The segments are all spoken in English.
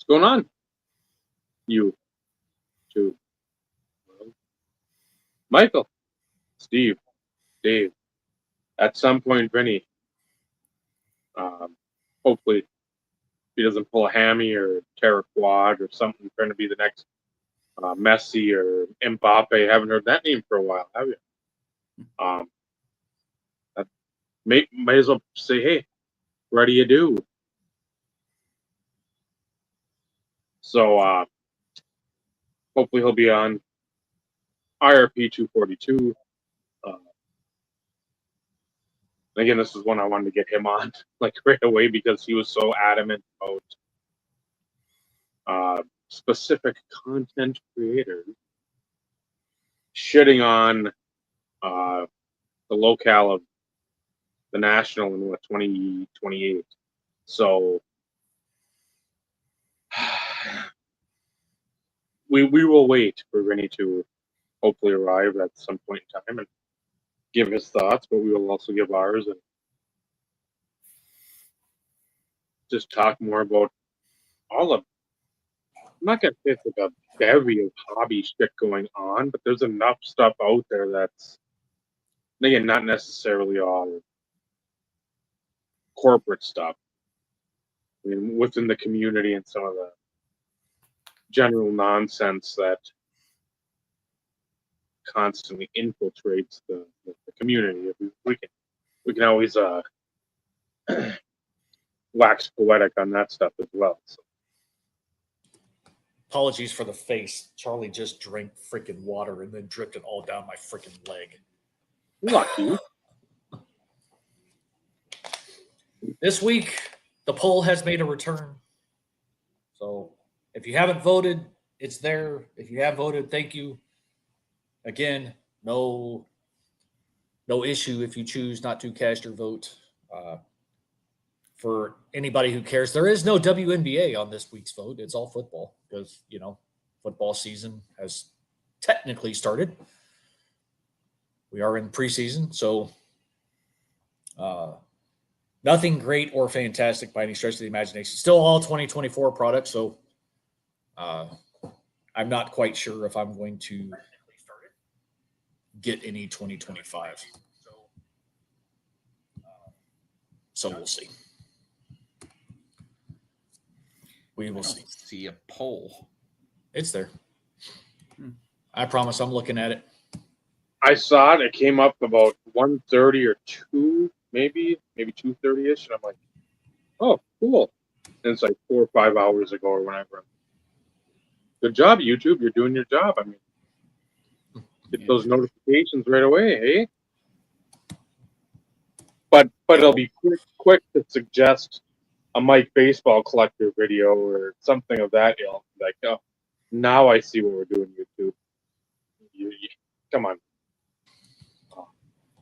going on? You, two, Michael, Steve, Dave. At some point, Vinny. Hopefully, he doesn't pull a hammy or tear a quad or something. Trying to be the next Messi or Mbappe. Haven't heard that name for a while, have you? That may as well say, hey, what do you do? So hopefully he'll be on IRP 242. Again, this is one I wanted to get him on like right away because he was so adamant about specific content creators shitting on the locale of the national in 2028. So we will wait for Rennie to hopefully arrive at some point in time and give his thoughts, but we will also give ours and just talk more about all of. I'm not gonna say it's like a bevy of hobby shit going on, but there's enough stuff out there that's, again, not necessarily all corporate stuff. I mean, within the community and some of the general nonsense that constantly infiltrates the community. We can always wax poetic on that stuff as well. So. Apologies for the face. Charlie just drank freaking water and then dripped it all down my freaking leg. Lucky. This week, the poll has made a return. So if you haven't voted, it's there. If you have voted, thank you. Again, no issue if you choose not to cast your vote. For anybody who cares, there is no WNBA on this week's vote. It's all football because, football season has technically started. We are in preseason, so nothing great or fantastic by any stretch of the imagination. Still all 2024 products, so I'm not quite sure if I'm going to get any 2025. So we'll see. We will see. See a poll. It's there. I promise I'm looking at it. I saw it. It came up about 1:30 or 2, maybe 2:30ish. And I'm like, oh, cool. And it's like 4 or 5 hours ago or whenever. Good job, YouTube. You're doing your job. I mean, get those notifications right away, hey? But it'll be quick to suggest a Mike Baseball Collector video or something of that ilk. Like, oh, now I see what we're doing, YouTube. Come on.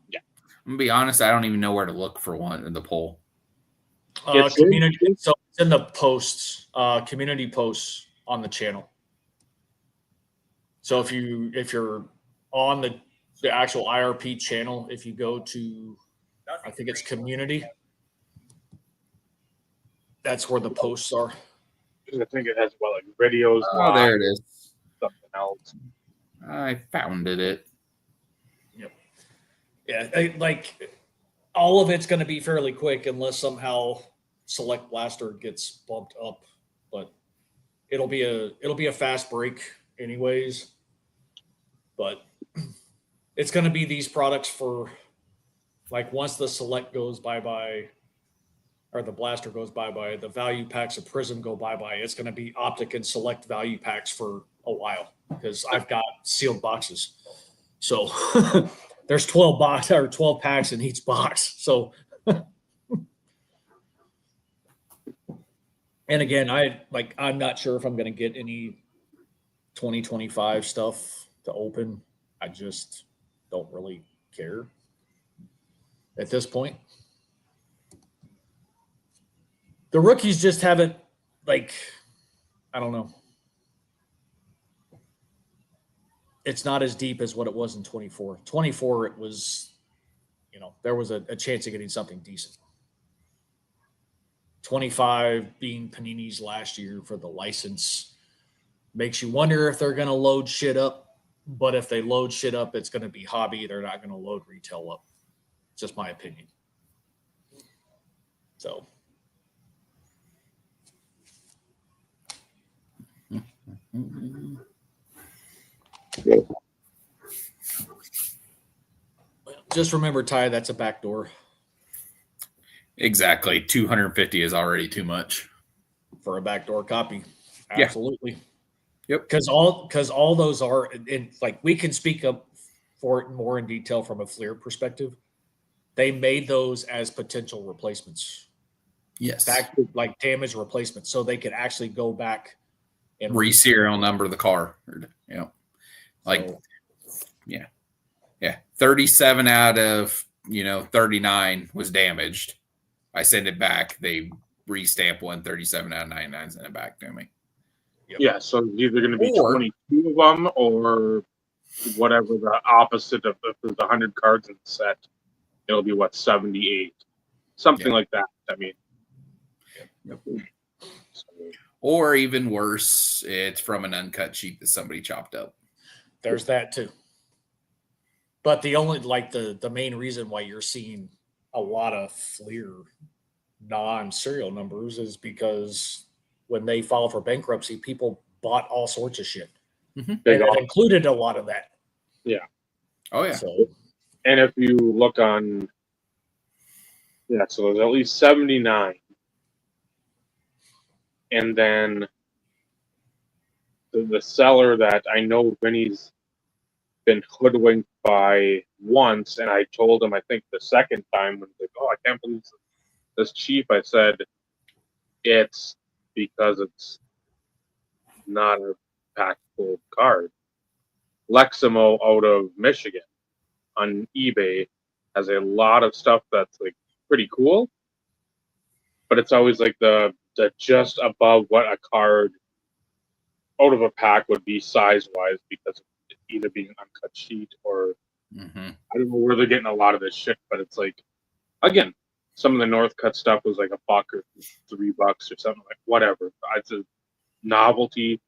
Yeah. I'm gonna be honest, I don't even know where to look for one in the poll. Community. So it's in the posts, community posts on the channel. So if you're on the actual IRP channel, if you go to, I think it's community, that's where the posts are. I think it has like videos. Oh, there it is. Something else. I found it. Yep. Yeah, like all of it's going to be fairly quick unless somehow Select Blaster gets bumped up, but it'll be a fast break anyways. But it's going to be these products for like once the Select goes bye-bye or the Blaster goes bye-bye, the value packs of Prism go bye-bye. It's going to be Optic and Select value packs for a while because I've got sealed boxes. So there's 12 packs in each box. So and again, I'm not sure if I'm going to get any 2025 stuff to open. I just don't really care at this point. The rookies just haven't, I don't know. It's not as deep as what it was in 24. 24, it was, there was a chance of getting something decent. 25 being Panini's last year for the license makes you wonder if they're going to load shit up. But if they load shit up, it's going to be hobby. They're not going to load retail up. It's just my opinion. So. Just remember, Ty, that's a backdoor. Exactly. 250 is already too much for a backdoor copy. Yeah. Absolutely. Yep. Because all those are, and like we can speak up for it more in detail from a Fleer perspective. They made those as potential replacements. Yes. Back like damage replacements, so they could actually go back and re-serial number the car. Yeah. Like, so, yeah. 37 out of 39 was damaged. I send it back. They restamp 137 out of 99, send it back to me. Yep. Yeah, so it's either going to be 22 of them or whatever the opposite of if there's 100 cards in the set, it'll be 78, something like that. I mean, or even worse, it's from an uncut sheet that somebody chopped up. There's that too. But the only the main reason why you're seeing a lot of Fleer non-serial numbers is because when they filed for bankruptcy, people bought all sorts of shit. Mm-hmm. And it included a lot of that. Yeah. Oh, yeah. So, and if you look on, so there's at least 79. And then the seller that I know Vinny's been hoodwinked by once, and I told him, I think the second time, when he's like, oh, I can't believe this cheap. I said, it's because it's not a pack full card. Leximo out of Michigan on eBay has a lot of stuff that's like pretty cool, but it's always like the just above what a card out of a pack would be size wise, because of it either being an uncut sheet or I don't know where they're getting a lot of this shit, but it's like, again, some of the Northcutt stuff was like $1 or $3 or something, like whatever. It's a novelty.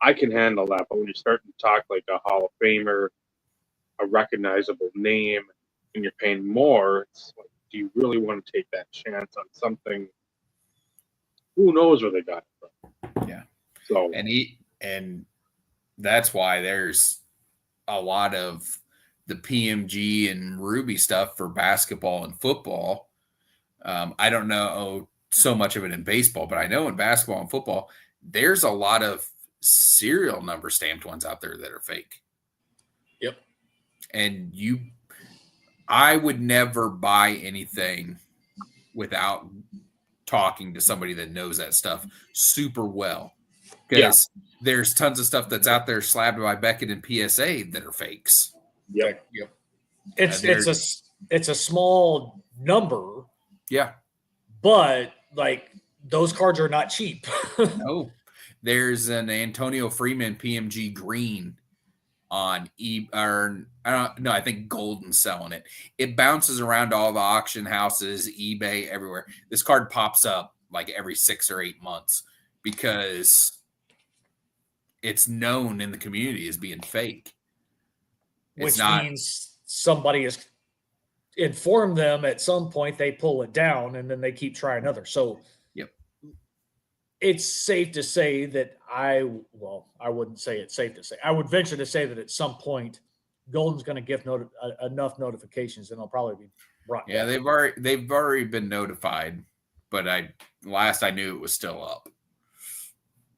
I can handle that, but when you're starting to talk like a Hall of Famer, a recognizable name, and you're paying more, it's like, do you really want to take that chance on something? Who knows where they got it from? Yeah. So and that's why there's a lot of the PMG and Ruby stuff for basketball and football. I don't know so much of it in baseball, but I know in basketball and football, there's a lot of serial number stamped ones out there that are fake. Yep. And I would never buy anything without talking to somebody that knows that stuff super well. Because there's tons of stuff that's out there slabbed by Beckett and PSA that are fakes. Yep. It's a small number. Yeah. But like those cards are not cheap. No. There's an Antonio Freeman PMG green on I think Golden's selling it. It bounces around all the auction houses, eBay, everywhere. This card pops up like every 6 or 8 months because it's known in the community as being fake. Which means somebody has informed them at some point, they pull it down and then they keep trying others. So it's safe to say that I wouldn't say it's safe to say. I would venture to say that at some point, Golden's going to give enough notifications, and they'll probably be brought. Yeah, back. they've already been notified, but last I knew it was still up.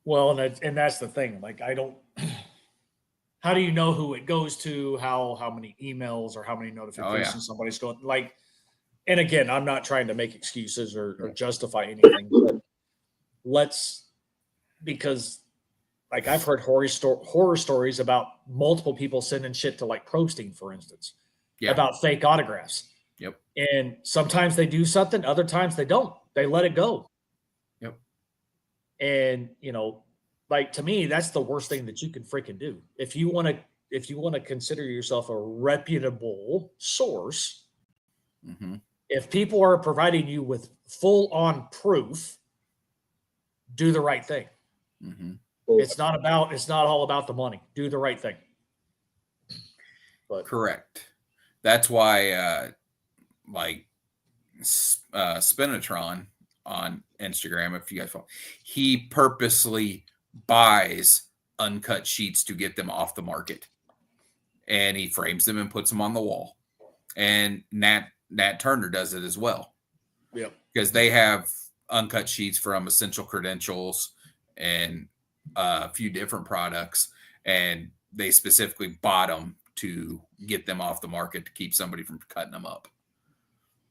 Well, and that's the thing. Like, I don't. How do you know who it goes to? How many emails or how many notifications somebody's going? Like, and again, I'm not trying to make excuses or justify anything, but because like I've heard horror stories about multiple people sending shit to like Prostein, for instance, about fake autographs. Yep. And sometimes they do something, other times they don't. They let it go. Yep. And like to me, that's the worst thing that you can freaking do. If you want to consider yourself a reputable source, If people are providing you with full on proof, do the right thing. Mm-hmm. It's not all about the money. Do the right thing. But Correct. That's why, like, Spinatron on Instagram, if you guys follow, he purposely buys uncut sheets to get them off the market, and he frames them and puts them on the wall. And Nat Turner does it as well. Yep. Because they have uncut sheets from Essential Credentials and a few different products, and they specifically bought them to get them off the market to keep somebody from cutting them up.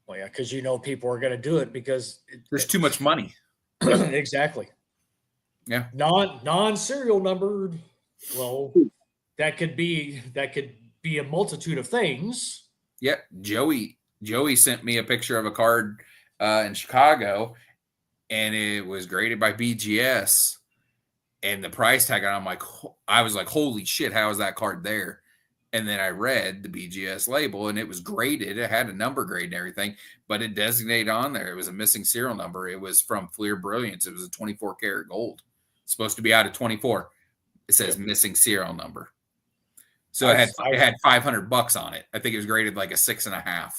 Well, yeah, because people are going to do it because There's too much money. Exactly. Yeah. Non-serial numbered. Well, that could be a multitude of things. Yeah. Joey sent me a picture of a card in Chicago, and it was graded by BGS, and the price tag on it, I was like, holy shit, how is that card there? And then I read the BGS label, and it was graded. It had a number grade and everything, but it designated on there. It was a missing serial number. It was from Fleer Brilliance. It was a 24 karat gold. It's supposed to be out of 24. It says missing serial number. So it had $500 on it. I think it was graded like a 6.5.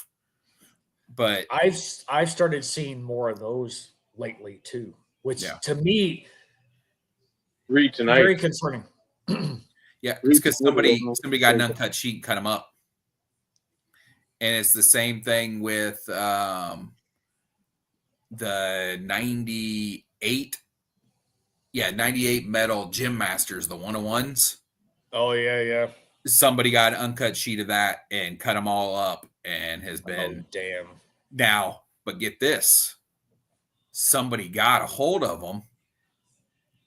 But I've started seeing more of those lately too, which to me read tonight. Very concerning. Yeah, it's because somebody got an uncut sheet and cut them up. And it's the same thing with the 98 metal Gym Masters, the 101s. Oh, yeah. Somebody got an uncut sheet of that and cut them all up and has been. Oh, damn. Now, but get this. Somebody got a hold of them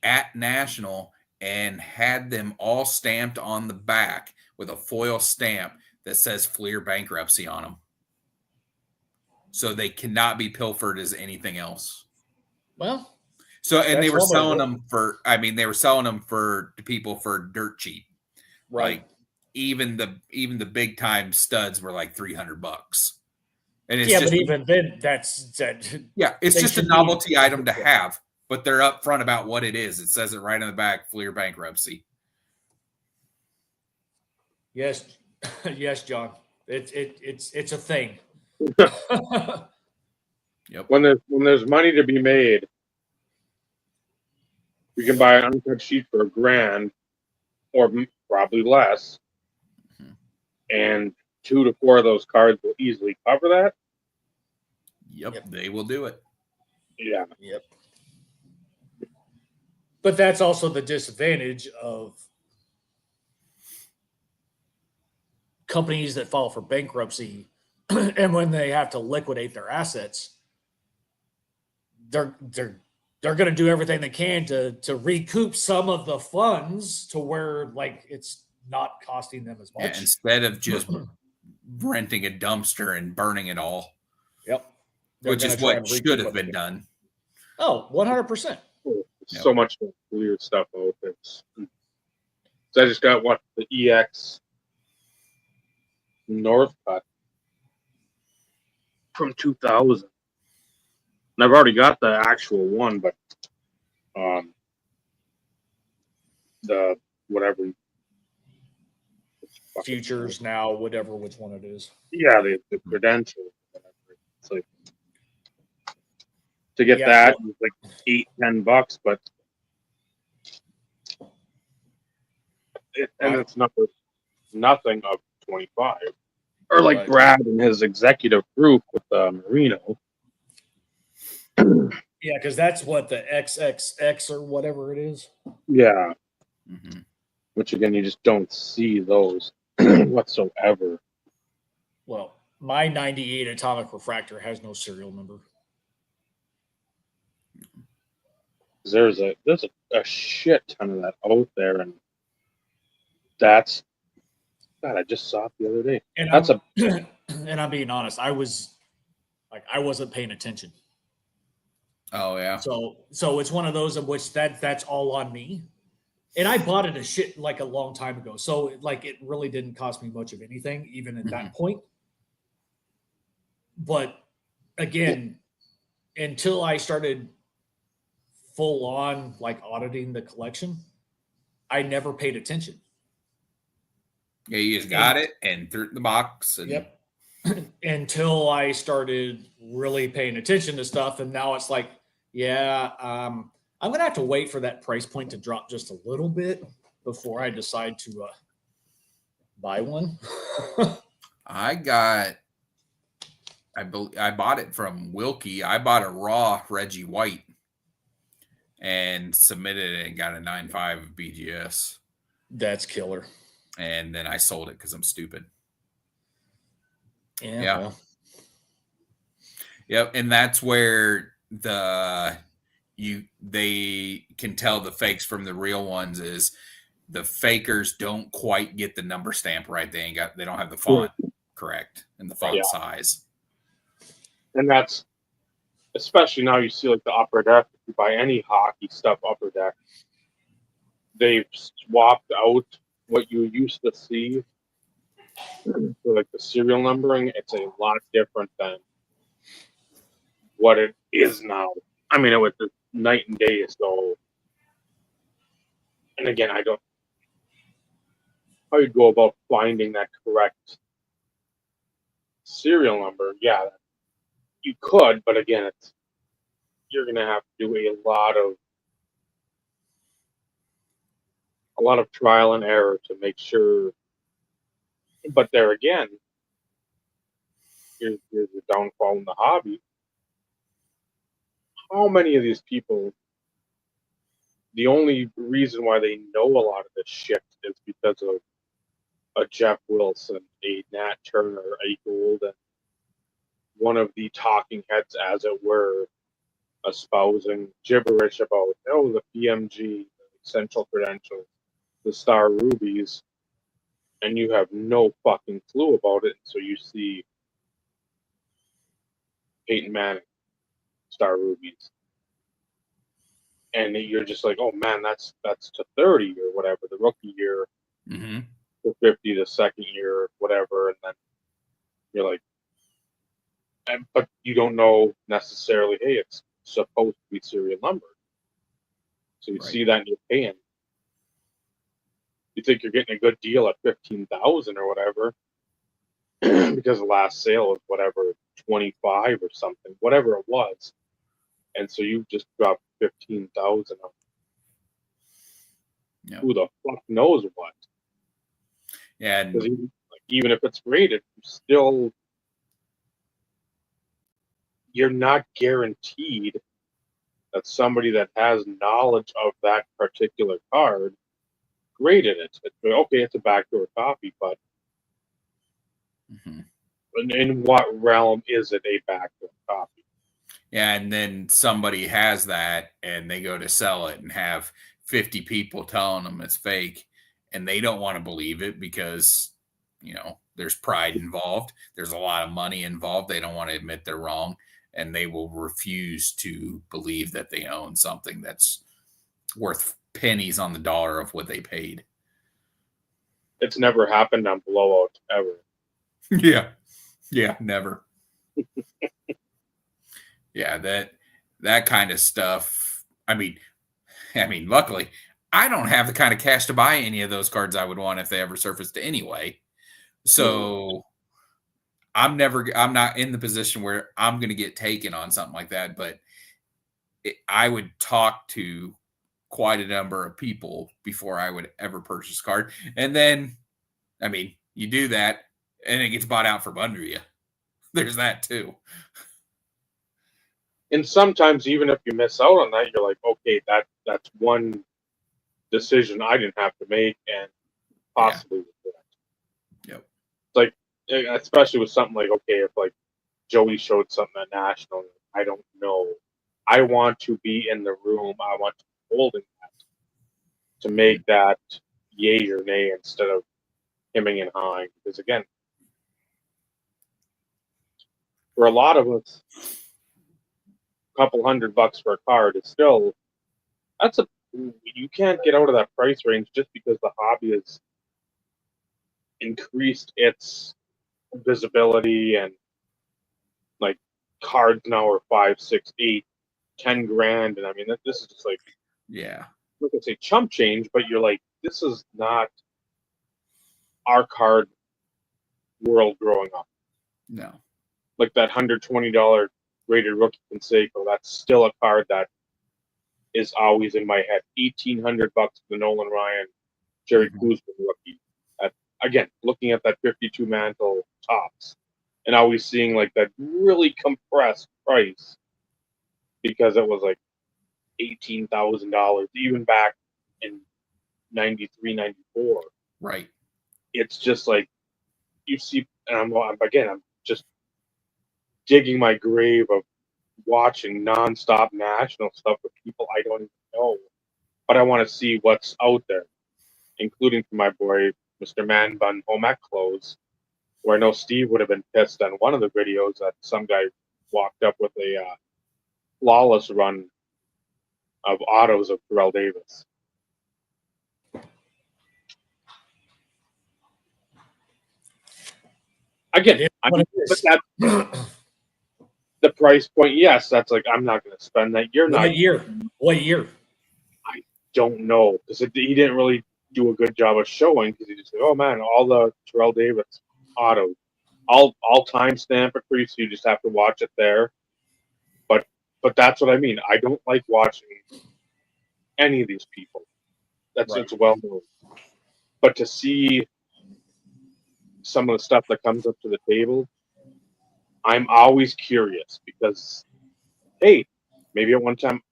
at National and had them all stamped on the back with a foil stamp that says Fleer bankruptcy on them. So they cannot be pilfered as anything else. Well, so, and they were selling them to people for dirt cheap. Right. Like even the big time studs were like $300. And it's but even then it's just a novelty item to have. But they're upfront about what it is. It says it right on the back, Fleer bankruptcy. Yes, John. It's a thing. Yep. When there's money to be made, you can buy an uncut sheet for $1,000 or probably less, and 2 to 4 of those cards will easily cover that. Yep. They will do it. Yeah. Yep. But that's also the disadvantage of companies that file for bankruptcy, and when they have to liquidate their assets, they're going to do everything they can to recoup some of the funds to where like it's not costing them as much. Yeah, instead of just renting a dumpster and burning it all. Yep. Which is what should have been done. Oh, 100%. So much weird stuff out there. So I just got the EX North Cut from 2000. And I've already got the actual one, but the whatever futures now, whatever which one it is. Yeah, the credential. It's like to get that it's like $8-10, but it's nothing of 25. Or like Brad and his executive group with Marino. Yeah, because that's what the XXX or whatever it is. Yeah. Mm-hmm. Which again, you just don't see those whatsoever. Well, my 98 atomic refractor has no serial number. There's a shit ton of that out there, and that's God. I just saw it the other day. And and I'm being honest, I wasn't paying attention. Oh yeah. So it's one of those of which that's all on me. And I bought it a long time ago. So it really didn't cost me much of anything, even at that point. But again, until I started full on like auditing the collection, I never paid attention. Yeah, you just got it and threw it in the box. And Yep. Until I started really paying attention to stuff. And now it's like, yeah, I'm going to have to wait for that price point to drop just a little bit before I decide to buy one. I bought it from Wilkie. I bought a raw Reggie White and submitted it and got a 9.5 BGS. That's killer. And then I sold it because I'm stupid. Yeah. Well. Yep. And that's where they can tell the fakes from the real ones is the fakers don't quite get the number stamp right. They don't have the font correct and the font size. And that's especially now you see like the Upper Deck. If you buy any hockey stuff Upper Deck, they've swapped out what you used to see for like the serial numbering. It's a lot different than what it is now. I mean, it was night and day. So, and again, I don't how you go about finding that correct serial number. Yeah, you could, but again, you're going to have to do a lot of trial and error to make sure. But there again, here's the downfall in the hobby. How many of these people, the only reason why they know a lot of this shit is because of a Jeff Wilson, a Nat Turner, a Golden, one of the talking heads, as it were, espousing gibberish about, the PMG, the Essential Credentials, the Star Rubies, and you have no fucking clue about it. So you see Peyton Manning, Star Rubies, and you're just like, oh man, that's to 30 or whatever, the rookie year, to 50 the second year, or whatever, and then you're like, but you don't know necessarily, hey, it's supposed to be serial numbered. So you see that and you're paying. You think you're getting a good deal at 15,000 or whatever, because the last sale was whatever 25 or something, whatever it was, and so you just dropped 15,000 on who the fuck knows what. Yeah, because even if it's graded, you're not guaranteed that somebody that has knowledge of that particular card graded it. It's a backdoor copy, but in what realm is it a backdoor copy? Yeah, and then somebody has that and they go to sell it and have 50 people telling them it's fake, and they don't want to believe it because, there's pride involved. There's a lot of money involved. They don't want to admit they're wrong, and they will refuse to believe that they own something that's worth pennies on the dollar of what they paid. It's never happened on Blowout ever. Yeah, never. Yeah, that kind of stuff. I mean, luckily, I don't have the kind of cash to buy any of those cards I would want if they ever surfaced anyway. So I'm not in the position where I'm going to get taken on something like that. But I would talk to quite a number of people before I would ever purchase a card. And then, you do that and it gets bought out from under you. There's that too. And sometimes even if you miss out on that, you're like, okay, that's one decision I didn't have to make and possibly regret. Yep. It's like, especially with something like, okay, if like Joey showed something at National, I don't know. I want to be in the room. I want to be holding that to make that yay or nay instead of hemming and hawing. Because again, for a lot of us, a couple $100 for a card is still, you can't get out of that price range just because the hobby has increased its visibility and like cards now are 5, 6, 8, 10 grand, and I mean this is just like, Yeah. I'm not gonna say chump change, but you're like, this is not our card world growing up. No. Like that $120 rated rookie Canseco, that's still a card that is always in my head. $1,800 for the Nolan Ryan, Jerry Kuzma rookie. Again, looking at that 52 mantle tops, and always seeing like that really compressed price because it was like $18,000 even back in 93, 94. Right. It's just like you see, and I'm just digging my grave of watching nonstop national stuff with people I don't even know, but I want to see what's out there, including for my boy Mr. Man Bun Home Ec Clothes, where I know Steve would have been pissed on one of the videos that some guy walked up with a flawless run of autos of Terrell Davis. Again, I mean, but that the price point, yes, that's like I'm not going to spend that. You're not. What year? I don't know because he didn't really do a good job of showing because he just said, "Oh man, all the Terrell Davis autos." I'll timestamp it for you, so you just have to watch it there. But that's what I mean. I don't like watching any of these people. That's Right. It's well known. But to see some of the stuff that comes up to the table, I'm always curious because, hey, maybe at one time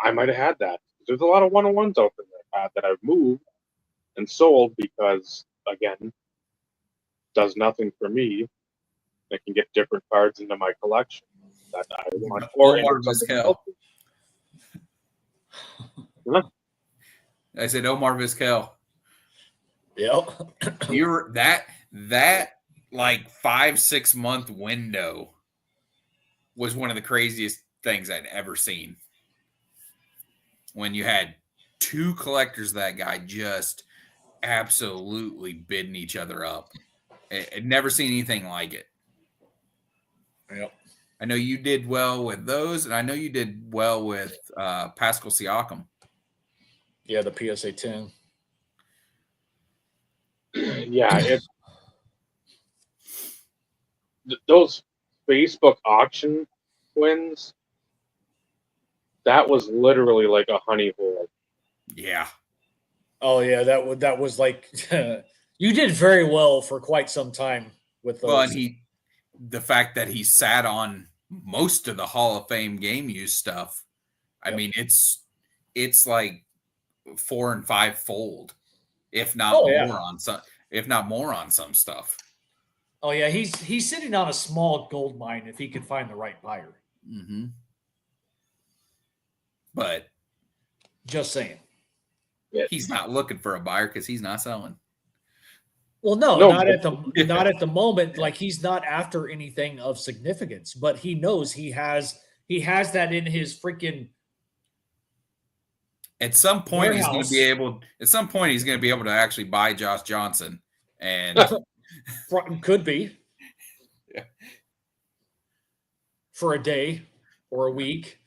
I might have had that. There's a lot of one-on-ones out there that I've had that I've moved and sold because, again, does nothing for me. I can get different cards into my collection that I want, or Omar into something Vizquel. else. Huh? I said Omar Vizquel. Yep. You're that like 5-6 month window was one of the craziest things I'd ever seen. When you had two collectors, that guy just absolutely bidding each other up. I'd never seen anything like it. Yep. I know you did well with those, and I know you did well with Pascal Siakam. Yeah, the PSA 10. Yeah, those Facebook auction wins. That was literally like a honey hole. Yeah. Oh yeah, that was like you did very well for quite some time with those. Well, and the fact that he sat on most of the Hall of Fame game use stuff. I mean, it's like 4 and 5 fold, if not more on some stuff. Oh yeah, he's sitting on a small gold mine if he could find the right buyer. Mm-hmm. But just saying, he's not looking for a buyer because he's not selling. Well, no, not at the moment. Like he's not after anything of significance, but he knows he has that in his freaking. At some point, warehouse. he's going to be able. At some point, he's going to be able to actually buy Josh Johnson, and could be for a day or a week.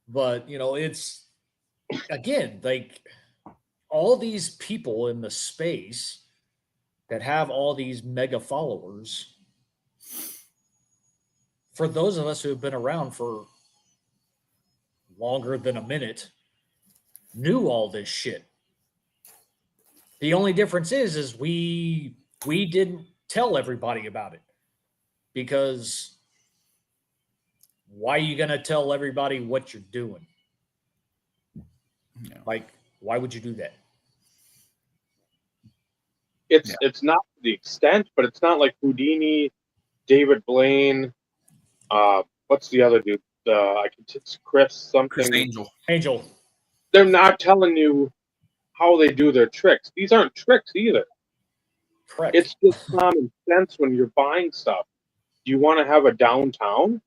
But it's again like all these people in the space that have all these mega followers. For those of us who have been around for longer than a minute, knew all this shit. The only difference is we didn't tell everybody about it, because why are you going to tell everybody what you're doing? No. Like, why would you do that? It's not to the extent, but it's not like Houdini, David Blaine. What's the other dude? It's Chris something. Chris Angel. They're not telling you how they do their tricks. These aren't tricks either. Correct. It's just common sense when you're buying stuff. Do you want to have a downtown?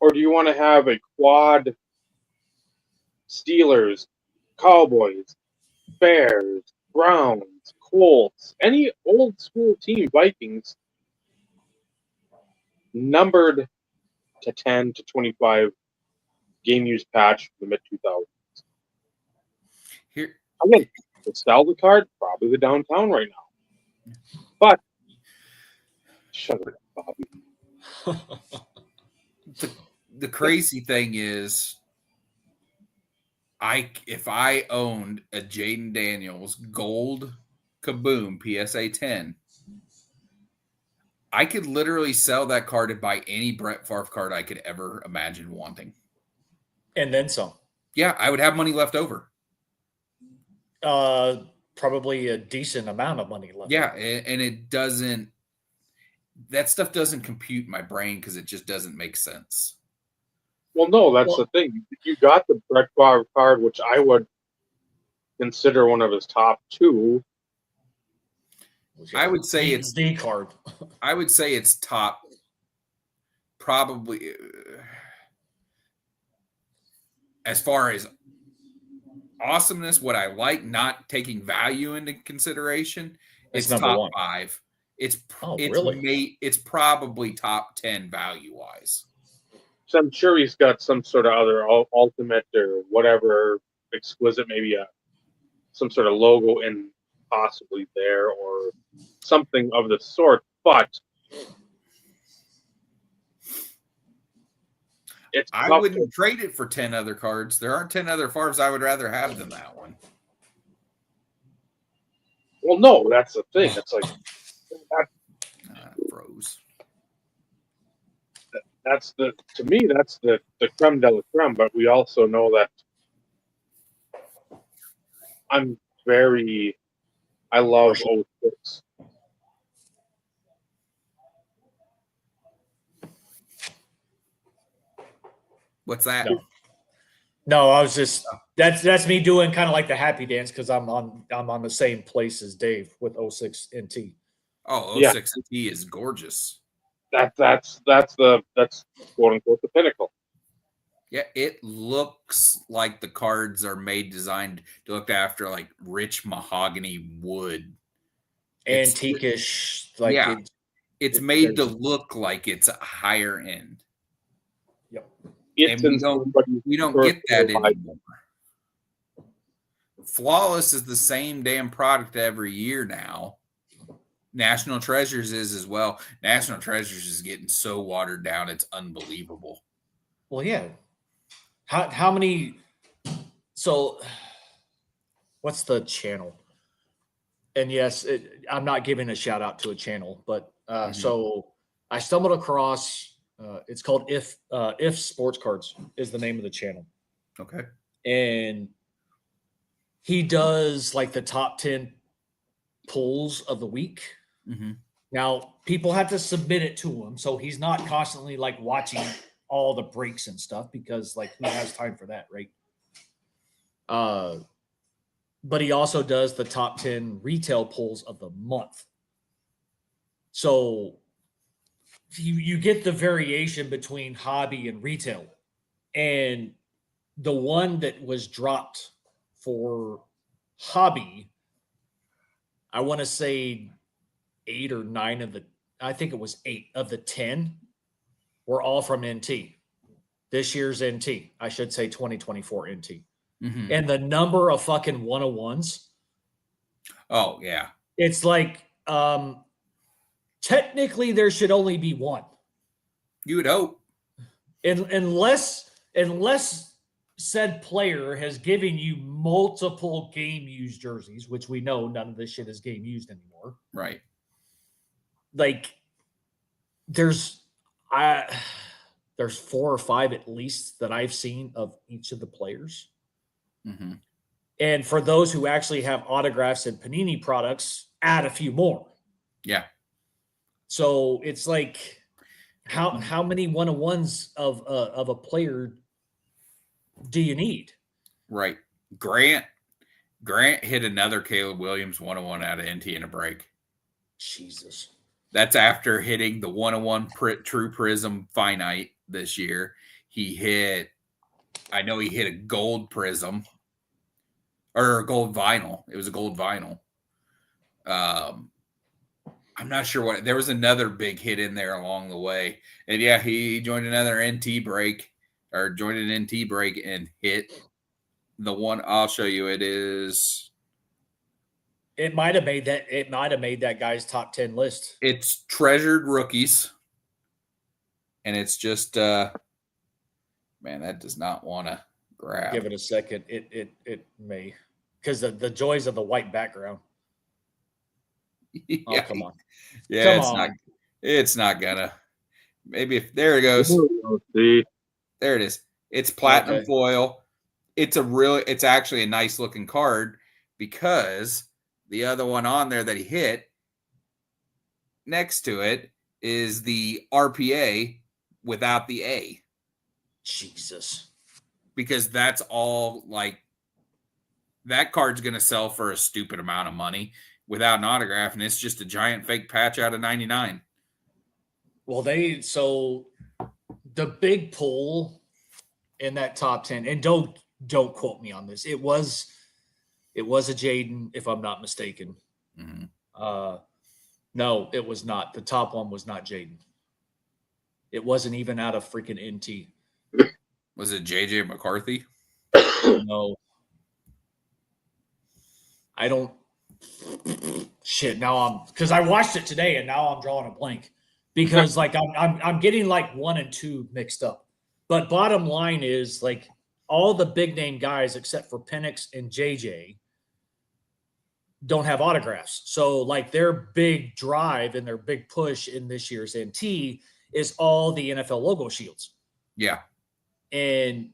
Or do you want to have a quad Steelers, Cowboys, Bears, Browns, Colts, any old school team, Vikings? numbered to 10 to 25 game use patch from the mid 2000s. Here, Again, the nostalgia card, probably the downtown right now. But shut it up, Bobby. the crazy thing is, if I owned a Jaden Daniels gold Kaboom PSA 10, I could literally sell that card and buy any Brett Favre card I could ever imagine wanting. And then some. Yeah, I would have money left over. Probably a decent amount of money left. Yeah, and it doesn't. That stuff doesn't compute in my brain because it just doesn't make sense. Well, no, that's the thing. You got the Brett Favre card, which I would consider one of his top two. I would say it's the card. I would say it's top, probably as far as awesomeness. What I like, not taking value into consideration, it's top one. 5. It's really? It's probably top 10 value wise. So I'm sure he's got some sort of other ultimate or whatever exquisite, maybe some sort of logo in possibly there or something of the sort. But I wouldn't trade it for 10 other cards. There aren't 10 other Favres I would rather have than that one. Well, no, that's the thing. It's like froze. To me, that's the creme de la creme. But we also know that I love 06. What's that? No, I was just that's me doing kind of like the happy dance because I'm on the same place as Dave with 06 NT. Oh, 06 NT is gorgeous. That's quote unquote the pinnacle. Yeah, it looks like the cards are designed to look after like rich mahogany wood. Antique-ish. It's made to look like it's a higher end. Yep. And we don't get that anymore. Flawless is the same damn product every year now. National Treasures is as well. National Treasures is getting so watered down, it's unbelievable. Well, yeah. How many? So, what's the channel? And yes, I'm not giving a shout out to a channel, but so I stumbled across. It's called If Sports Cards is the name of the channel. Okay. And he does like the top 10 pulls of the week. Mm-hmm. Now, people have to submit it to him, so he's not constantly like watching all the breaks and stuff because like who has time for that, right? But he also does the top 10 retail pulls of the month. So you get the variation between hobby and retail. And the one that was dropped for hobby, I want to say 8 or 9 of the, I think it was 8 of the 10 were all from NT. This year's NT, I should say 2024 NT. Mm-hmm. And the number of fucking 101s. Oh, yeah. It's like, technically there should only be one. You would hope. Unless said player has given you multiple game used jerseys, which we know none of this shit is game used anymore. Right. Like there's 4 or 5 at least that I've seen of each of the players. Mm-hmm. And for those who actually have autographs and Panini products, add a few more. Yeah. So it's like how many 101s of a player do you need? Right. Grant hit another Caleb Williams 101 out of NT in a break. Jesus. That's after hitting the 101 True Prism Finite this year. I know he hit a gold Prism or a gold vinyl. It was a gold vinyl. I'm not sure what. There was another big hit in there along the way, and yeah, he joined another NT break or joined an NT break and hit the one. I'll show you. It is. It might have made that. It might have made that guy's top 10 list. It's treasured rookies, and it's just man, that does not want to grab. Give it a second. It may, because the joys of the white background. Yeah. Oh, come on. Yeah, Come it's on. not. It's not gonna. Maybe if there it goes. See, There it is. It's platinum Okay. foil. It's actually a nice looking card because the other one on there that he hit next to it is the RPA without the A. Jesus. Because that's all like that card's going to sell for a stupid amount of money without an autograph, and it's just a giant fake patch out of 99. Well, so the big pull in that top 10, and don't quote me on this. It was a Jaden, if I'm not mistaken. Mm-hmm. No, it was not. The top one was not Jaden. It wasn't even out of freaking NT. Was it JJ McCarthy? No. I don't. Shit. Now because I watched it today and now I'm drawing a blank because like I'm getting like 1 and 2 mixed up. But bottom line is like all the big name guys except for Penix and JJ don't have autographs. So like their big drive and their big push in this year's NT is all the NFL logo shields. Yeah. And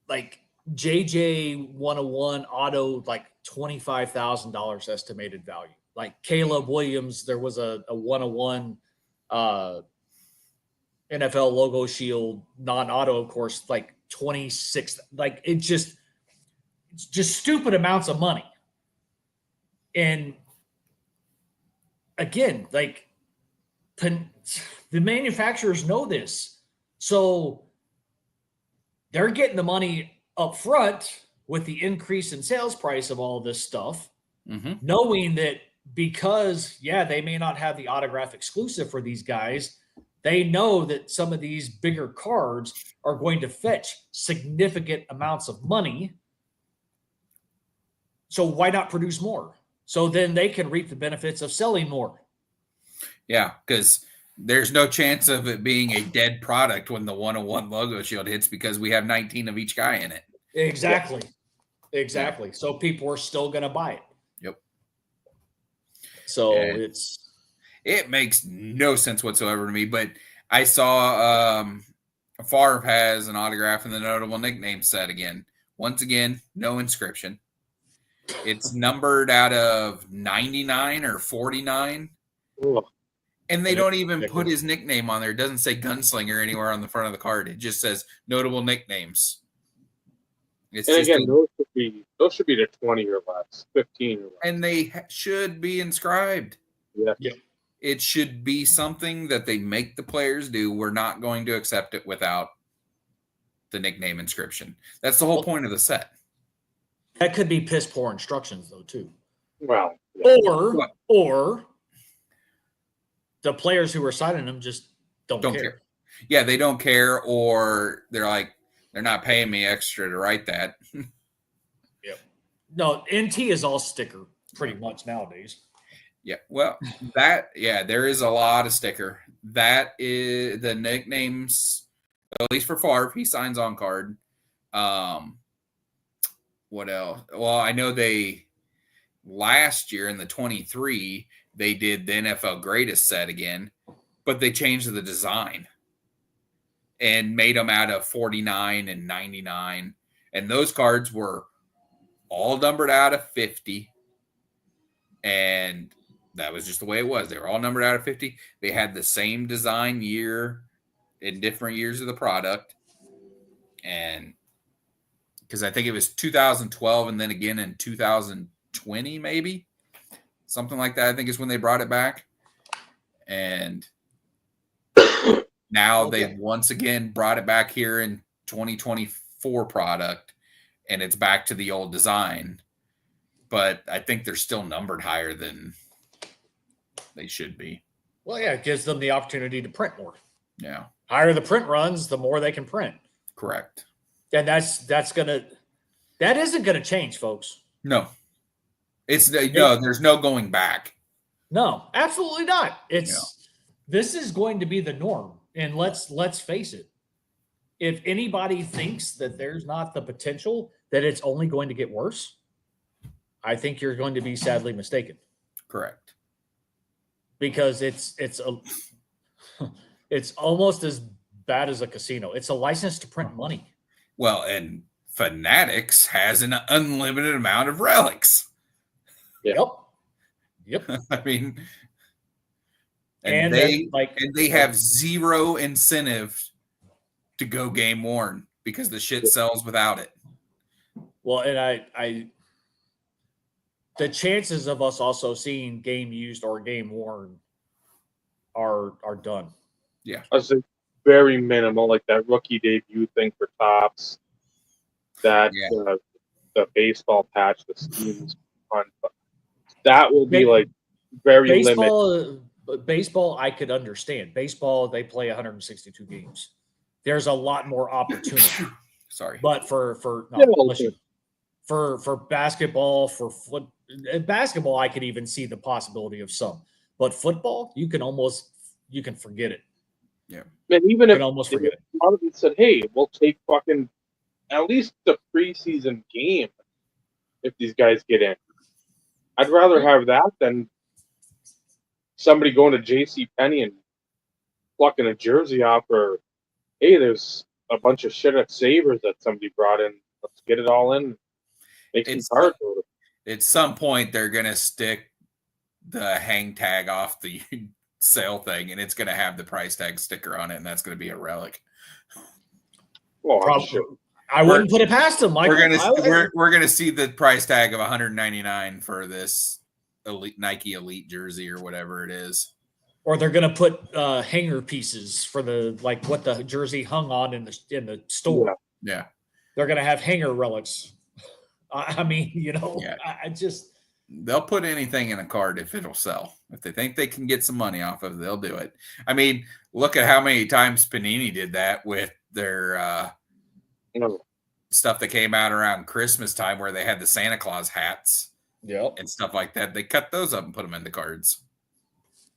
like JJ 101 auto, like $25,000 estimated value. Like Caleb Williams, there was a 101 NFL logo shield non-auto, of course, like 26. Like it's just stupid amounts of money. And again, like the manufacturers know this. So they're getting the money up front with the increase in sales price of all this stuff, knowing that because, they may not have the autograph exclusive for these guys, they know that some of these bigger cards are going to fetch significant amounts of money. So why not produce more? So then they can reap the benefits of selling more. Yeah, because there's no chance of it being a dead product when the 101 logo shield hits because we have 19 of each guy in it. Exactly. Exactly. Yeah. So people are still going to buy it. Yep. So it makes no sense whatsoever to me, but I saw Favre has an autograph in the notable nickname set again. Once again, no inscription. It's numbered out of 99 or 49. Oh. And they don't even put his nickname on there. It doesn't say Gunslinger anywhere on the front of the card. It just says notable nicknames. It's and again, those should be the 20 or less, 15 or less. And they should be inscribed. Yeah. It should be something that they make the players do. We're not going to accept it without the nickname inscription. That's the whole point of the set. That could be piss poor instructions, though, too. Well, or the players who are signing them just don't care. Yeah, they don't care, or they're like, they're not paying me extra to write that. Yep. No, NT is all sticker pretty much nowadays. Yeah, well, there is a lot of sticker. That is the nicknames, at least for Favre, he signs on card. What else? Well, I know last year in the 23, they did the NFL Greatest set again, but they changed the design and made them out of 49 and 99. And those cards were all numbered out of 50. And that was just the way it was. They were all numbered out of 50. They had the same design year in different years of the product. And because I think it was 2012 and then again in 2020, maybe something like that. I think is when they brought it back. And now they've once again brought it back here in 2024 product, and it's back to the old design. But I think they're still numbered higher than They should be. Well, yeah, it gives them the opportunity to print more. Yeah. Higher the print runs, the more they can print. Correct. And that isn't gonna change, folks. No. There's no going back. No, absolutely not. This is going to be the norm. And let's face it. If anybody thinks that there's not the potential that it's only going to get worse, I think you're going to be sadly mistaken. Correct. Because it's almost as bad as a casino. It's a license to print money. Well, and Fanatics has an unlimited amount of relics. Yeah. Yep. I mean, and they have zero incentive to go game worn because the shit sells without it. Well, and the chances of us also seeing game used or game worn are done. Yeah. I was very minimal, like that rookie debut thing for Topps, that the baseball patch, the schemes on, that will be like very limited. Baseball, I could understand. Baseball, they play 162 games. There's a lot more opportunity. Sorry, but for basketball, basketball, I could even see the possibility of some. But football, you can forget it. Yeah, and even if almost forget it. A lot of them said, "Hey, we'll take fucking at least the preseason game if these guys get in." I'd rather have that than somebody going to JCPenney and plucking a jersey off, or hey, there's a bunch of shit at Savers that somebody brought in. Let's get it all in. Make some cards. At some point, they're gonna stick the hang tag off the sale thing, and it's gonna have the price tag sticker on it, and that's gonna be a relic. Well, I wouldn't put it past them, Michael. We're gonna see the price tag of $199 for this Nike Elite jersey or whatever it is. Or they're gonna put hanger pieces for what the jersey hung on in the store. Yeah. They're gonna have hanger relics. I mean, they'll put anything in a card if it'll sell. If they think they can get some money off of it, they'll do it. I mean, look at how many times Panini did that with their stuff that came out around Christmas time, where they had the Santa Claus hats, and stuff like that. They cut those up and put them in the cards.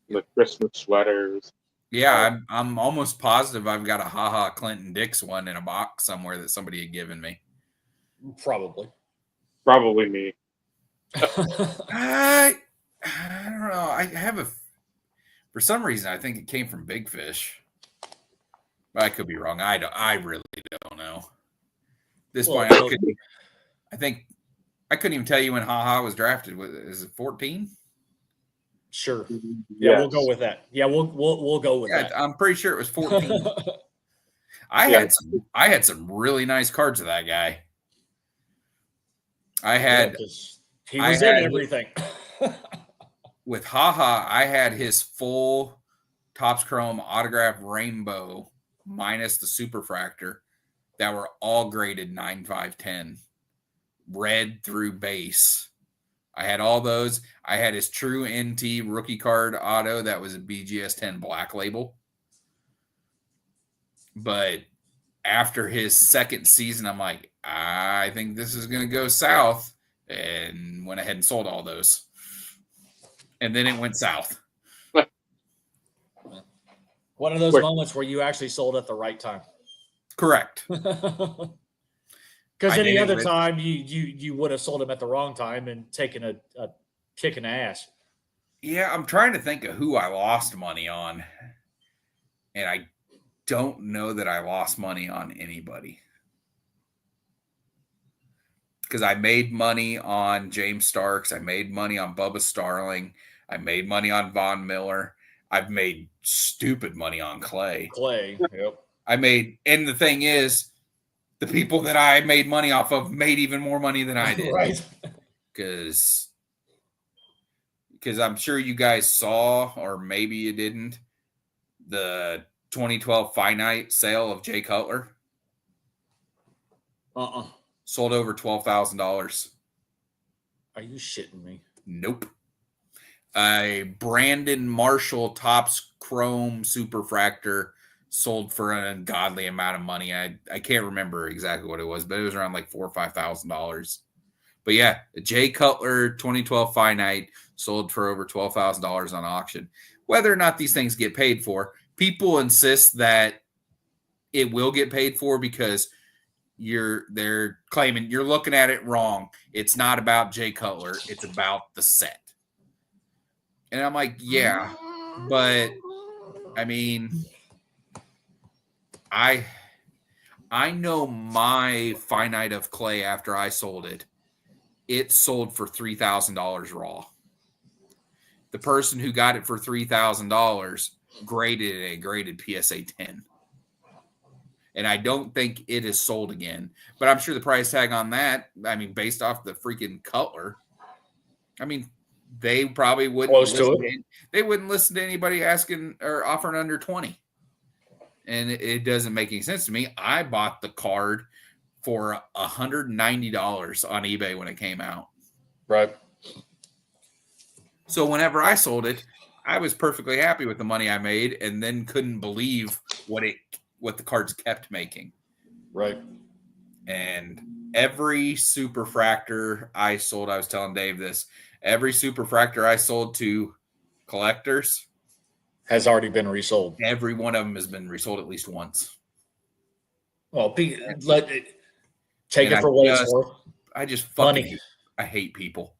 The Christmas sweaters. Yeah, I'm almost positive I've got a HaHa Clinton Dix one in a box somewhere that somebody had given me. Probably me. I don't know. I have for some reason, I think it came from Big Fish. But I could be wrong. I really don't know. At this point, I think I couldn't even tell you when HaHa was drafted. Is it 14? Sure. Yeah, we'll go with that. Yeah, we'll go with that. I'm pretty sure it was 14. I had some really nice cards of that guy. He was in everything. With HaHa, I had his full Topps Chrome autograph rainbow minus the superfractor that were all graded 9, 5, 10, red through base. I had all those. I had his true NT rookie card auto that was a BGS 10 black label. But after his second season, I'm like, I think this is going to go south, and went ahead and sold all those. And then it went south. One of those moments where you actually sold at the right time. Correct. Because any other time you would have sold him at the wrong time and taken a kick in the ass. Yeah, I'm trying to think of who I lost money on. And I don't know that I lost money on anybody. Because I made money on James Starks. I made money on Bubba Starling. I made money on Von Miller. I've made stupid money on Clay. Yep. And the thing is, the people that I made money off of made even more money than I did. Right. Because I'm sure you guys saw, or maybe you didn't, the 2012 finite sale of Jay Cutler. Sold over $12,000. Are you shitting me? Nope. a Brandon Marshall Topps Chrome Superfractor sold for an ungodly amount of money. I can't remember exactly what it was, but it was around like $4,000 or $5,000. But yeah, a Jay Cutler 2012 Finite sold for over $12,000 on auction. Whether or not these things get paid for, people insist that it will get paid for because they're claiming you're looking at it wrong. It's not about Jay Cutler. It's about the set. And I'm like, yeah, but I mean, I know my Finite of Clay after I sold it. It sold for $3,000 raw. The person who got it for $3,000 graded PSA 10. And I don't think it is sold again. But I'm sure the price tag on that, I mean, based off the freaking Cutler, I mean, they probably wouldn't they wouldn't listen to anybody asking or offering under 20. And it doesn't make any sense to me. I bought the card for $190 on eBay when it came out. Right. So whenever I sold it, I was perfectly happy with the money I made and then couldn't believe what the cards kept making. Right. And every Superfractor I sold, I was telling Dave this, every Superfractor I sold to collectors has already been resold. Every one of them has been resold at least once. Well, take it for what it's worth. I just fucking I hate people.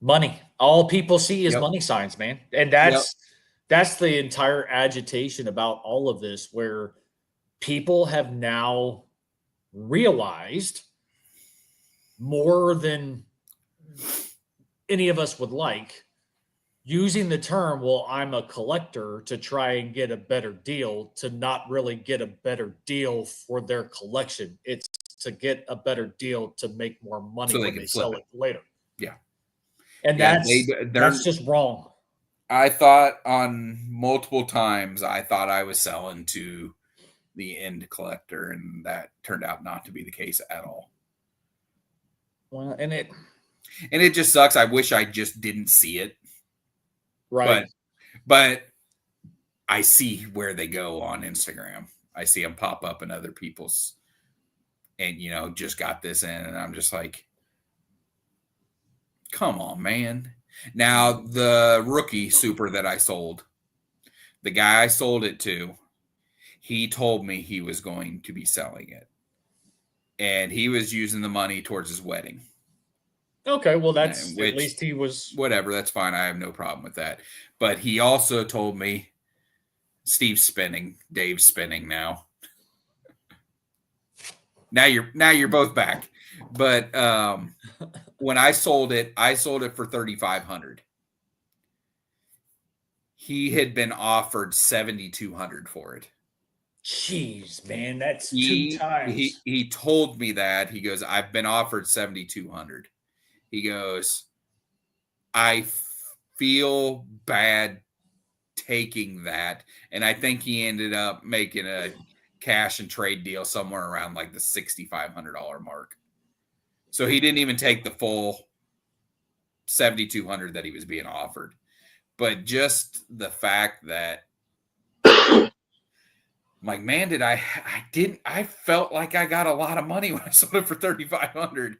Money. All people see is money signs, man. And that's the entire agitation about all of this, where people have now realized more than any of us would like, using the term, well, I'm a collector, to try and get a better deal, to not really get a better deal for their collection. It's to get a better deal to make more money when they sell it later. Yeah. And that's just wrong. I thought on multiple times, I thought I was selling to the end collector, and that turned out not to be the case at all. Well, and it just sucks. I wish I just didn't see it. Right. But I see where they go on Instagram. I see them pop up in other people's, and just got this in, and I'm just like, come on, man. Now, the rookie super that I sold, the guy I sold it to, he told me he was going to be selling it. And he was using the money towards his wedding. Okay, well, at least he was... Whatever, that's fine. I have no problem with that. But he also told me, Dave's spinning now. Now you're both back. But when I sold it for $3,500. He had been offered $7,200 for it. Jeez, man, that's 2 times. He told me that. He goes, I've been offered $7,200. He goes, I feel bad taking that. And I think he ended up making a cash and trade deal somewhere around like the $6,500 mark. So he didn't even take the full $7,200 that he was being offered. But just the fact that, like, man, I felt like I got a lot of money when I sold it for $3,500.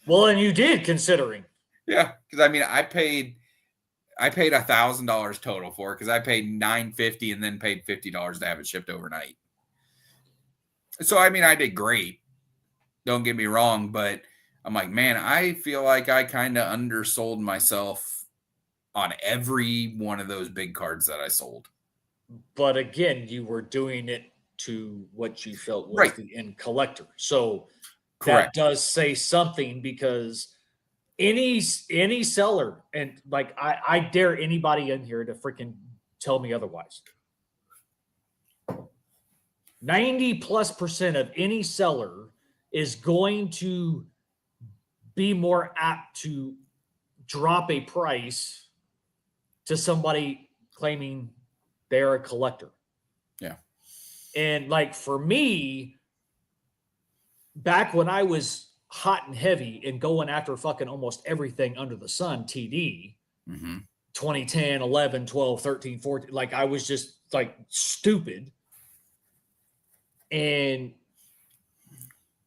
Well, and you did, considering. Yeah, because I mean, I paid $1,000 total for it, because I paid $950 and then paid $50 to have it shipped overnight. So I mean, I did great. Don't get me wrong, but I'm like, man, I feel like I kind of undersold myself on every one of those big cards that I sold. But again, you were doing it to what you felt was the end collector. So that does say something, because any seller, and like I dare anybody in here to freaking tell me otherwise. 90+% of any seller is going to be more apt to drop a price to somebody claiming they're a collector. Yeah. And like for me, back when I was hot and heavy and going after fucking almost everything under the sun, TD, 2010, 11, 12, 13, 14. Like I was just like stupid. And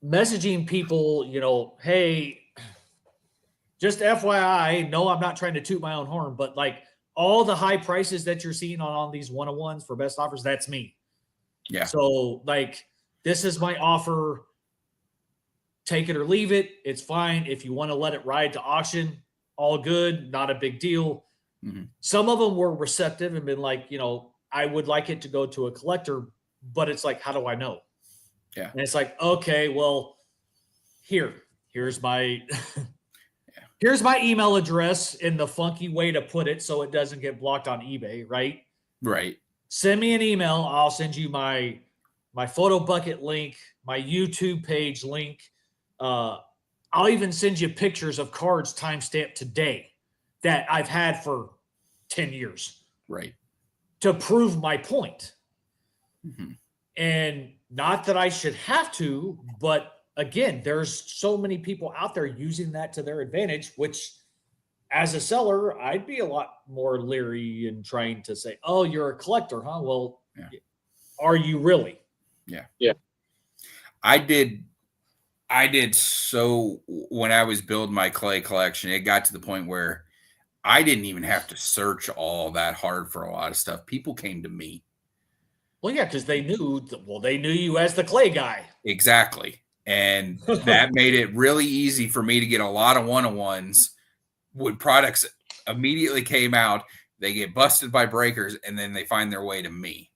messaging people, hey, just FYI, no, I'm not trying to toot my own horn, but like all the high prices that you're seeing on these one-on-ones for best offers, that's me. Yeah. So like, this is my offer. Take it or leave it. It's fine. If you want to let it ride to auction, all good. Not a big deal. Mm-hmm. Some of them were receptive and been like, I would like it to go to a collector, but it's like, how do I know? Yeah. And it's like, okay, well, here's my here's my email address in the funky way to put it so it doesn't get blocked on eBay, right? Right. Send me an email. I'll send you my photo bucket link, my YouTube page link. I'll even send you pictures of cards timestamped today that I've had for 10 years. Right. To prove my point. Mm-hmm. And not that I should have to, but again, there's so many people out there using that to their advantage, which as a seller, I'd be a lot more leery in trying to say, oh, you're a collector, huh? Well, Are you really? Yeah. Yeah. I did so when I was building my clay collection, it got to the point where I didn't even have to search all that hard for a lot of stuff. People came to me. Well, yeah, because they knew you as the clay guy. Exactly. And that made it really easy for me to get a lot of one-on-ones when products immediately came out. They get busted by breakers and then they find their way to me.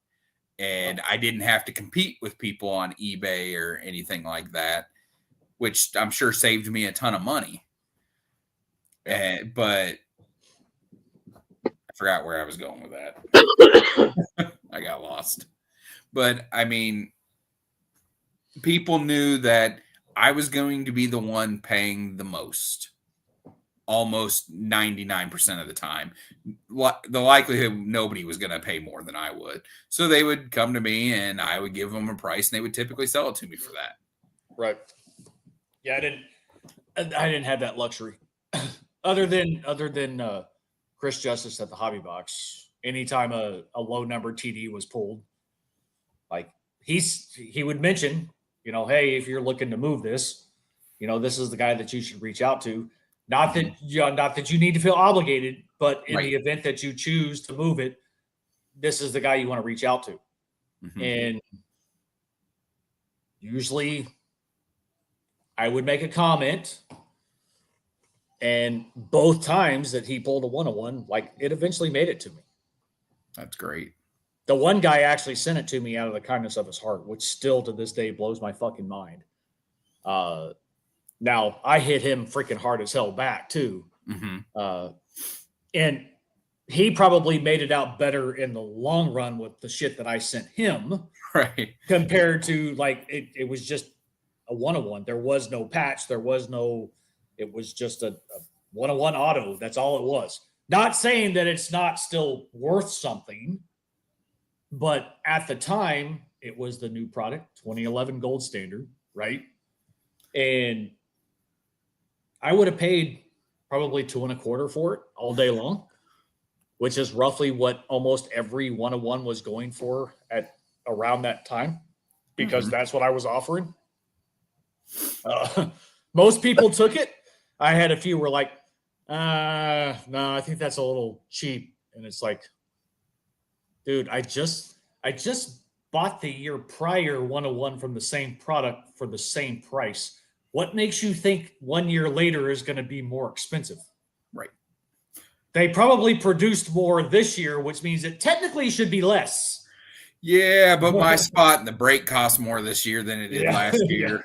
And I didn't have to compete with people on eBay or anything like that, which I'm sure saved me a ton of money. But I forgot where I was going with that. I got lost. But I mean, people knew that I was going to be the one paying the most, almost 99% of the time. The likelihood nobody was going to pay more than I would. So they would come to me and I would give them a price and they would typically sell it to me for that. Right. Yeah, I didn't have that luxury. other than Chris Justice at the Hobby Box, anytime a low number TD was pulled, like he would mention, hey, if you're looking to move this, this is the guy that you should reach out to. Not that you need to feel obligated, but in the event that you choose to move it, this is the guy you want to reach out to. Mm-hmm. And usually I would make a comment, and both times that he pulled a one-on-one, like it eventually made it to me. That's great. The one guy actually sent it to me out of the kindness of his heart, which still to this day blows my fucking mind. Now I hit him freaking hard as hell back too. Mm-hmm. And he probably made it out better in the long run with the shit that I sent him. Right. Compared to like, it was just a one-on-one. There was no patch. It was just a one-on-one auto. That's all it was. Not saying that it's not still worth something, but at the time it was the new product, 2011 gold standard. Right. And I would have paid probably $2.25 for it all day long, which is roughly what almost every one-on-one was going for at around that time, because that's what I was offering. Most people took it. I had a few were like, no, I think that's a little cheap. And it's like, dude, I just bought the year prior one-on-one from the same product for the same price. What makes you think 1 year later is going to be more expensive? Right. They probably produced more this year, which means it technically should be less. Yeah, but my spot and the break cost more this year than it did last year.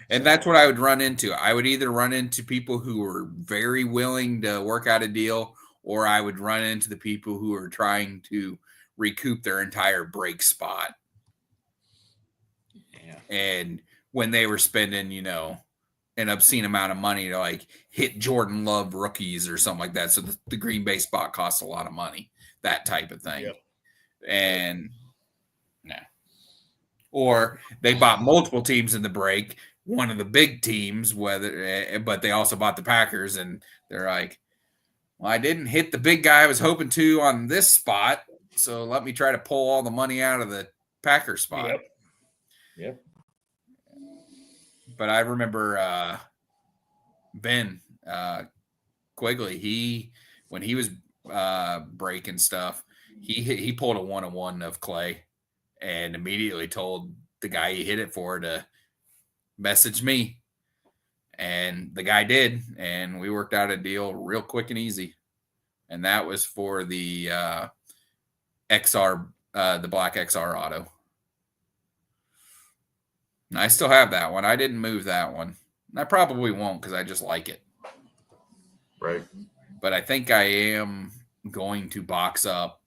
And that's what I would run into. I would either run into people who were very willing to work out a deal, or I would run into the people who are trying to recoup their entire break spot. Yeah. And when they were spending, an obscene amount of money to like hit Jordan Love rookies or something like that. So the Green Bay spot costs a lot of money, that type of thing. Yep. And or they bought multiple teams in the break, one of the big teams, but they also bought the Packers, and they're like, well, I didn't hit the big guy I was hoping to on this spot, so let me try to pull all the money out of the Packer spot. Yep. But I remember Ben Quigley, when he was breaking stuff, he pulled a 1-on-1 of Clay and immediately told the guy he hit it for to message me. And the guy did, and we worked out a deal real quick and easy. And that was for the XR, the black XR auto. And I still have that one. I didn't move that one. I probably won't because I just like it. Right. But I think I am going to box up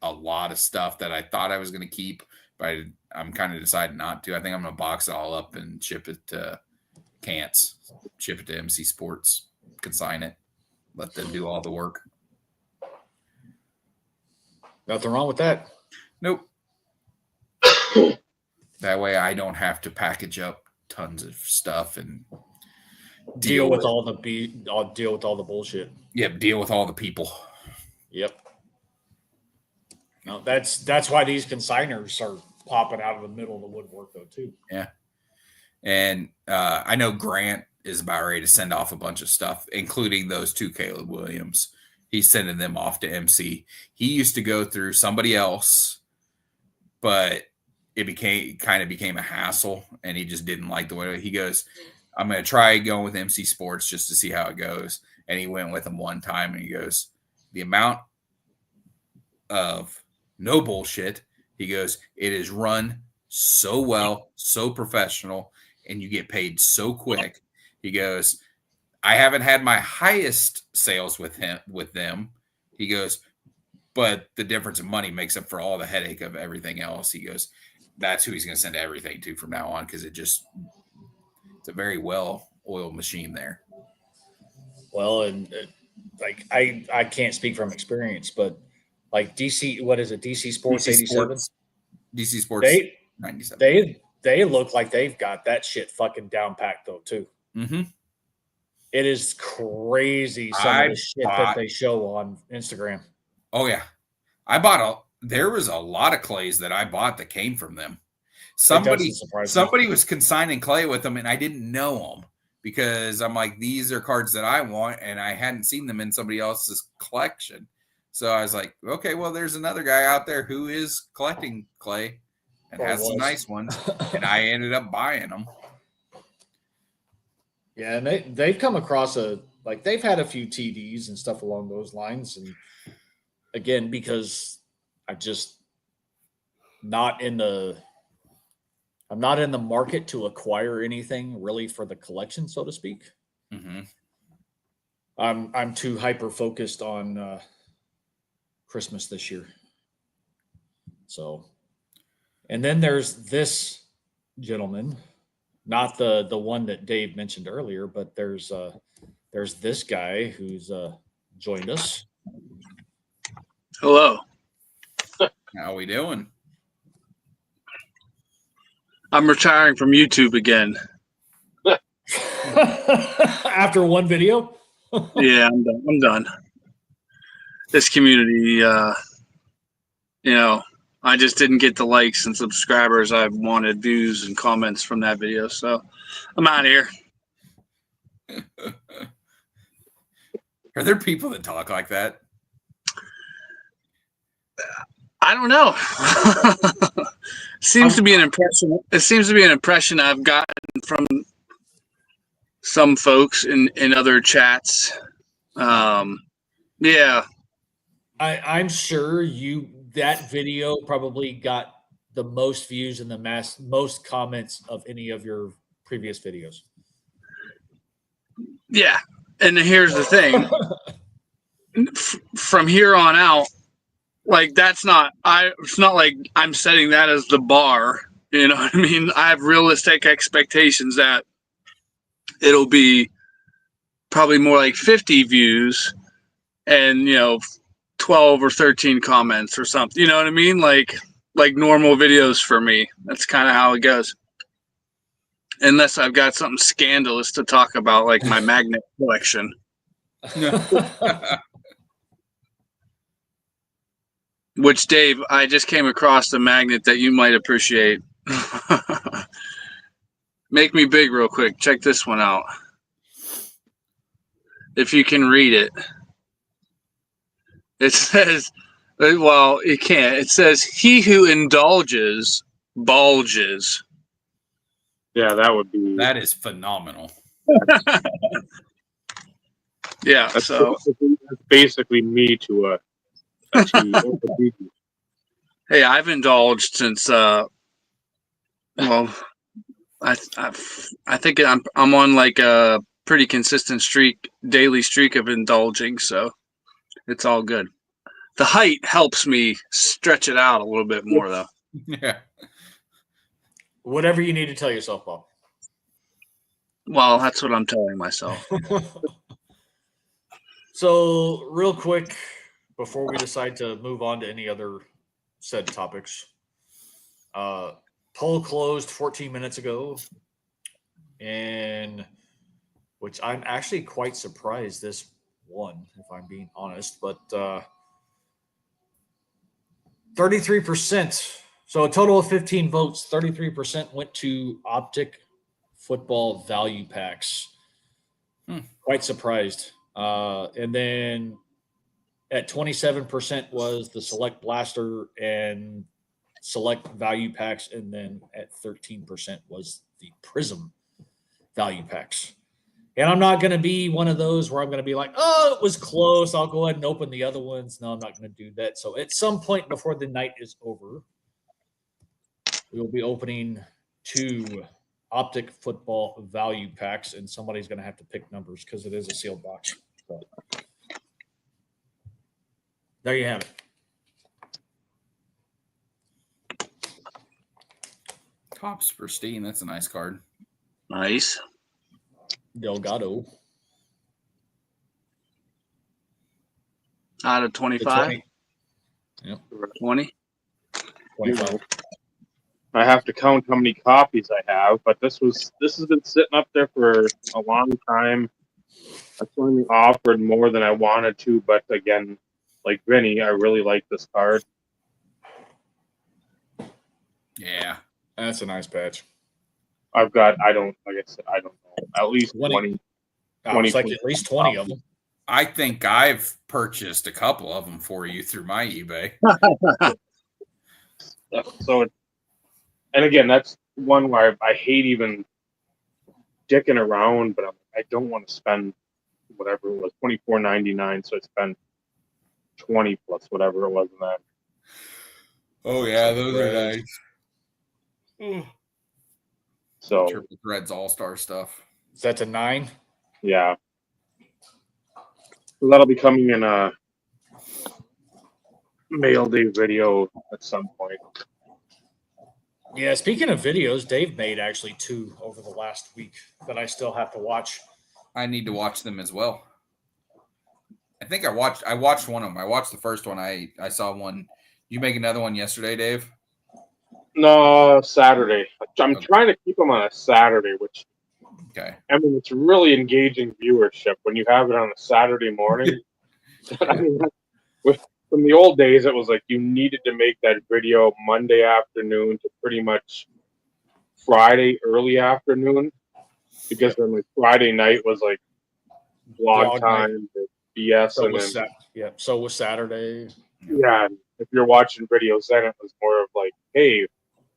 a lot of stuff that I thought I was going to keep, but I'm kind of deciding not to. I think I'm going to box it all up and ship it to Cants, ship it to MC Sports, consign it, let them do all the work. Nothing wrong with that. Nope. That way I don't have to package up tons of stuff and deal with all the bullshit. Yep, deal with all the people. Yep. No, that's why these consigners are popping out of the middle of the woodwork though too. Yeah. And I know Grant is about ready to send off a bunch of stuff, including those 2 Caleb Williams. He's sending them off to MC. He used to go through somebody else, but it became a hassle, and he just didn't like the way he goes. I'm going to try going with MC Sports just to see how it goes. And he went with them one time, and he goes, the amount of no bullshit, he goes, it is run so well, so professional, and you get paid so quick. He goes, I haven't had my highest sales with them. He goes, but the difference in money makes up for all the headache of everything else. He goes, that's who he's going to send everything to from now on, because it's a very well-oiled machine there. Well, and like I can't speak from experience, but like DC, what is it? DC Sports 87? DC Sports 97. They look like they've got that shit fucking down packed though too. Mm-hmm. It is crazy some of the shit that they show on Instagram. Oh yeah, there was a lot of clays that I bought that came from them. Somebody was consigning clay with them, and I didn't know them because I'm like, these are cards that I want, and I hadn't seen them in somebody else's collection. So I was like, okay, well, there's another guy out there who is collecting clay and has some nice ones, and I ended up buying them. Yeah, and they've come across they've had a few TDs and stuff along those lines, and again, because I'm not in the market to acquire anything really for the collection, so to speak. Mm-hmm. I'm too hyper focused on Christmas this year. So, and then there's this gentleman, not the one that Dave mentioned earlier, but there's this guy who's joined us. Hello. How we doing? I'm retiring from YouTube again. After one video? Yeah, I'm done. This community, I just didn't get the likes and subscribers I wanted, views and comments from that video. So I'm out of here. Are there people that talk like that? I don't know. Seems to be an impression. It seems to be an impression I've gotten from some folks in other chats. Yeah. I'm sure that video probably got the most views and the most comments of any of your previous videos. Yeah. And here's the thing. From here on out, like it's not like I'm setting that as the bar. You know what I mean? I have realistic expectations that it'll be probably more like 50 views and 12 or 13 comments or something. You know what I mean? Like normal videos for me. That's kind of how it goes. Unless I've got something scandalous to talk about, like my magnet collection. Which, Dave, I just came across a magnet that you might appreciate. Make me big real quick. Check this one out. If you can read it. It says, well, you can't. It says, he who indulges, bulges. Yeah, that would be. That is phenomenal. Yeah, That's so. basically me to a T. Hey, I've indulged since, well, I think I'm on like a pretty consistent daily streak of indulging, so it's all good. The height helps me stretch it out a little bit more, though. Yeah. Whatever you need to tell yourself, Bob. Well, that's what I'm telling myself. So, real quick, before we decide to move on to any other said topics, poll closed 14 minutes ago, and which I'm actually quite surprised this won, if I'm being honest, but 33%. So a total of 15 votes, 33% went to optic football value packs. Quite surprised. And then at 27% was the select blaster and select value packs. And then at 13% was the prism value packs. And I'm not going to be one of those where I'm going to be like, oh, it was close. I'll go ahead and open the other ones. No, I'm not going to do that. So at some point before the night is over, we will be opening 2 optic football value packs, and somebody's going to have to pick numbers because it is a sealed box. So, there you have it. Topps pristine. That's a nice card. Nice. Delgado. Out of 25? 20? 25. I have to count how many copies I have, but this has been sitting up there for a long time. I finally offered more than I wanted to, but again, like Vinny, I really like this card. Yeah. That's a nice patch. I've got, I don't know, at least 20. It's like at least 20 of them. I think I've purchased a couple of them for you through my eBay. So, and again, that's one where I hate even dicking around, but I don't want to spend whatever it was, $24.99. So I spent 20 plus whatever it was in that. Oh yeah, those are nice. So Triple Threads All-Star stuff. That's a 9. Yeah, so that'll be coming in a mail day video at some point. Yeah, speaking of videos, Dave made actually 2 over the last week that I still have to watch. I need to watch them as well. I think I watched one of them. I watched the first one. I saw one. You make another one yesterday, Dave? No, Saturday. I'm trying to keep them on a Saturday, which Okay. I mean, it's really engaging viewership when you have it on a Saturday morning. I mean, from the old days, it was like you needed to make that video Monday afternoon to pretty much Friday early afternoon, because then like Friday night was like vlog time, BS, So and was then so was Saturday. yeah, if you're watching videos, then it was more of like, hey,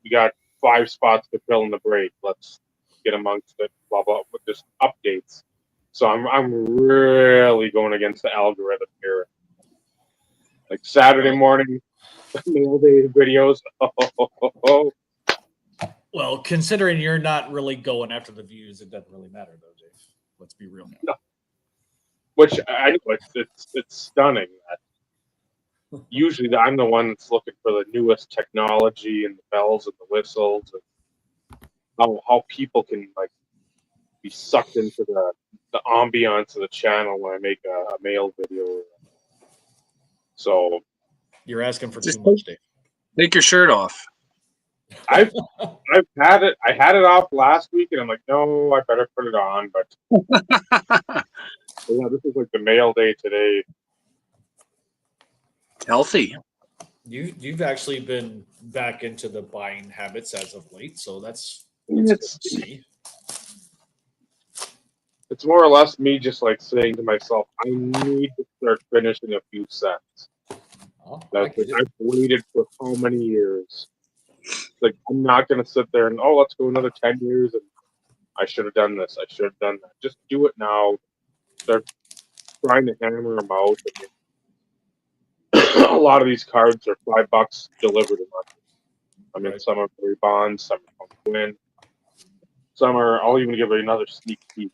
we got 5 spots to fill in the break. Let's get amongst it, blah blah, with just updates. So I'm really going against the algorithm here. Like Saturday morning, mail day videos. Well, considering you're not really going after the views, it doesn't really matter, though, Dave. Let's be real. No. Which I know it's stunning that usually I'm the one that's looking for the newest technology and the bells and the whistles and how people can like be sucked into the ambiance of the channel when I make a mail video. So You're asking for too much, Dave. Take your shirt off. I've I've had it. I had it off last week, and I'm like, no, I better put it on. But yeah, this is like the mail day today. Healthy. You've actually been back into the buying habits as of late, so that's It's good to see. it's more or less me just like saying to myself, I need to start finishing a few sets. Oh, I That's like get it. I've waited for how many years? Like I'm not gonna sit there and let's go another 10 years and I should have done this. I should have done that. Just do it now. Start trying to hammer them out. I mean, a lot of these cards are $5 delivered a month. I mean, Right. some are free bonds, some are from win, some are. I'll even give it another sneak peek.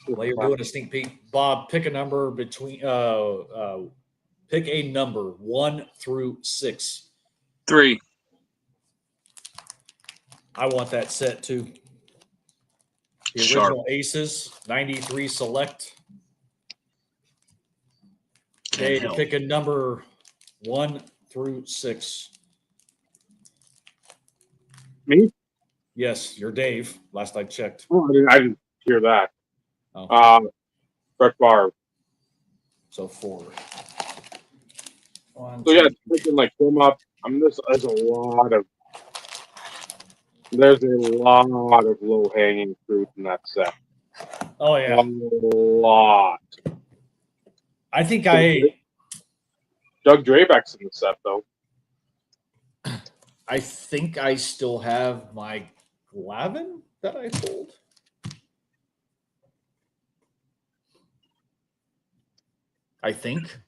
While you're doing a sneak peek, Bob, pick a number between pick a number 1 through 6. 3. I want that set too. The Sharp. original Aces, 93 select. Can't Dave, help. pick a number 1 through 6. Me? Yes, you're Dave. Last I checked. Oh, I didn't hear that. Oh, Brett Favre. so 4. One, So yeah, two. thinking like come up. I mean, there's a lot of low hanging fruit in that set. Oh A yeah. lot. I think Doug Drabeck's in the set though. I think I still have my Glavin that I pulled. I think.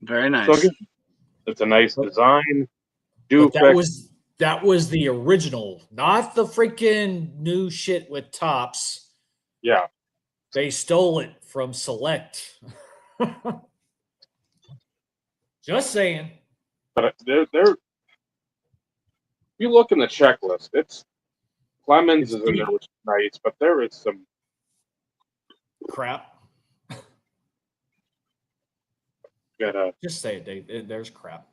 Very nice. So again, it's a nice design. But Fix. that was the original, not the freaking new shit with tops. Yeah. They stole it from Select. Just saying. But they're if you look in the checklist, it's Clemens is in there, which is nice, but there is some crap. Just say it, Dave. There's crap.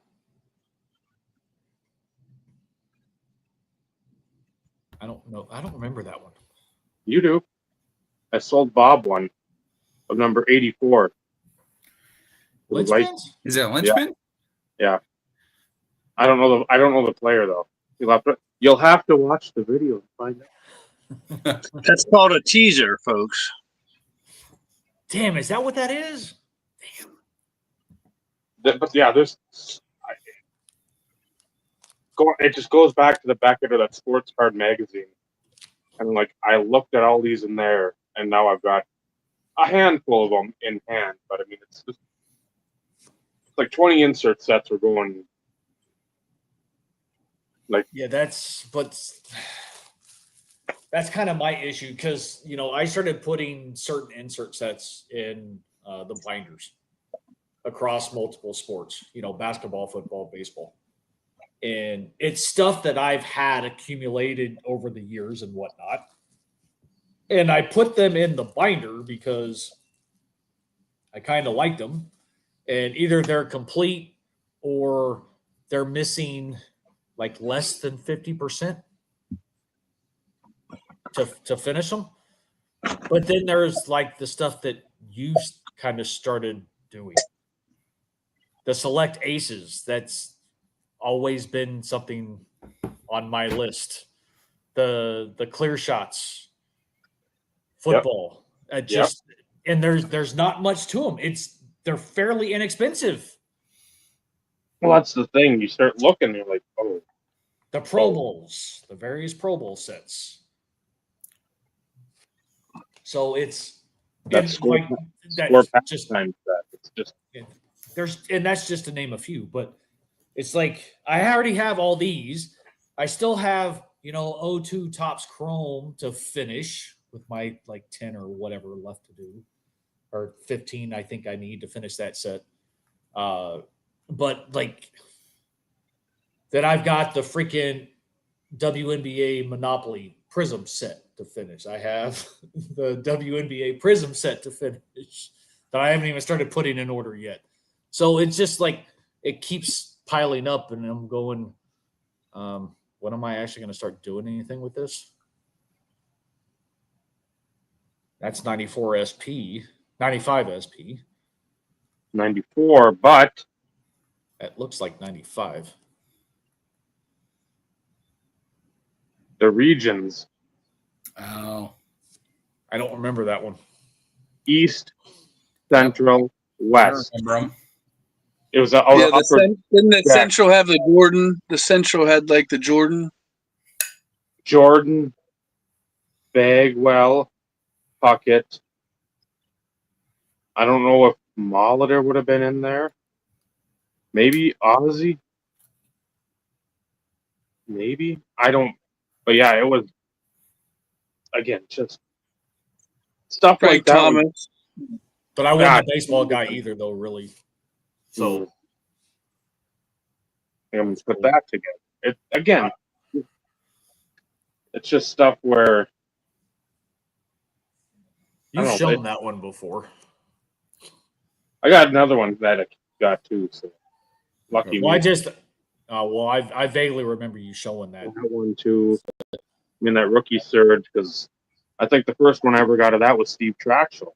I don't know. I don't remember that one. You do. I sold Bob one of number 84. Lynchpins? Is that Lynchpin? Yeah. I don't know the player though. You'll have to watch the video and find out. That's called a teaser, folks. Damn, is that what that is? But yeah, it just goes back to the back end of that sports card magazine. And like I looked at all these in there, and now I've got a handful of them in hand. But I mean, it's like 20 insert sets are going. Like Yeah, that's kind of my issue because I started putting certain insert sets in the binders across multiple sports. Basketball, football, baseball. And it's stuff that I've had accumulated over the years and whatnot. And I put them in the binder because I kind of liked them. And either they're complete or they're missing like less than 50% to finish them. But then there's like the stuff that you kind of started doing. The select aces, that's always been something on my list. The clear shots, football, and there's not much to them. They're fairly inexpensive. well, that's the thing. You start looking, you're like, oh, the Pro Bowls, the various Pro Bowl sets. So it's that's just time set. It's just that's just to name a few, but it's like I already have all these. I still have, 02 Topps Chrome to finish with my like 10 or whatever left to do, or 15 I think I need to finish that set. But like then I've got the freaking WNBA Monopoly Prism set to finish. I have the WNBA Prism set to finish that I haven't even started putting in order yet. So it's just like it keeps piling up, and I'm going, when am I actually going to start doing anything with this? That's 94 SP, 95 SP. 94, but That looks like 95. the regions Oh, I don't remember that one. east, central, I west. remember 'em. It was the Yeah, upper didn't the Yeah. Central have the Jordan? The Central had like the Jordan. Jordan, Bagwell, Puckett. I don't know if Molitor would have been in there. Maybe Ozzy. Maybe. I don't. But yeah, it was, again, just stuff Frank like that. Thomas. But I wasn't Ah, a baseball guy either, though, really. So I'm going to put that together. Again, it's just stuff where I you've don't know, shown that one before. I got another one that I got too. So lucky Well, me. I vaguely remember you showing I that. got one too. I mean, that rookie surge, because I think the first one I ever got of that was Steve Traxel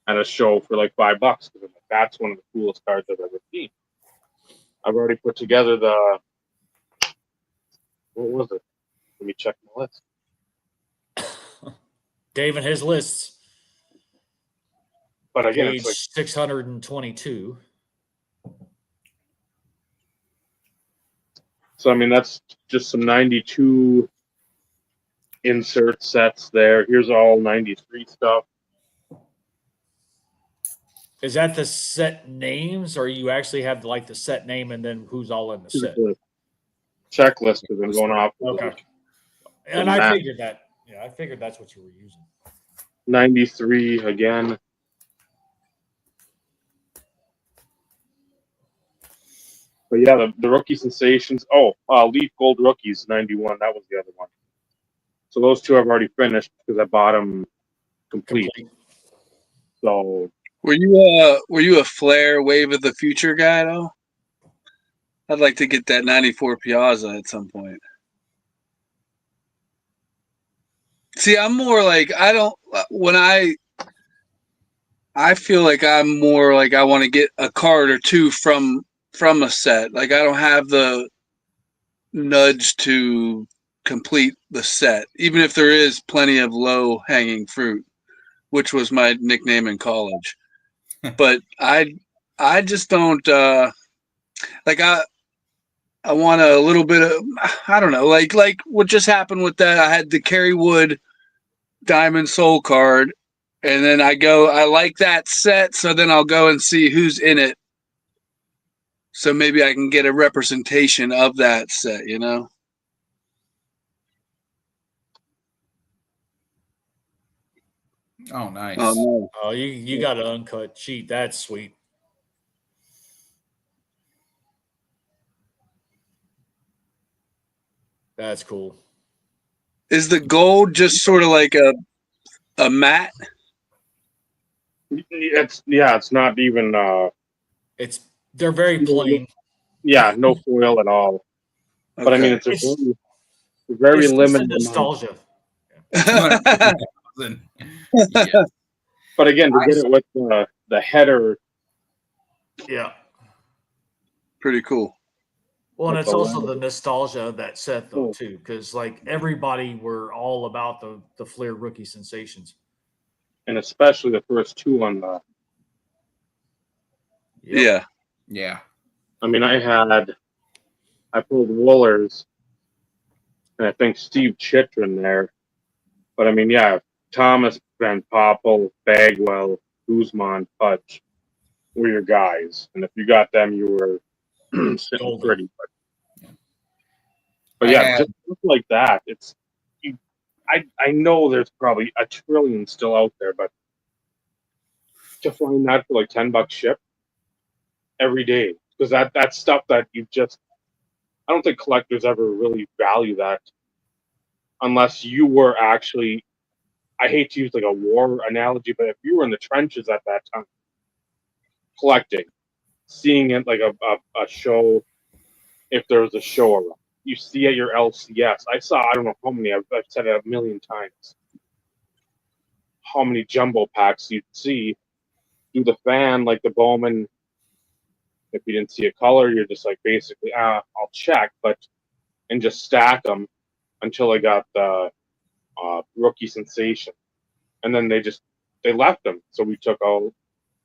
at a show for like $5. Because I'm like, that's one of the coolest cards I've ever seen. I've already put together the, what was it? Let me check my list. Dave and his lists, But again, page it's like 622. so. I mean, that's just some 92 insert sets there. Here's all 93 stuff. Is that the set names, or you actually have like the set name and then who's all in the set? Checklist has been going off. Okay. And the I map. figured that. Yeah, I figured that's what you were using. 93 again. But yeah, the rookie sensations. Oh, Leaf Gold Rookies 91. That was the other one. So those two I've already finished because I bought them complete. So Were you a Flair Wave of the Future guy though? I'd like to get that 94 Piazza at some point. See, I'm more like I feel like I'm more like I want to get a card or two from a set. Like I don't have the nudge to complete the set, even if there is plenty of low hanging fruit, which was my nickname in college. But I just don't like I want a little bit of, I don't know, like what just happened with that. I had the Kerry Wood Diamond Soul card, and then I like that set, so then I'll go and see who's in it. So maybe I can get a representation of that set, you know? Oh, nice. Oh, no. Oh, you got an uncut sheet. That's sweet. That's cool. Is the gold just sort of like a matte? it's not even They're very plain. no foil at all. But I mean, it's a very It's just a limited amount. nostalgia. Yeah. But again, to get it with the header, Yeah. Pretty cool. Well, and That's it's a also lot. the nostalgia of that set, though, Oh. too, because like everybody were all about the Flair rookie sensations. and especially the first two on the. Yep. Yeah. Yeah. I mean, I pulled Woolers, and I think Steve Chitrin there. But I mean, yeah, Thomas, Van Poppel, Bagwell, Guzman, Pudge were your guys, and if you got them, you were sitting Golden. pretty. But yeah, just stuff like that. I know there's probably a trillion still out there, but to find that for like $10 ship every day, because that's stuff that I don't think collectors ever really value that unless you were actually, I hate to use like a war analogy, but if you were in the trenches at that time collecting, seeing it like a show, if there was a show around. You see at your LCS. I don't know how many, I've said it a million times, how many jumbo packs you'd see through the fan, like the Bowman. If you didn't see a color, you're just like, basically, I'll check, and just stack them until I got the rookie sensation. And then they left them. So we took all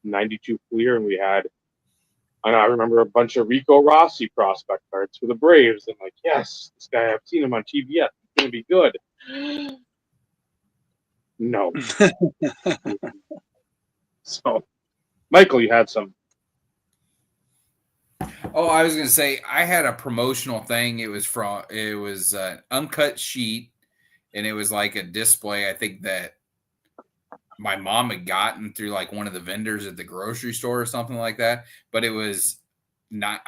92 clear, and I remember a bunch of Rico Rossi prospect cards for the Braves. And like, yes, this guy, I've seen him on TBS. He's going to be good. No. So, Michael, you had some. Oh, I was gonna say I had a promotional thing. It was an uncut sheet, and it was like a display. I think that my mom had gotten through like one of the vendors at the grocery store or something like that. But it was not.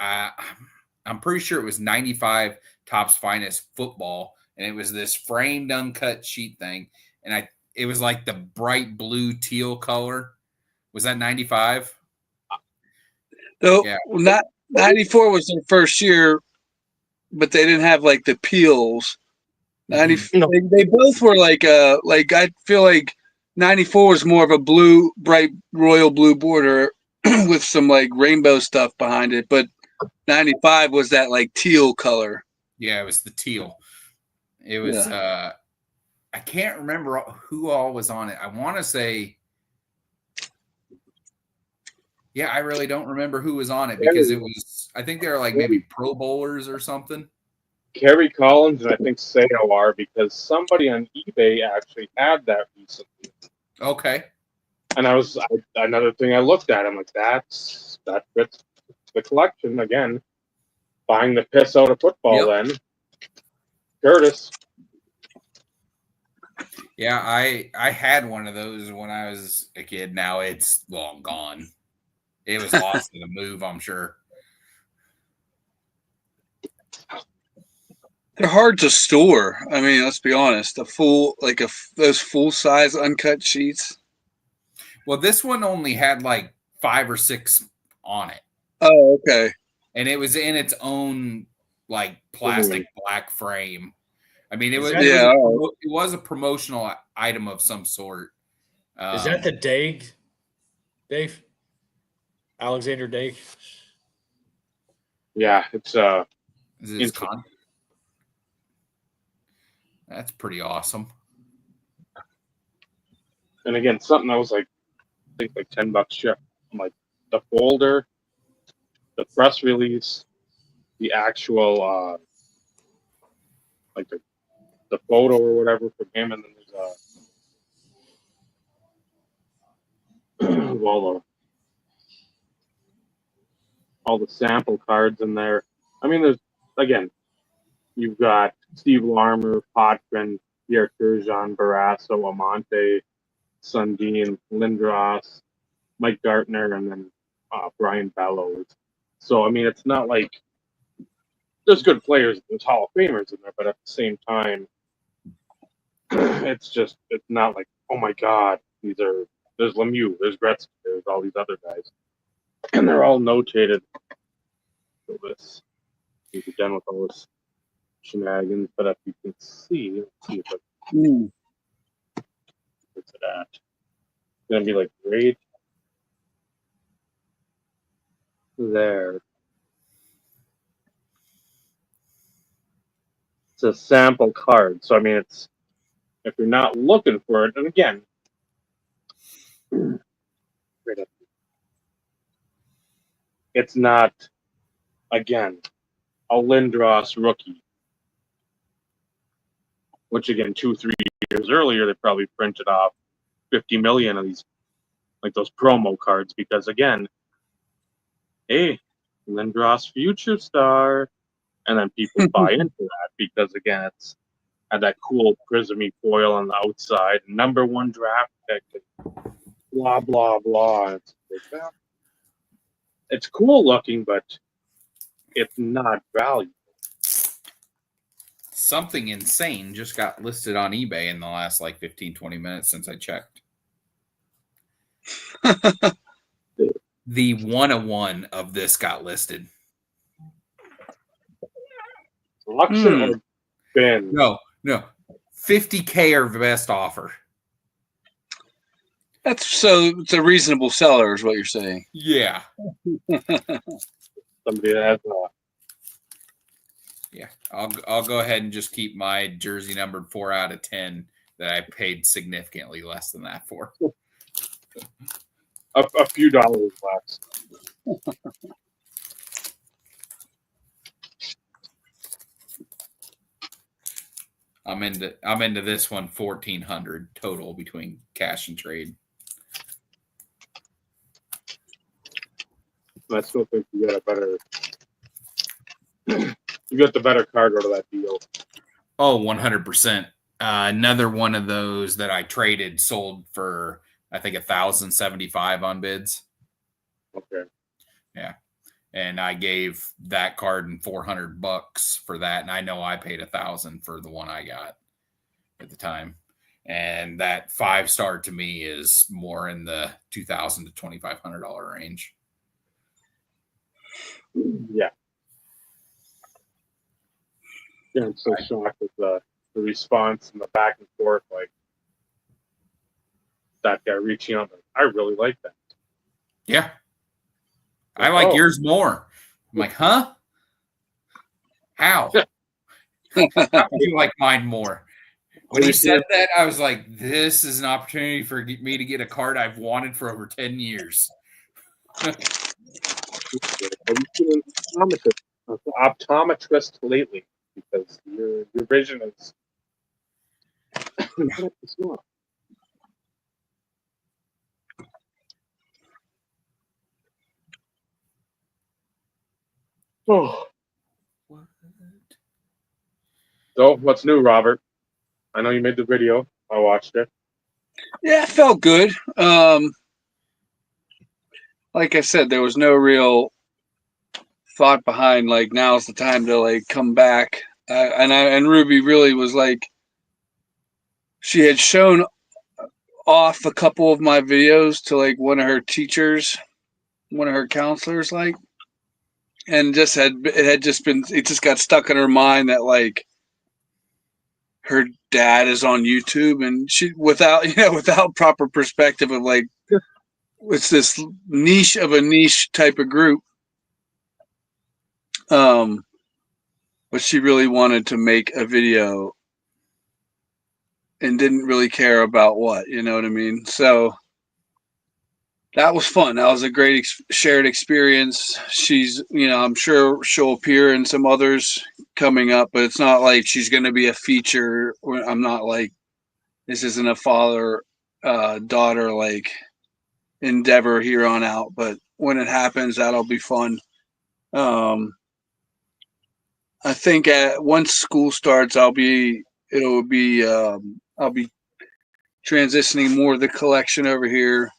I'm pretty sure it was 95 Topps Finest football, and it was this framed uncut sheet thing, and it was like the bright blue teal color. Was that 95? No, Yeah. not 94 was their first year, but they didn't have like the peels. 90, No. they both were like I feel like 94 was more of a blue, bright royal blue border with some like rainbow stuff behind it, but 95 was that like teal color. Yeah, it was the teal. It was I can't remember who all was on it. I want to say I really don't remember who was on it because I think they were like maybe Pro Bowlers or something. Kerry Collins and I think Seo are, because somebody on eBay actually had that recently. Okay. And another thing I looked at. I'm like, that fits the collection again. Buying the piss out of football. Then Curtis. Yeah, I had one of those when I was a kid. Now it's long gone. It was lost in the move, I'm sure. They're hard to store. I mean, let's be honest. Those full size uncut sheets. Well, this one only had like 5 or 6 on it. Oh, okay. And it was in its own like plastic black frame. I mean, it was a promotional item of some sort. Is that the Dave? Alexander Dake? Yeah, it's is it That's pretty awesome. And again, something I was like, I think like $10 ship. I'm like, the folder, the press release, the actual like the photo or whatever from him, and then there's all the sample cards in there. I mean, you've got Steve Larmer, Potvin, Pierre Turgeon, Barrasso, Amante, Sundin, Lindros, Mike Gartner, and then Brian Bellows. So, I mean, it's not like there's good players, there's Hall of Famers in there, but at the same time, it's not like, oh my God, there's Lemieux, there's Gretzky, there's all these other guys. And they're all notated. So you're done with all this shenanigans, but if you can see, let's see if what's it at? It's gonna be like right there. It's a sample card, so I mean, it's if you're not looking for it, and again, right up, it's not again a Lindros rookie, which again 2-3 years earlier they probably printed off 50 million of these, like those promo cards, because again, hey, Lindros future star, and then people buy into that because again it's had that cool prismy foil on the outside, #1 draft pick, blah blah blah. It's cool looking, but it's not valuable. Something insane just got listed on eBay in the last like 15-20 minutes since I checked. The 101 of this got listed. Auction or bin? No. 50K or best offer. It's a reasonable seller, is what you're saying. Yeah. Somebody that has Yeah. I'll go ahead and just keep my jersey numbered 4 out of 10 that I paid significantly less than that for. a few dollars less. I'm into this one, 1,400 total between cash and trade. I still think you got a better. You got the better card out of that deal. Oh, 100%. Another one of those that I traded sold for, I think, 1,075 on bids. Okay. Yeah. And I gave that card and $400 for that. And I know I paid 1,000 for the one I got at the time. And that 5-star to me is more in the $2,000 to $2,500 range. Yeah. Yeah, I'm so shocked with the response and the back and forth, like that guy reaching out. I really like that. Yeah. I like yours more. I'm like, huh? How? How do you like mine more? When he said that, I was like, this is an opportunity for me to get a card I've wanted for over 10 years. Optometrist lately because your vision is Oh. What? So, what's new, Robert? I know you made the video. I watched it. Yeah, it felt good. Like I said, there was no real thought behind like now's the time to like come back. And Ruby really was like, she had shown off a couple of my videos to like one of her teachers, one of her counselors, like, and it just got stuck in her mind that like her dad is on YouTube, and she without proper perspective of like it's this niche of a niche type of group. But she really wanted to make a video and didn't really care about what, you know what I mean? So that was fun. That was a great shared experience. She's, I'm sure she'll appear in some others coming up, but it's not like she's going to be a feature. I'm not like, this isn't a father daughter like endeavor here on out, but when it happens, that'll be fun. I think once school starts, I'll be transitioning more of the collection over here,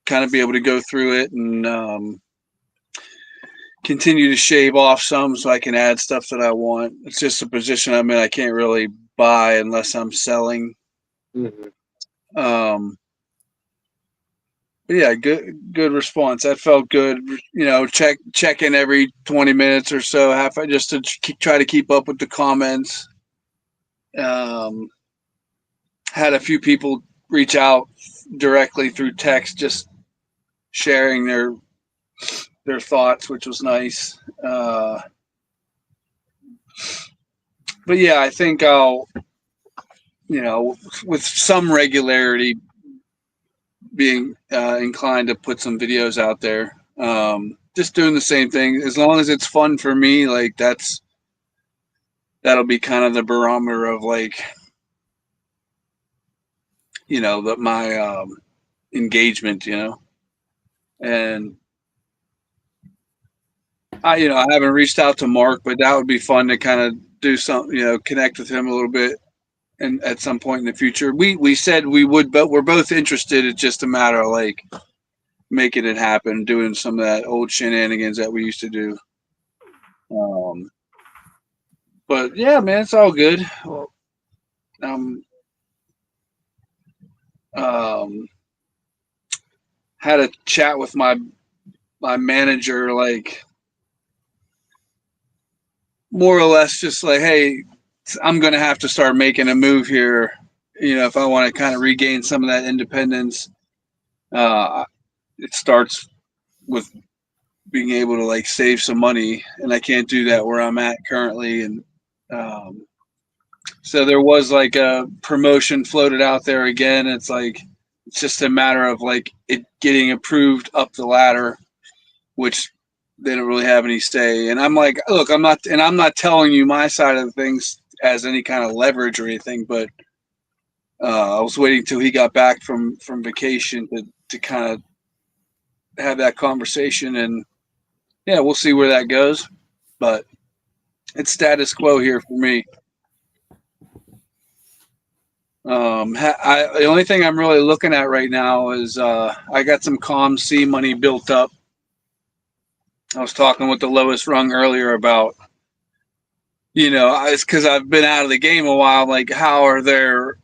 kind of be able to go through it and continue to shave off some so I can add stuff that I want. It's just a position I'm in. I can't really buy unless I'm selling. Mm-hmm. But yeah, good response. That felt good. Check in every 20 minutes or so, just to try to keep up with the comments. Had a few people reach out directly through text, just sharing their thoughts, which was nice. But yeah, I think I'll, with some regularity, being inclined to put some videos out there. Just doing the same thing, as long as it's fun for me. Like that'll be kind of the barometer of like, my engagement, and I haven't reached out to Mark, but that would be fun to kind of do something, connect with him a little bit, and at some point in the future. We said we would, but we're both interested. It's just a matter of like making it happen, doing some of that old shenanigans that we used to do. But yeah, man, it's all good. Had a chat with my manager like more or less just like, hey, I'm going to have to start making a move here. If I want to kind of regain some of that independence, it starts with being able to like save some money, and I can't do that where I'm at currently. And so there was like a promotion floated out there again. It's like it's just a matter of like it getting approved up the ladder, which they don't really have any say. And I'm like, look, I'm not telling you my side of things as any kind of leverage or anything, but I was waiting till he got back from vacation to kind of have that conversation, and yeah, we'll see where that goes. But it's status quo here for me. The only thing I'm really looking at right now is I got some COM-C money built up. I was talking with the lowest rung earlier about, it's because I've been out of the game a while. Like, how are their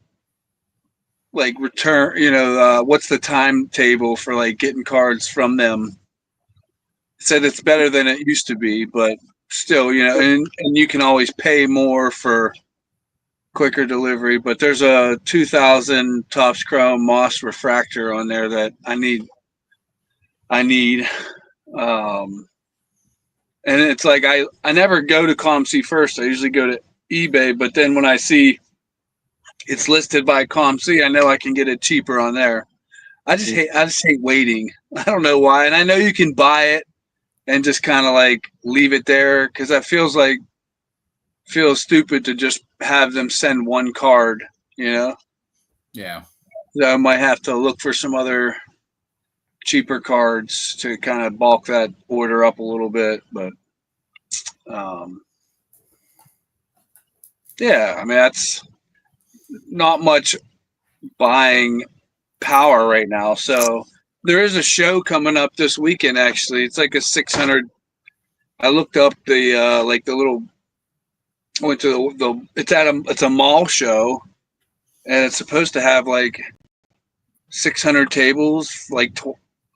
like return? What's the timetable for like getting cards from them? Said it's better than it used to be, but still, and you can always pay more for quicker delivery. But there's a 2000 Topps Chrome Moss refractor on there that I need. And it's like I never go to COMC first. I usually go to eBay, but then when I see it's listed by COMC, I know I can get it cheaper on there. I just hate waiting. I don't know why. And I know you can buy it and just kind of like leave it there because that feels stupid to just have them send one card, Yeah. So I might have to look for some other cheaper cards to kind of bulk that order up a little bit, but yeah, I mean that's not much buying power right now. So there is a show coming up this weekend. Actually, it's like a 600. I looked up the like the little. Went to it's a mall show, and it's supposed to have like 600 tables, like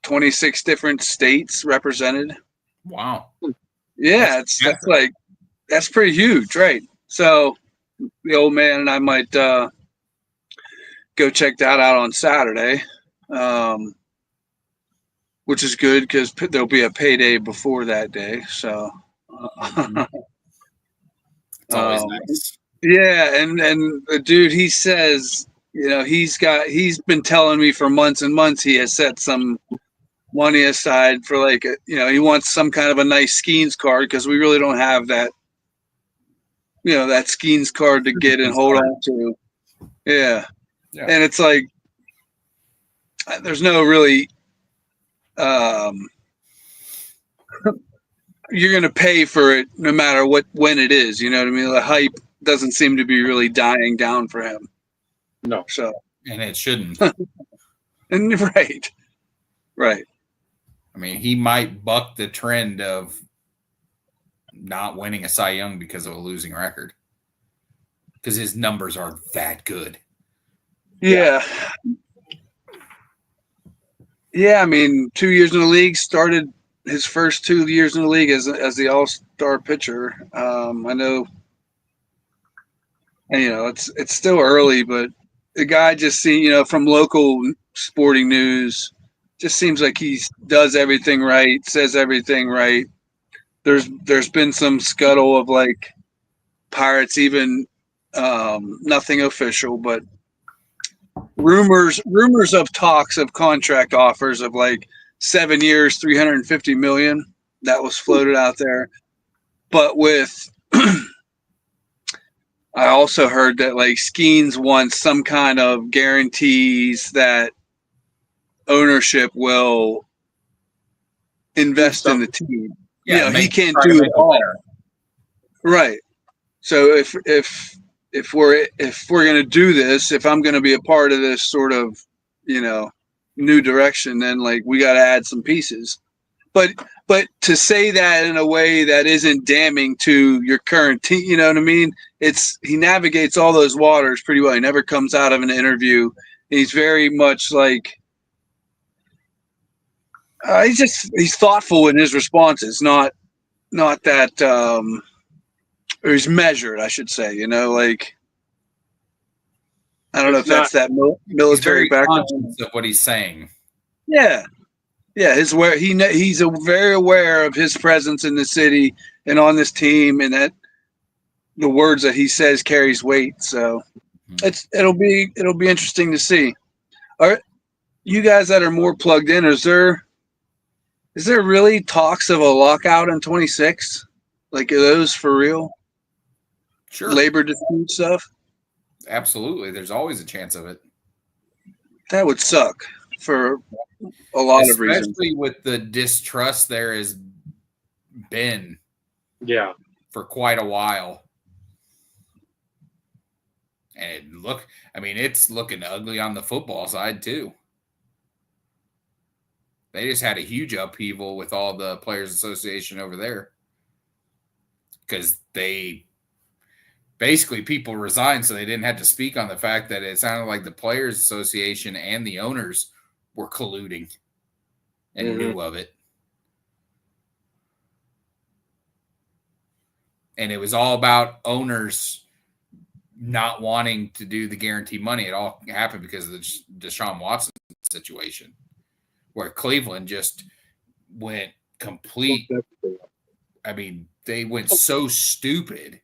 26 different states represented. Wow. Yeah, that's pretty huge, right? So the old man and I might go check that out on Saturday, which is good because there'll be a payday before that day. So It's always nice. Yeah, and the dude, he says, he's been telling me for months and months he has set some money aside for like, he wants some kind of a nice Skeens card because we really don't have that, that Skeens card to get and hold on to. Yeah. And it's like, there's no really, you're going to pay for it no matter when it is, you know what I mean? The hype doesn't seem to be really dying down for him. No. So. And it shouldn't. And right. I mean, he might buck the trend of not winning a Cy Young because of a losing record. Because his numbers are that good. Yeah. Yeah, I mean, 2 years in the league, started his first 2 years in the league as the all-star pitcher. I know, and, it's still early, but the guy just from local sporting news, just seems like he does everything right, says everything right. There's been some scuttle of like Pirates, even nothing official, but rumors of talks of contract offers of like 7 years, $350 million that was floated out there. But with I also heard that like Skeens wants some kind of guarantees that ownership will invest in the team. Yeah, he can't do it all. Right. So if we're going to do this, if I'm going to be a part of this sort of, new direction, then like we got to add some pieces. But to say that in a way that isn't damning to your current team, you know what I mean? He navigates all those waters pretty well. He never comes out of an interview. He's very much like he's thoughtful in his responses, not that or he's measured, I should say. You know, like I don't know if It's that's that He's military very background. conscious of what he's saying. Yeah, yeah. He's very aware of his presence in the city and on this team, and that the words that he says carries weight. So it'll be interesting to see. Are you guys that are more plugged in? Is there really talks of a lockout in 26? Like, are those for real? Sure. Labor dispute stuff? Absolutely. There's always a chance of it. That would suck for a lot of reasons. Especially with the distrust there has been Yeah. for quite a while. And it's looking ugly on the football side too. They just had a huge upheaval with all the Players Association over there. Because people resigned so they didn't have to speak on the fact that it sounded like the Players Association and the owners were colluding and knew of it. And it was all about owners not wanting to do the guaranteed money. It all happened because of the Deshaun Watson situation, where Cleveland just went complete. I mean, they went so stupid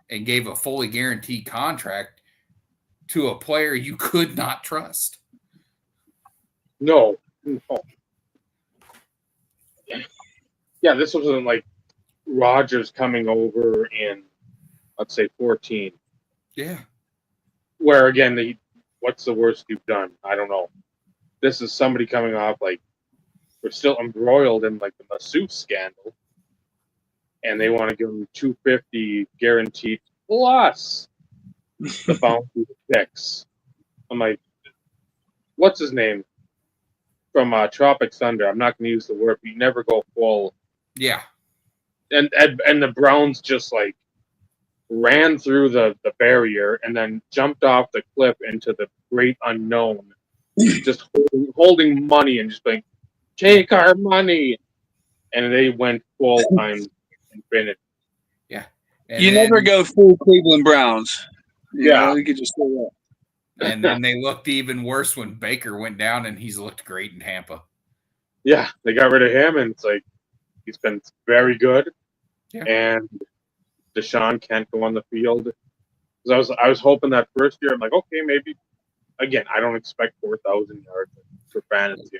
and gave a fully guaranteed contract to a player you could not trust. No. Yeah, this wasn't like Rodgers coming over in, let's say, 14. Yeah. Where, again, what's the worst you've done? I don't know. This is somebody coming off, like, we're still embroiled in, like, the masseuse scandal. And they want to give him $250 guaranteed plus the bounty picks. I'm like, what's his name from Tropic Thunder? I'm not going to use the word, but you never go full. Yeah. And the Browns just like ran through the barrier and then jumped off the cliff into the great unknown, just holding money and just like, take our money. And they went full time infinity. Yeah. You never go full Cleveland Browns. You know, you could just say that. And then they looked even worse when Baker went down, and he's looked great in Tampa. Yeah, they got rid of him, and it's like he's been very good. Yeah. And Deshaun can't go on the field. I was hoping that first year, I'm like, okay, maybe. Again, I don't expect 4,000 yards for fantasy.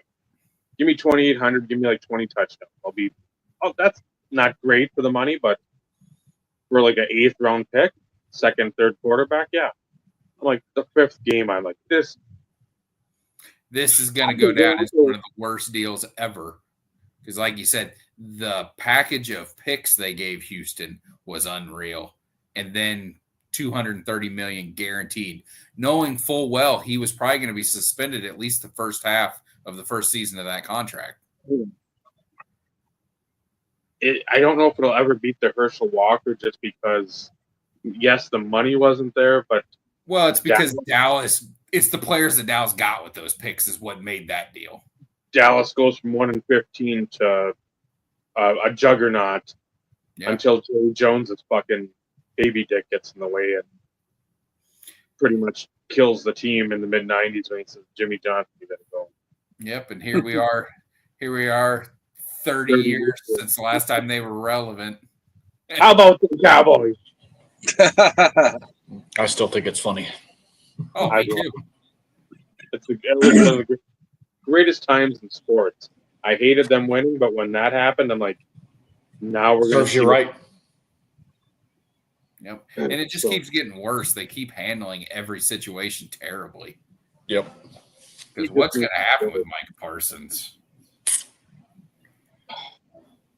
Give me 2,800. Give me like 20 touchdowns. That's not great for the money, but for like an 8th round pick, second, third quarterback, yeah. I'm like the 5th game. I'm like this. This is going to go down as one of the worst deals ever, because, like you said, the package of picks they gave Houston was unreal, and then $230 million guaranteed, knowing full well he was probably going to be suspended at least the first half of the first season of that contract. I don't know if it'll ever beat the Herschel Walker, just because, yes, the money wasn't there, but it's because Dallas. It's the players that Dallas got with those picks is what made that deal. Dallas goes from 1-15 to a juggernaut until Jerry Jones's fucking baby dick gets in the way and pretty much kills the team in the mid-90s when he says, Jimmy Johnson, you gotta go. Yep, and here we are. Here we are 30 years since the last time they were relevant. How about the Cowboys? I still think it's funny. Oh, me too. It's one of the greatest times in sports. I hated them winning, but when that happened, I'm like, now we're going to see. You're right. Yep. And it just keeps getting worse. They keep handling every situation terribly. Yep. Because what's going to happen with Mike Parsons?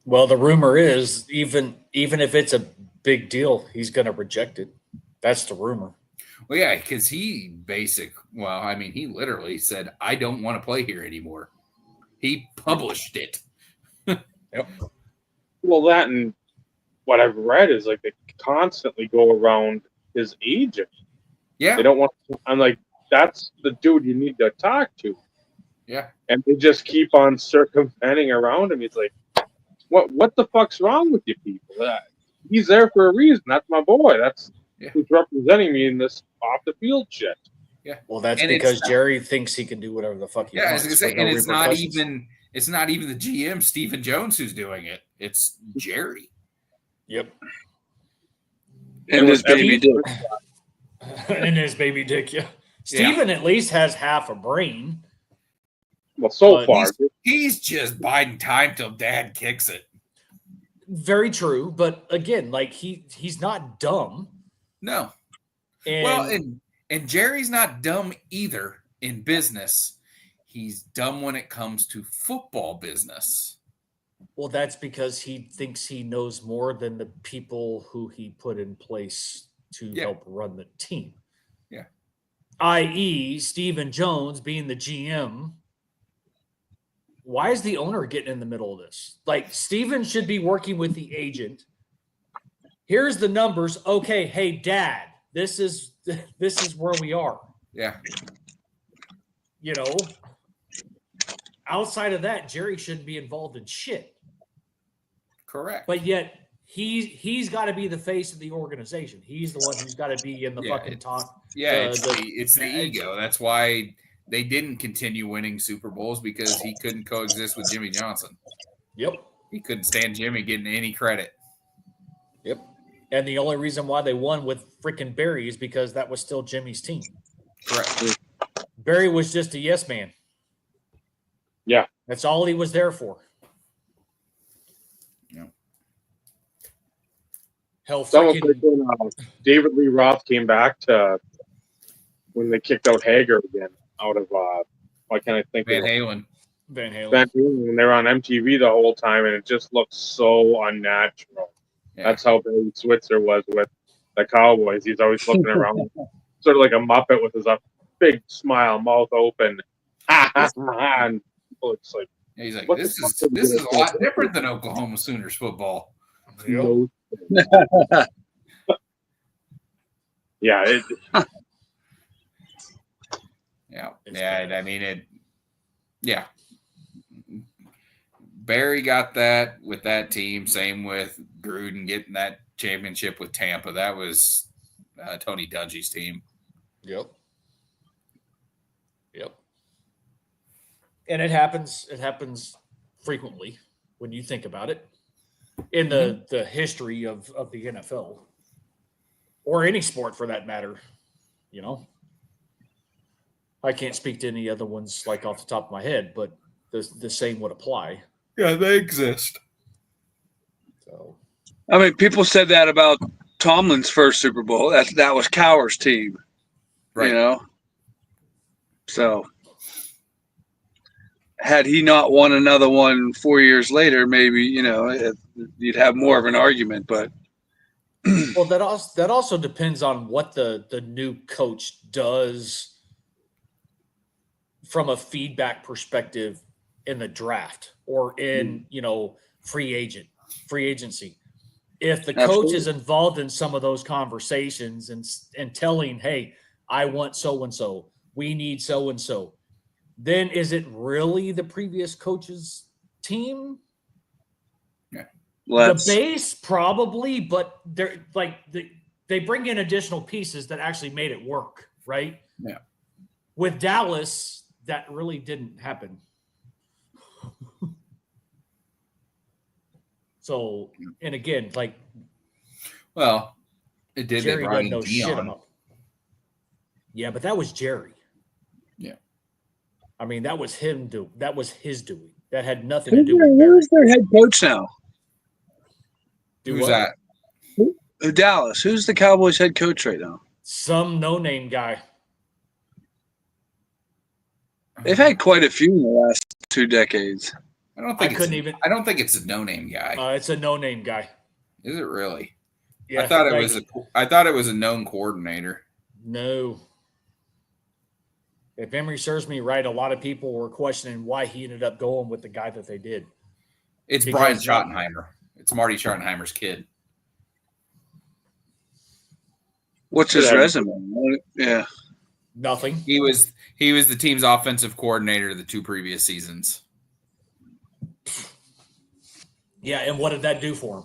Well, the rumor is even if it's a big deal, he's going to reject it. That's the rumor. Well, yeah, because he literally said, I don't want to play here anymore. He published it. Yep. Well, that and what I've read is like they constantly go around his agent. Yeah. They don't want to, I'm like, that's the dude you need to talk to. Yeah. And they just keep on circumventing around him. He's like, what the fuck's wrong with you people? he's there for a reason. That's my boy. That's Yeah. who's representing me in this off the field shit. Yeah. Well, that's And because it's not- Jerry thinks he can do whatever the fuck he Yeah, I wants. was gonna say, with no and it's not repercussions. even the GM Stephen Jones who's doing it. It's Jerry. Yep. And this with baby every- dick. And his baby dick, yeah. Steven at least has half a brain. Well, so But far, He's just biding time till Dad kicks it. Very true, but again, like he's not dumb. No. And Well, and Jerry's not dumb either in business. He's dumb when it comes to football business. well, that's because he thinks he knows more than the people who he put in place to help run the team. Yeah. i.e., Stephen Jones being the GM. Why is the owner getting in the middle of this? Like, Stephen should be working with the agent. Here's the numbers. Okay, hey, Dad, this is where we are. Yeah. You know, outside of that, Jerry shouldn't be involved in shit. Correct. But yet he's got to be the face of the organization. He's the one who's got to be in the fucking talk. Yeah, the it's the ego. That's why they didn't continue winning Super Bowls, because he couldn't coexist with Jimmy Johnson. Yep. He couldn't stand Jimmy getting any credit. Yep. And the only reason why they won with freaking Barry is because that was still Jimmy's team. Correct. Barry was just a yes man. Yeah. That's all he was there for. Yeah. Hell, it's almost freaking like when David Lee Roth came back to when they kicked out Hager again out of why can't I think Van of it? Halen. Van Halen. Van Halen, and they were on MTV the whole time, and it just looked so unnatural. Yeah. That's how Barry Switzer was with the Cowboys. He's always looking around, sort of like a Muppet with his big smile, mouth open, and people it's like, He's like, what this the is fuck this is is a this? lot different than Oklahoma Sooners football. no. Yeah, Yeah. It's Yeah. bad. I mean yeah. Barry got that with that team. Same with Gruden getting that championship with Tampa. That was Tony Dungy's team. Yep. Yep. And it happens frequently when you think about it in the history of the NFL or any sport for that matter. You know, I can't speak to any other ones like off the top of my head, but the same would apply. Yeah, they exist. So I mean, people said that about Tomlin's first Super Bowl. That was Cowher's team, Right. you know. So had he not won another one 4 years later, maybe you'd have more of an argument. But well, that also depends on what the new coach does from a feedback perspective in the draft or in free agency. If the coach Absolutely. is involved in some of those conversations and telling, hey, I want so and so, we need so and so, then is it really the previous coach's team? The base probably, but they're like they bring in additional pieces that actually made it work, right? Yeah. With Dallas, that really didn't happen. So, and again, like, Well, it did. Jerry They brought doesn't in know shit Dion. about. Yeah, but that was Jerry. Yeah. I mean, that was him that was his doing. That had nothing to do with who's their head coach now? Do Who's what? that? Dallas. Who's the Cowboys head coach right now? Some no-name guy. They've had quite a few in the last 2 decades. I don't think I I don't think it's a no-name guy. It's a no-name guy. Is it really? Yeah, I thought it like, was I thought it was a known coordinator. No. If memory serves me right, a lot of people were questioning why he ended up going with the guy that they did. It's Because- Brian Schottenheimer. It's Marty Schottenheimer's kid. What's his Yeah. resume? Yeah. Nothing. He was the team's offensive coordinator the 2 previous seasons. Yeah, and what did that do for him?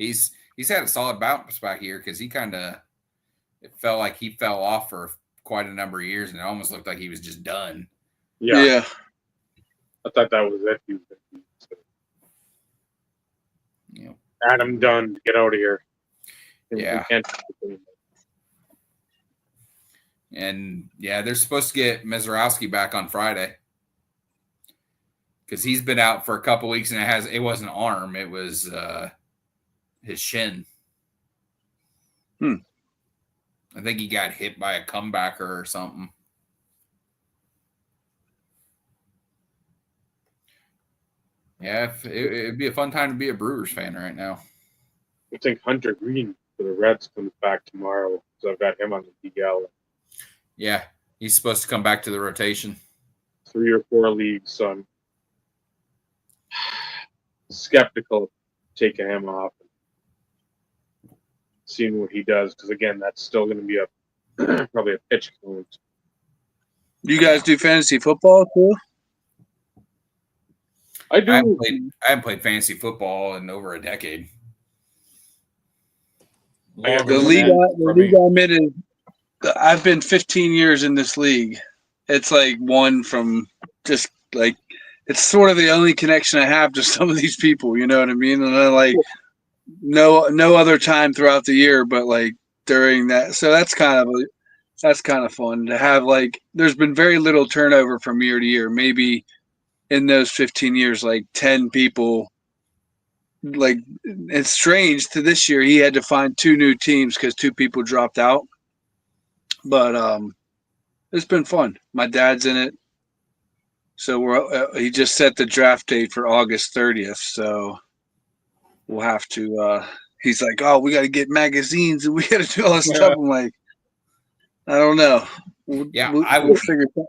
He's had a solid bounce back here because it felt like he fell off for quite a number of years, and it almost looked like he was just done. Yeah. I thought that was it. You know, Adam Dunn, get out of here. Yeah. And they're supposed to get Mezarowski back on Friday because he's been out for a couple weeks, and it wasn't an arm, it was his shin. I think he got hit by a comebacker or something. Yeah, it'd be a fun time to be a Brewers fan right now. I think Hunter Green for the Reds comes back tomorrow, so I've got him on the DL. Yeah, he's supposed to come back to the rotation. 3 or 4 leagues, so I'm skeptical of taking him off and seeing what he does, because again, that's still going to be probably a pitch count. You guys do fantasy football too? I do. I haven't played fantasy football in over a decade. Longer The than league that I'm in is, I've been 15 years in this league. It's like one from just like, it's sort of the only connection I have to some of these people, you know what I mean? And I like no other time throughout the year, but like during that. So that's kind of fun to have. Like, there's been very little turnover from year to year. Maybe in those 15 years, like 10 people. Like, it's strange to this year. He had to find 2 new teams because 2 people dropped out. But it's been fun. My dad's in it, so he just set the draft date for August 30th. So we'll have to. He's like, "Oh, we got to get magazines and we got to do all this stuff." I'm like, I don't know. We'll figure it out.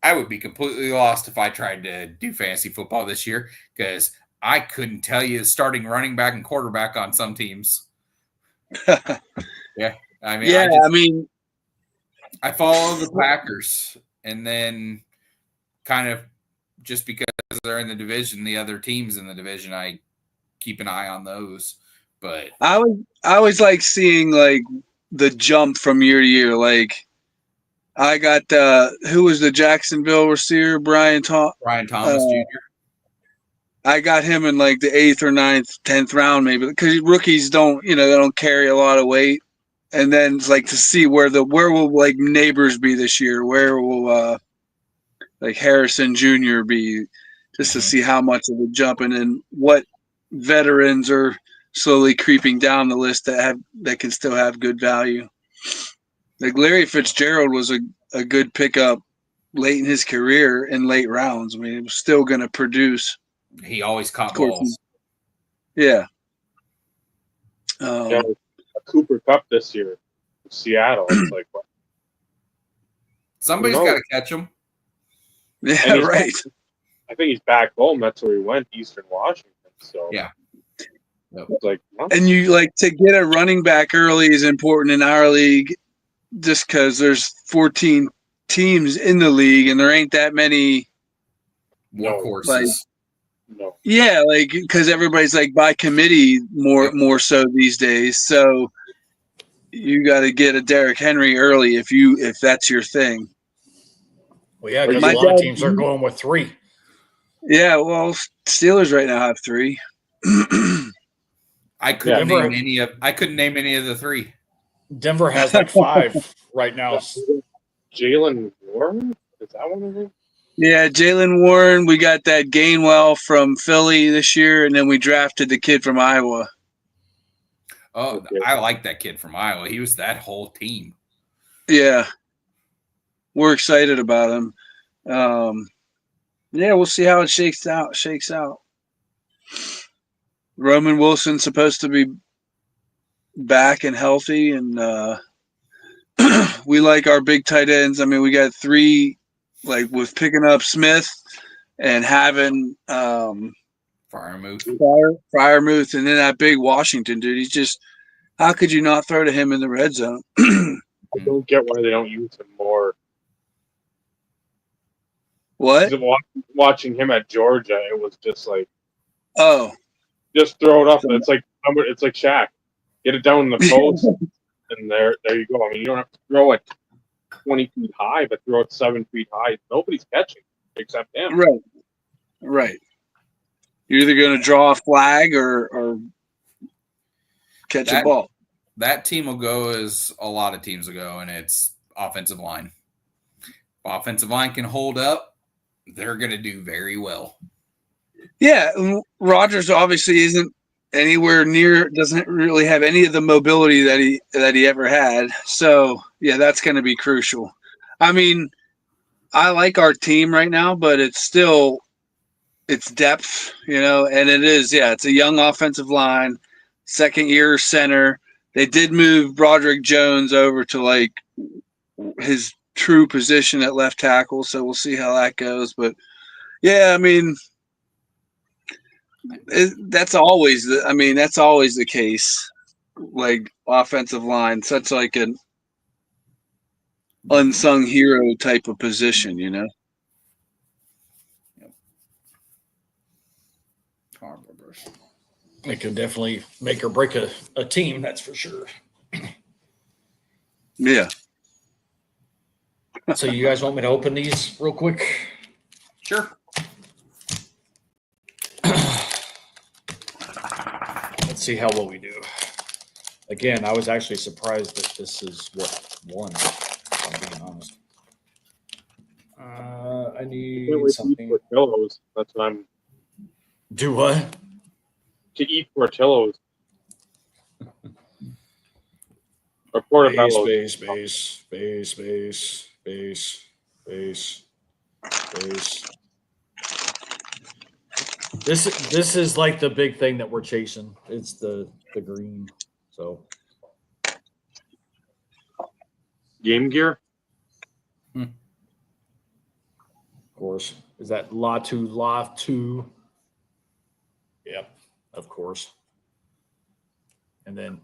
I would be completely lost if I tried to do fantasy football this year because I couldn't tell you the starting running back and quarterback on some teams. Yeah. I mean, I follow the Packers, and then kind of just because they're in the division, the other teams in the division, I keep an eye on those. But I always like seeing like the jump from year to year. Like, I got who was the Jacksonville receiver, Brian Thomas Jr. I got him in like the 8th or 9th, 10th round, maybe, because rookies don't carry a lot of weight. And then it's like to see where will like Neighbors be this year? Where will like Harrison Jr. be? Just to see how much of a jump, and then what veterans are slowly creeping down the list that can still have good value. Like Larry Fitzgerald was a good pickup late in his career in late rounds. I mean, he was still going to produce. He always caught balls. Yeah. A Cooper Cup this year, Seattle. It's like, what? Somebody's got to catch him. Yeah, right. I think he's back home. That's where he went, Eastern Washington. So yeah. It's like, huh? And you like to get a running back early is important in our league, just because there's 14 teams in the league and there ain't that many workhorses. Like, no. Yeah, like because everybody's like by committee more so these days. So you got to get a Derrick Henry early if that's your thing. Well, yeah, because a lot of teams are going with 3. Yeah, well, Steelers right now have 3. I couldn't name any of the 3. Denver has like 5 right now. Jalen Warren? Is that one of them? Yeah, Jalen Warren. We got that Gainwell from Philly this year, and then we drafted the kid from Iowa. Oh, okay. I like that kid from Iowa. He was that whole team. Yeah. We're excited about him. Yeah, we'll see how it shakes out. Roman Wilson's supposed to be back and healthy, and we like our big tight ends. I mean, we got 3, like with picking up Smith and having Fryermuth, and then that big Washington dude. He's just, how could you not throw to him in the red zone? I don't get why they don't use him more. What? Watching him at Georgia, it was just like, oh, just throw it up. And it's like It's like Shaq. Get it down in the post, and there you go. I mean, you don't have to throw it 20 feet high, but throw it 7 feet high. Nobody's catching except him. Right. Right. You're either going to draw a flag or catch a ball. That team will go as a lot of teams will go, and it's offensive line. If offensive line can hold up, they're going to do very well. Yeah, Rodgers obviously isn't anywhere near, doesn't really have any of the mobility that he ever had. So yeah, that's going to be crucial. I mean, I like our team right now, but it's depth, and it's a young offensive line, second year center. They did move Broderick Jones over to like his true position at left tackle, so we'll see how that goes. But yeah, I mean, that's always the case. Like offensive line, such like an unsung hero type of position, Yep. It can definitely make or break a team, that's for sure. Yeah. So you guys want me to open these real quick? Sure. Let's see how well we do. Again, I was actually surprised that this is what won, if I'm being honest. I need Can't wait to eat something. Portillo's. That's what I'm Do what? to eat Portillo's. Or Portobello. Base. This is like the big thing that we're chasing. It's the green. So Game Gear? of course. Is that Latu? Yep, of course. And then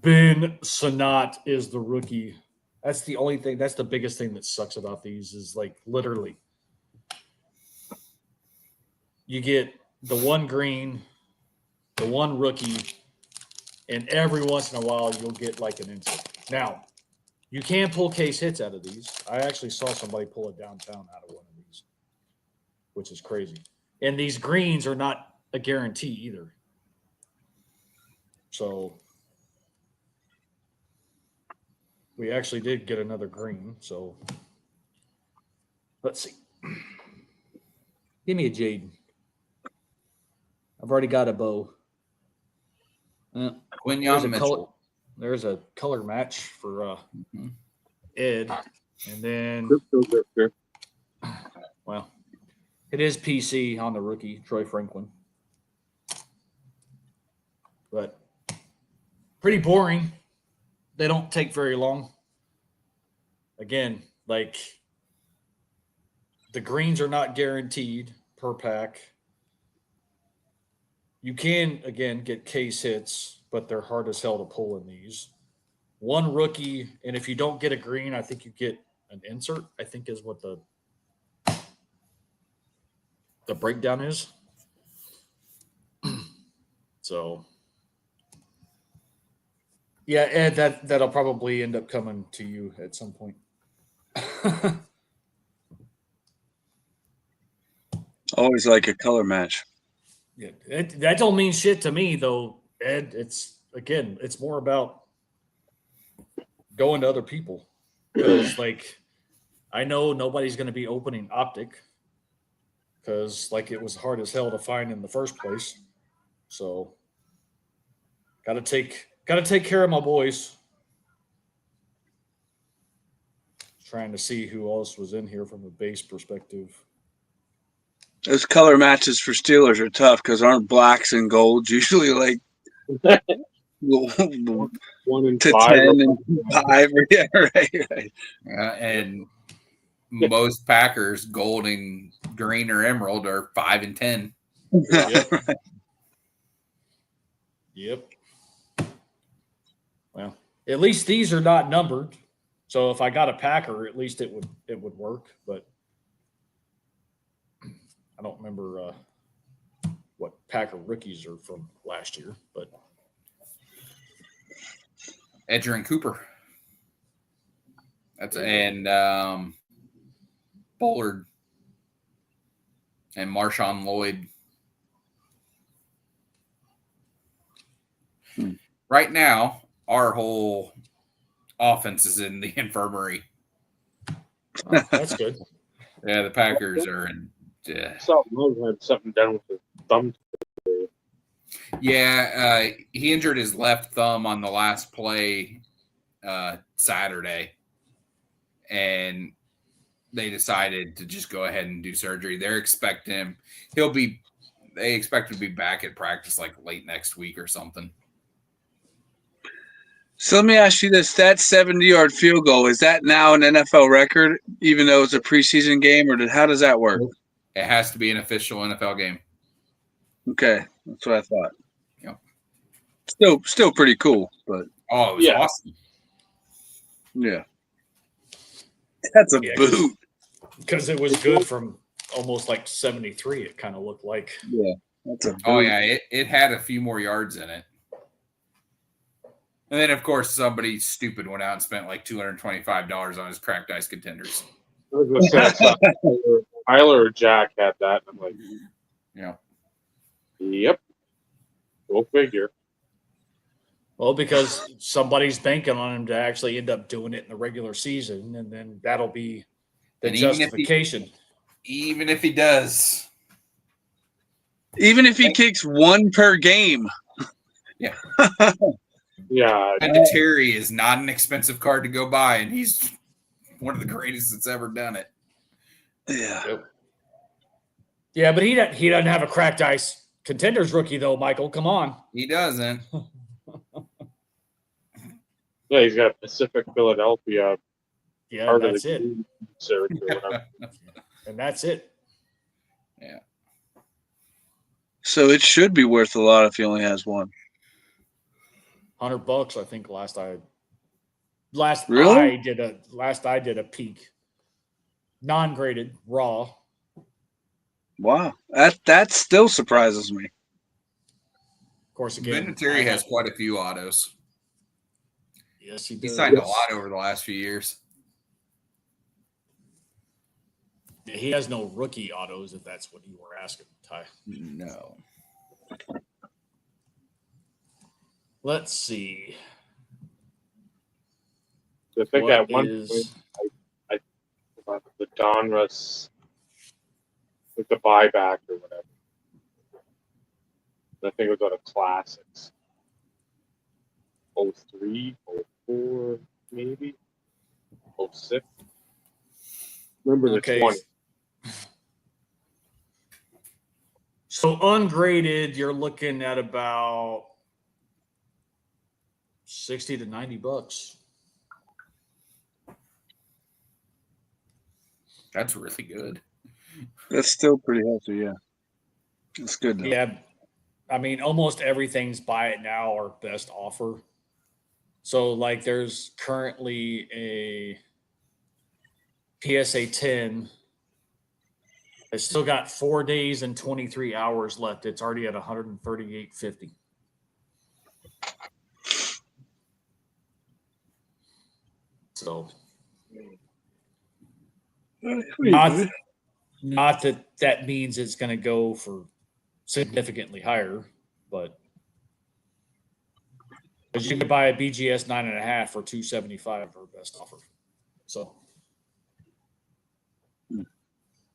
Ben Sanat is the rookie. That's the only thing. That's the biggest thing that sucks about these is like literally you get the one green, the one rookie, and every once in a while you'll get like an insert. Now, you can pull case hits out of these. I actually saw somebody pull it downtown out of one of these, which is crazy. And these greens are not a guarantee either. So we actually did get another green. So let's see. Give me a Jaden. I've already got a bow. There's a color match for Ed. And then, well, it is PC on the rookie, Troy Franklin. But pretty boring. They don't take very long. Again, like the greens are not guaranteed per pack. You can, again, get case hits, but they're hard as hell to pull in these. One rookie, and if you don't get a green, I think you get an insert, I think is what the breakdown is. So, yeah, Ed, that'll probably end up coming to you at some point. Always like a color match. Yeah, that don't mean shit to me though, Ed. It's more about going to other people because, like, I know nobody's going to be opening Optic because, like, it was hard as hell to find in the first place. So, gotta take care of my boys. Trying to see who else was in here from a base perspective. Those color matches for Steelers are tough because aren't blacks and golds usually like 1 in to 5 10 and 5? Yeah, right. And most Packers, gold and green or emerald, are 5 and 10. Yep. Yep. Well, at least these are not numbered. So if I got a Packer, at least it would work. But I don't remember what Packer rookies are from last year. But Edgerrin Cooper. And Bullard and Marshawn Lloyd. Right now, our whole offense is in the infirmary. Oh, that's good. Yeah, the Packers are in. Something had something done with his thumb. Yeah, he injured his left thumb on the last play Saturday, and they decided to just go ahead and do surgery. They expect him to be back at practice like late next week or something. So let me ask you this: that 70-yard field goal, is that now an NFL record, even though it's a preseason game, or how does that work? It has to be an official NFL game. Okay, that's what I thought. Yep. Still pretty cool, but it was awesome. Yeah, that's a boot. Because it was good from almost like 73. It kind of looked like. Yeah, that's a boot. Oh yeah, it had a few more yards in it. And then, of course, somebody stupid went out and spent like $225 on his cracked ice contenders. I was gonna say, Tyler or Jack had that. And I'm like, yep. Go figure. Well, because somebody's banking on him to actually end up doing it in the regular season, and then that'll be the justification. Even if he does. Even if he kicks one per game. Yeah. Yeah. Terry is not an expensive card to go buy, and he's one of the greatest that's ever done it. Yeah. Yeah, but he doesn't have a cracked ice contenders rookie though, Michael. Come on. He doesn't. Yeah, he's got Pacific Philadelphia. Yeah, that's it. Search or whatever. And that's it. Yeah. So it should be worth a lot if he only has one. $100, I think. Last I did a peek. Non-graded, raw. Wow, that still surprises me. Of course, again, Vinatieri has quite a few autos. Yes, he does. He signed a lot over the last few years. He has no rookie autos, if that's what you were asking, Ty. No. I Let's see. think at one point, I the Donruss, with the buyback or whatever. I think it was out of classics. 03, 04, maybe 06. Remember the 20. So ungraded, you're looking at about $60 to $90. That's really good. That's still pretty healthy, yeah. That's good though. Yeah. I mean, almost everything's buy it now or best offer. So, like, there's currently a PSA 10. It's still got 4 days and 23 hours left. It's already at $138.50. So, not that means it's going to go for significantly higher, but you could buy a BGS 9.5 for $275 for best offer. So,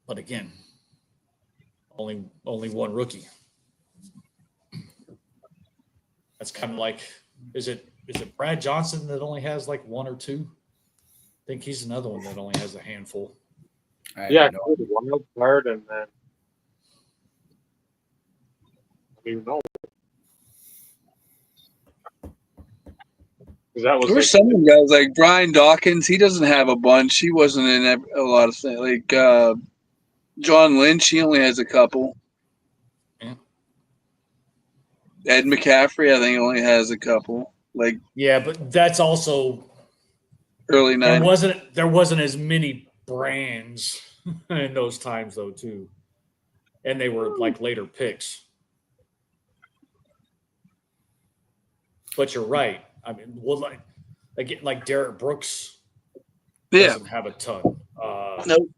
but again, only one rookie. That's kind of like, is it Brad Johnson that only has like one or two? I think he's another one that only has a handful. Yeah, the wild card, and then I don't even know. That was There's some guys like Brian Dawkins. He doesn't have a bunch. He wasn't in a lot of things. Like John Lynch, he only has a couple. Yeah. Ed McCaffrey, I think, only has a couple. Like, yeah, but that's also early 90s. There wasn't as many brands in those times though, too, and they were like later picks. But you're right. I mean, like Derek Brooks Yeah. doesn't have a ton. Nope.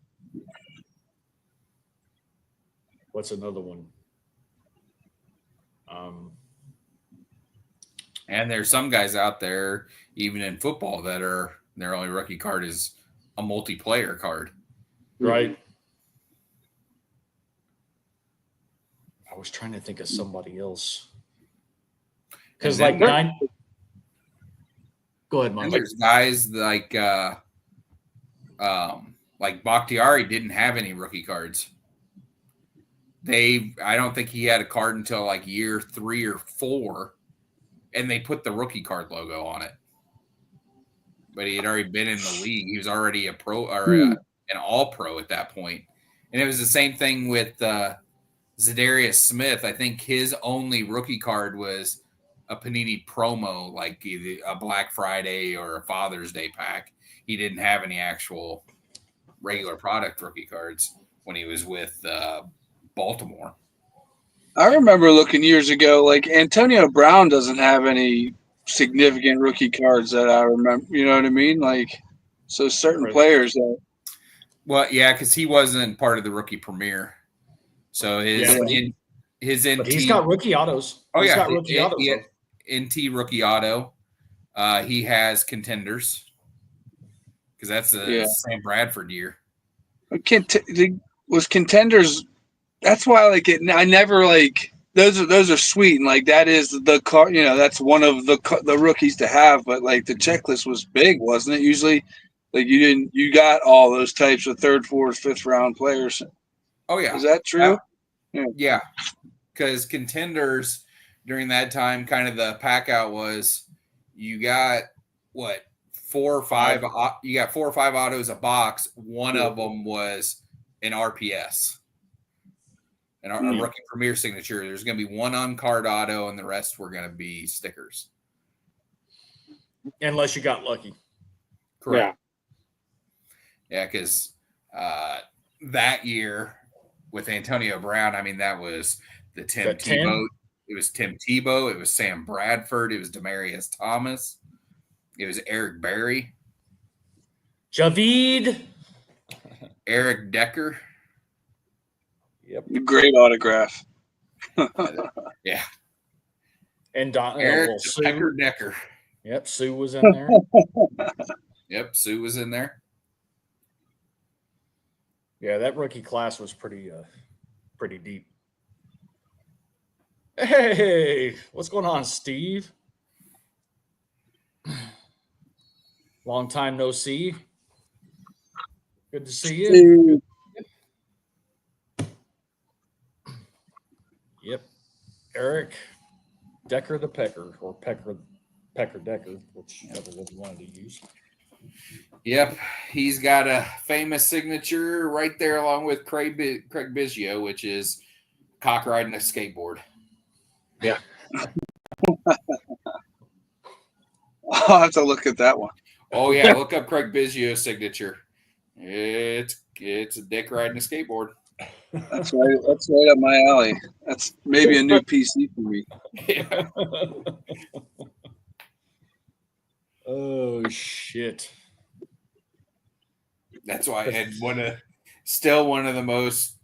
What's another one? And there's some guys out there, even in football, that are their only rookie card is a multiplayer card. Right. I was trying to think of somebody else. Because And then like go ahead, And Mike. there's guys like Bakhtiari didn't have any rookie cards. I don't think he had a card until like year 3 or 4, and they put the rookie card logo on it. But he had already been in the league. He was already a pro or an all pro at that point. And it was the same thing with Zadarius Smith. I think his only rookie card was a Panini promo, like either a Black Friday or a Father's Day pack. He didn't have any actual regular product rookie cards when he was with Baltimore. I remember looking years ago, like Antonio Brown doesn't have any significant rookie cards that I remember. You know what I mean? Like, so certain Right. players that. Well, yeah, because he wasn't part of the rookie premiere. So his NT. But he's got rookie autos. Oh, He's yeah. got rookie autos. NT rookie auto. He has contenders because that's a Sam Bradford year. Was contenders. That's why I never those are sweet, and like that is the car. You know, that's one of the rookies to have. But like the checklist was big, wasn't it? Usually, like you got all those types of 3rd, 4th, 5th round players. Oh yeah, is that true? Yeah, because contenders during that time, kind of the pack out was you got 4 or 5. You got 4 or 5 autos a box. One of them was an RPS. And our rookie premier signature, there's going to be one on card auto, and the rest were going to be stickers. Unless you got lucky. Correct. Yeah, because that year with Antonio Brown, I mean, that was the Tim Tebow. It was Tim Tebow. It was Sam Bradford. It was Demaryius Thomas. It was Eric Berry. Javid. Eric Decker. Yep. Great autograph. Yeah. And Eric Decker. Yep, Sue was in there. Yep, Sue was in there. Yeah, that rookie class was pretty deep. Hey, what's going on, Steve? Long time no see. Good to see you. Yep. Eric Decker the Pecker, or Pecker Decker, whichever one you wanted to use. Yep. He's got a famous signature right there along with Craig Biggio, which is cock riding a skateboard. Yeah. I'll have to look at that one. Oh, yeah. Look up Craig Biggio's signature. It's a dick riding a skateboard. That's right up my alley. That's maybe a new PC for me. Yeah. Oh shit. That's why and one of the most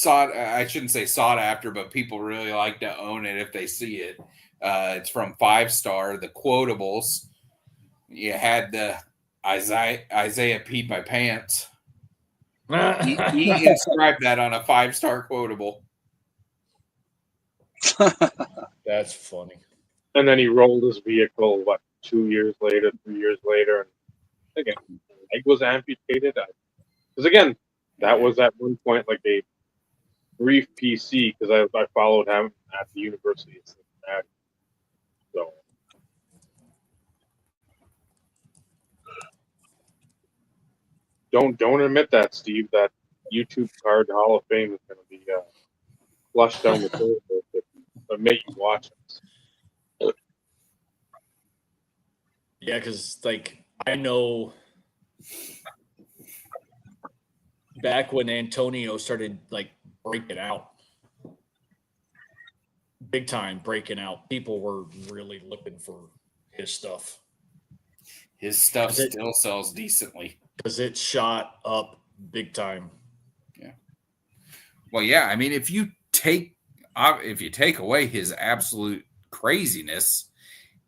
I shouldn't say sought after, but people really like to own it if they see it. It's from 5 Star, the quotables. You had the Isaiah peed my pants. He inscribed that on a 5-star quotable. That's funny. And then he rolled his vehicle, 2 years later, 3 years later, and again, leg was amputated. Because again, that was at one point like a brief PC because I followed him at the University of Cincinnati. So don't admit that, Steve. That YouTube card Hall of Fame is going to be flushed down the toilet but make you watch it. Yeah, because I know back when Antonio started breaking out, big time breaking out, people were really looking for his stuff. His stuff Is it- still sells decently. Because it shot up big time. Well, yeah. I mean, if you take away his absolute craziness,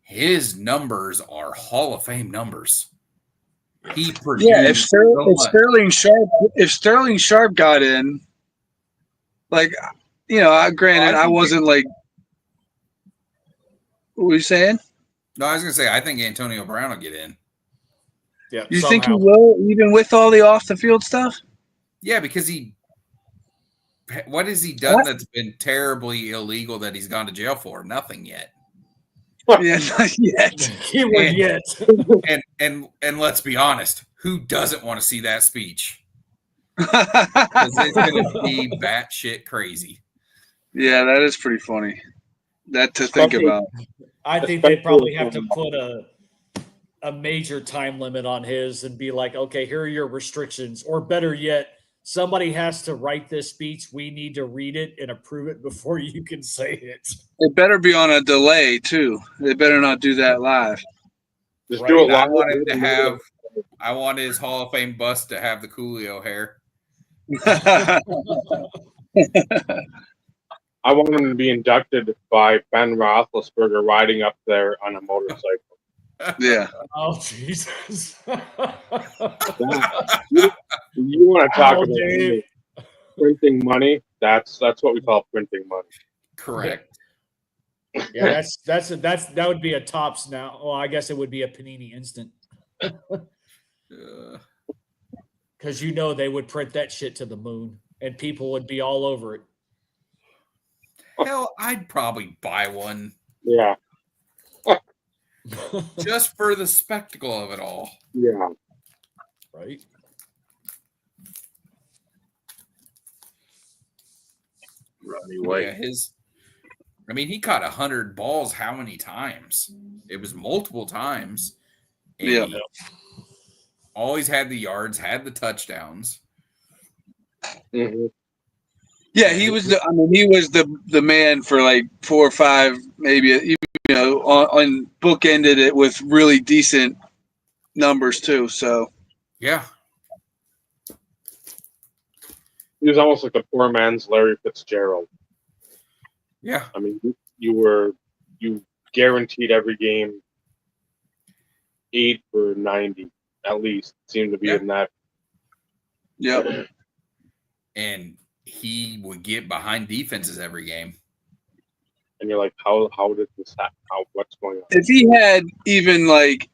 his numbers are Hall of Fame numbers. He produced if Sterling Sharp got in, like, granted, I wasn't like, what were you saying? No, I was gonna say I think Antonio Brown will get in. Yeah, You think he will, even with all the off the field stuff? Yeah, because what has he done that's been terribly illegal that he's gone to jail for? Nothing yet. Yeah, not yet. Keyword yet. And let's be honest, who doesn't want to see that speech? Because it's gonna be batshit crazy. Yeah, that is pretty funny. That to think about. I think they probably have to put a major time limit on his and be like, okay, here are your restrictions. Or better yet, somebody has to write this speech. We need to read it and approve it before you can say it. It better be on a delay too. They better not do that live. Just do it live. I want his Hall of Fame bust to have the Coolio hair. I want him to be inducted by Ben Roethlisberger riding up there on a motorcycle. Yeah. Oh, Jesus. You want to talk about printing money? That's what we call printing money. Correct. Yeah, that would be a tops now. Well, I guess it would be a Panini Instant. Because they would print that shit to the moon and people would be all over it. Hell, I'd probably buy one. Yeah. Just for the spectacle of it all. Yeah. Right? Ronnie White. Yeah, he caught 100 balls how many times? It was multiple times. And yeah. He always had the yards, had the touchdowns. Mm-hmm. Yeah, he was the man for like 4 or 5, maybe, on bookended it with really decent numbers too. So yeah, he was almost like a poor man's Larry Fitzgerald. Yeah. I mean, you guaranteed every game 8 for 90 at least. Seemed to be in that. Yeah. And he would get behind defenses every game. And you're like, how did this happen? What's going on? If he had even like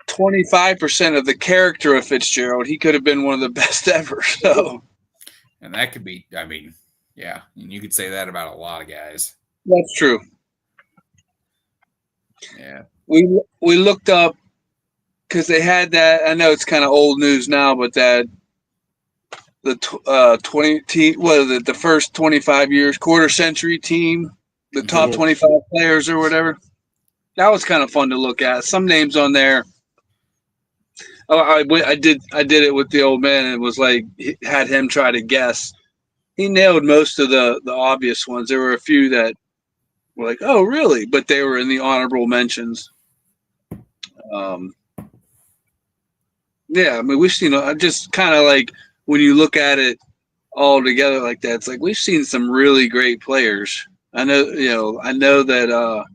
25% of the character of Fitzgerald, he could have been one of the best ever. So, and that could be, yeah, and you could say that about a lot of guys. That's true. Yeah. We looked up because they had that. I know it's kind of old news now, but that the 20 team, the first 25 years, quarter century team, the top 25 players or whatever. That was kind of fun to look at. Some names on there. Oh, I did it with the old man, and it was like had him try to guess. He nailed most of the obvious ones. There were a few that were like, "Oh, really?" But they were in the honorable mentions. Yeah, we've seen. Just kind of like when you look at it all together like that, it's like we've seen some really great players. I know, I know that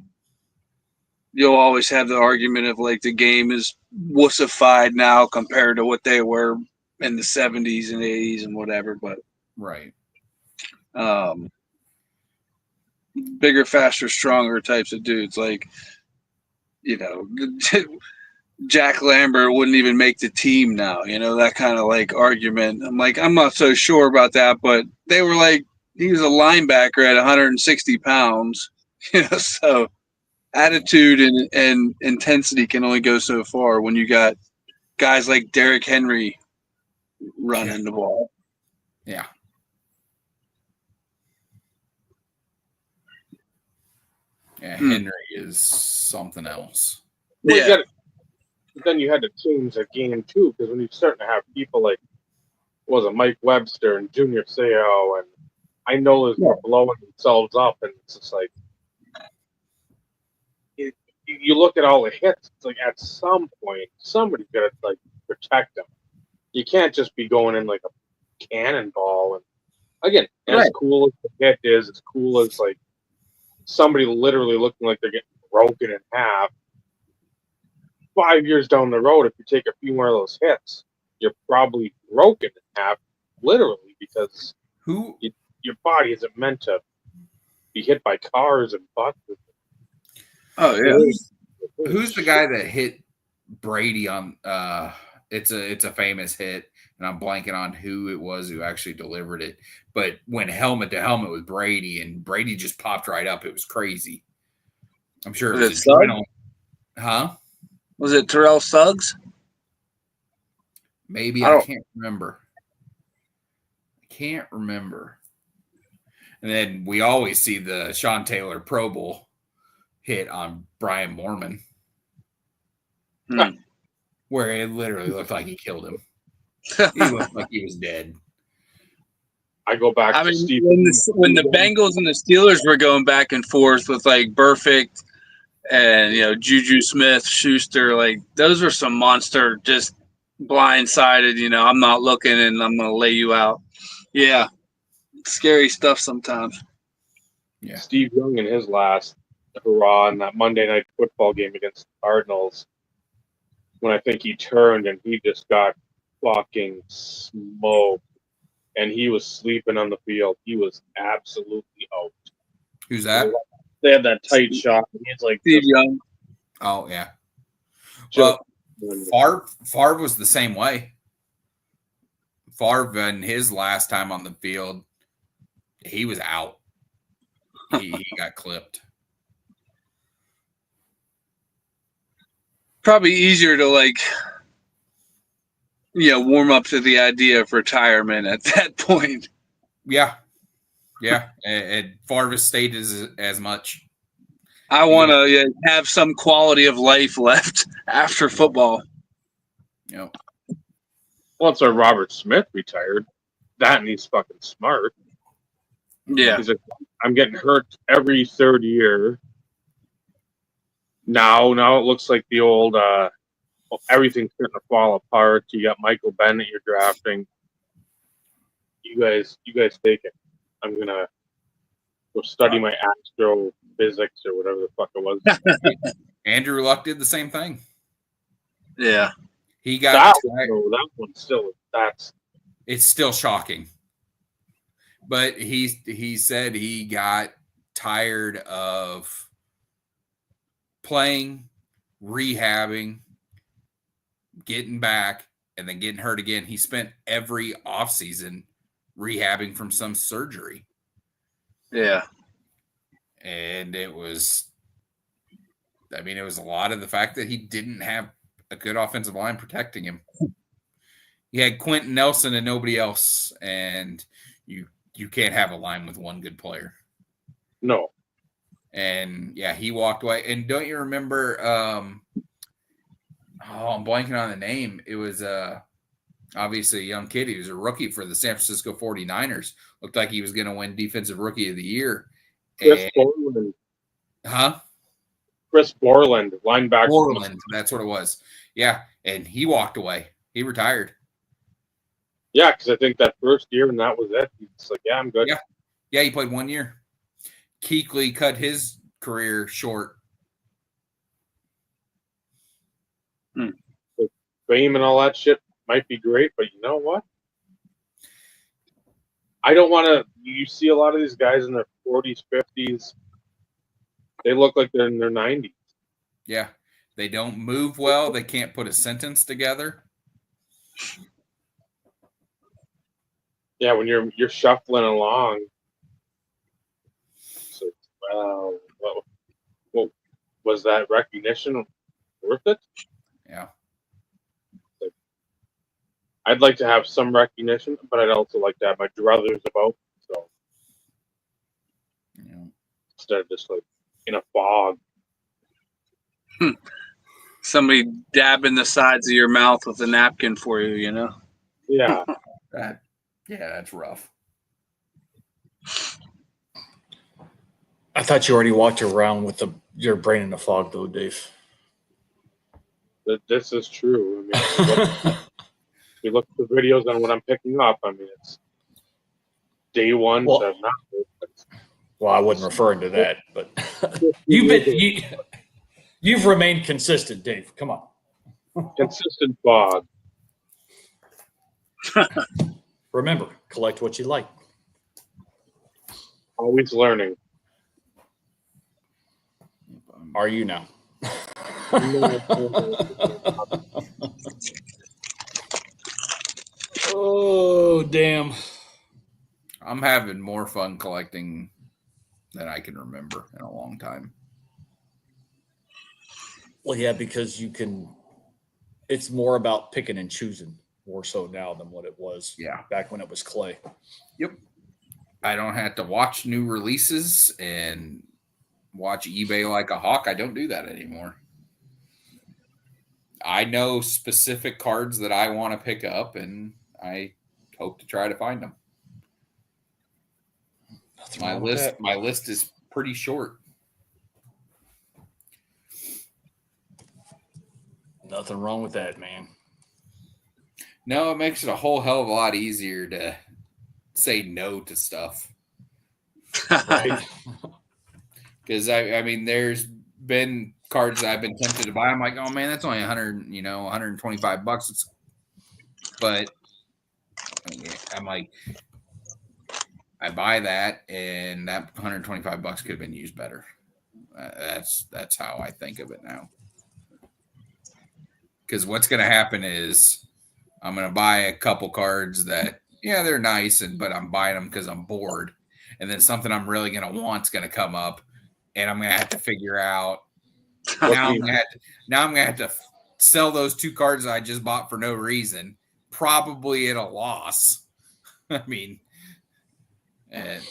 you'll always have the argument of like the game is wussified now compared to what they were in the 70s and 80s and whatever, but right. Bigger, faster, stronger types of dudes, like Jack Lambert wouldn't even make the team now, that kind of like argument. I'm not so sure about that, but they were like, he was a linebacker at 160 pounds, so attitude and intensity can only go so far when you got guys like Derrick Henry running the ball. Yeah. Yeah, Henry is something else. Well, then you had to change the game too, because when you're starting to have people like, Mike Webster and Junior Seau, and I know they're blowing themselves up, and it's just like, you you look at all the hits. It's like at some point somebody's got to like protect them. You can't just be going in like a cannonball. And again, as cool as the hit is, as cool as like somebody literally looking like they're getting broken in half. 5 years down the road, if you take a few more of those hits, you're probably broken in half, literally, because your body isn't meant to be hit by cars and buses. Oh yeah. Who's the guy that hit Brady on? It's a famous hit, and I'm blanking on who it was who actually delivered it. But went helmet to helmet with Brady, and Brady just popped right up. It was crazy. I'm sure it was adrenaline. Huh? Was it Terrell Suggs? Maybe I can't remember. And then we always see the Sean Taylor Pro Bowl hit on Brian Moorman, where it literally looked like he killed him. He looked like he was dead. I go back to Steve. When the Bengals and the Steelers were going back and forth with like Burfict and Juju Smith-Schuster, like those were some monster, just blindsided. I'm not looking and I'm going to lay you out. Yeah, scary stuff sometimes. Yeah, Steve Young in his last hurrah in that Monday Night Football game against the Cardinals, when I think he turned and he just got fucking smoked, and he was sleeping on the field. He was absolutely out. Who's that? They had that tight shot. And he's like Steve Young. Oh yeah. Well, Favre was the same way. Favre in his last time on the field, he was out. He got clipped. Probably easier to warm up to the idea of retirement at that point. Yeah. And Favre stated as much. I want to have some quality of life left after football. Yep. Once our Robert Smith retired, that and he's fucking smart. Yeah. He's like, I'm getting hurt every third year. Now it looks like the old everything's going to fall apart. You got Michael Bennett you're drafting. You guys take it. I'm going to go study my astrophysics or whatever the fuck it was. Andrew Luck did the same thing. Yeah. He got that one still it's still shocking. But he said he got tired of playing, rehabbing, getting back, and then getting hurt again. He spent every offseason rehabbing from some surgery. Yeah. And it was a lot of the fact that he didn't have a good offensive line protecting him. He had Quentin Nelson and nobody else, and you can't have a line with one good player. No. And yeah, he walked away. And don't you remember? I'm blanking on the name. It was obviously a young kid. He was a rookie for the San Francisco 49ers. Looked like he was going to win Defensive Rookie of the Year. Chris Borland. Huh? Chris Borland, linebacker. Borland, that's what it was. Yeah, and he walked away. He retired. Yeah, because I think that first year, and that was it. He's like, yeah, I'm good. Yeah, he played 1 year. Kuechly cut his career short. The fame and all that shit might be great, but you know what? I don't want to. You see a lot of these guys in their 40s, 50s. They look like they're in their 90s. Yeah, they don't move well. They can't put a sentence together. Yeah, when you're shuffling along. So, well, was that recognition worth it? Yeah. I'd like to have some recognition, but I'd also like to have my druthers about. So, instead of just like in a fog. Somebody dabbing the sides of your mouth with a napkin for you, Yeah. That's rough. I thought you already walked around with your brain in a fog, though, Dave. This is true. I mean, you look at the videos on what I'm picking up. I mean, it's day one Well- to now. Well, I wasn't referring to that, but you've remained consistent, Dave. Come on. Consistent fog. Remember, collect what you like. Always learning. Are you now? Oh, damn. I'm having more fun collecting than I can remember in a long time. Well, yeah, because it's more about picking and choosing more so now than what it was back when it was clay. Yep. I don't have to watch new releases and watch eBay like a hawk. I don't do that anymore. I know specific cards that I want to pick up, and I hope to try to find them. My list is pretty short. Nothing wrong with that, man. No, it makes it a whole hell of a lot easier to say no to stuff. Right? Because I mean, there's been cards that I've been tempted to buy. I'm like, oh man, that's only $125. But I'm like, I buy that, and that $125 could have been used better. That's how I think of it now. Because what's going to happen is I'm going to buy a couple cards that, yeah, they're nice, but I'm buying them because I'm bored. And then something I'm really going to want is going to come up, and I'm going to have to figure out. Now I'm going to have to sell those two cards I just bought for no reason, probably at a loss. I mean, and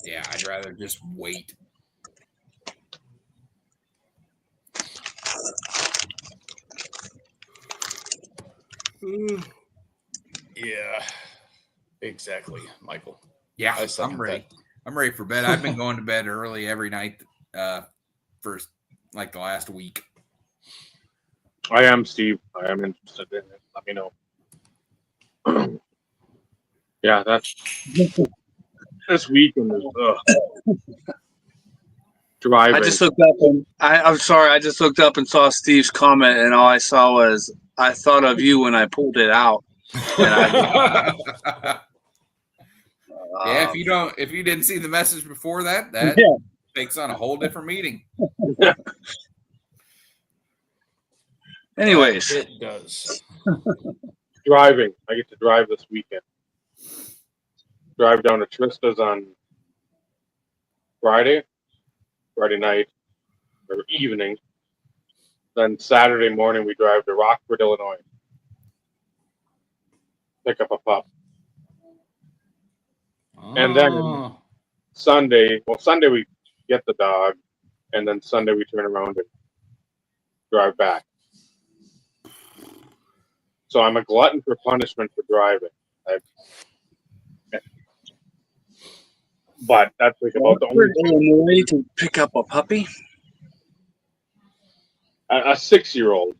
yeah, I'd rather just wait. Yeah, exactly, Michael. Yeah, I'm ready. I'm ready for bed. I've been going to bed early every night for like the last week. I am, Steve. I am interested in it. Let me know. Yeah, that's this weekend is driving. I just looked up and I'm sorry. I just looked up and saw Steve's comment, and all I saw was I thought of you when I pulled it out. And yeah, if you didn't see the message before that takes on a whole different meaning. Anyways, it does. Driving. I get to drive this weekend. Drive down to Trista's on Friday night or evening. Then Saturday morning we drive to Rockford, Illinois. Pick up a pup. And then Sunday we get the dog, and then Sunday we turn around and drive back. So I'm a glutton for punishment for driving. But that's like about the only Illinois to pick up a puppy. a 6-year-old.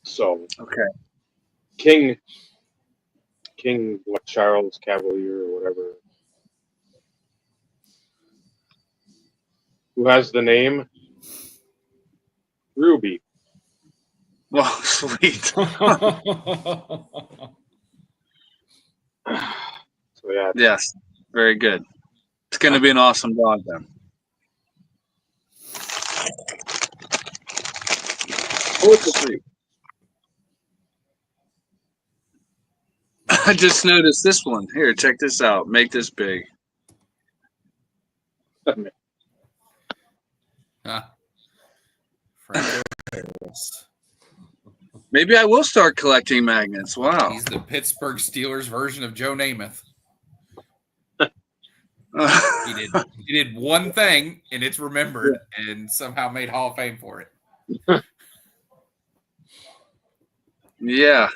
So Okay. King what Charles Cavalier or whatever. Who has the name Ruby. Well, sweet. So yeah. Yes. Very good. It's going to be an awesome dog then. Oh, it's a treat. I just noticed this one. Here, check this out. Make this big. Huh. Maybe I will start collecting magnets. Wow. He's the Pittsburgh Steelers version of Joe Namath. He did one thing, and it's remembered, and somehow made Hall of Fame for it. Yeah.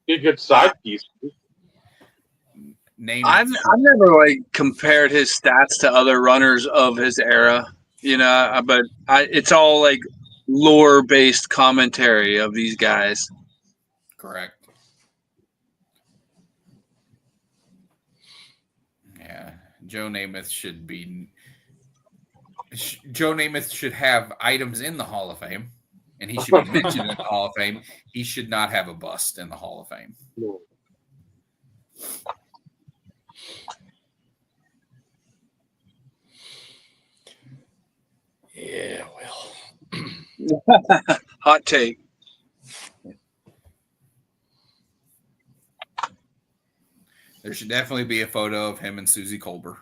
Be a good side piece. Name I've never like compared his stats to other runners of his era, but it's all like lore based commentary of these guys. Correct. Yeah, Joe Namath should have items in the Hall of Fame, and he should be mentioned in the Hall of Fame. He should not have a bust in the Hall of Fame. No. Yeah, well. Hot take. There should definitely be a photo of him and Susie Colbert.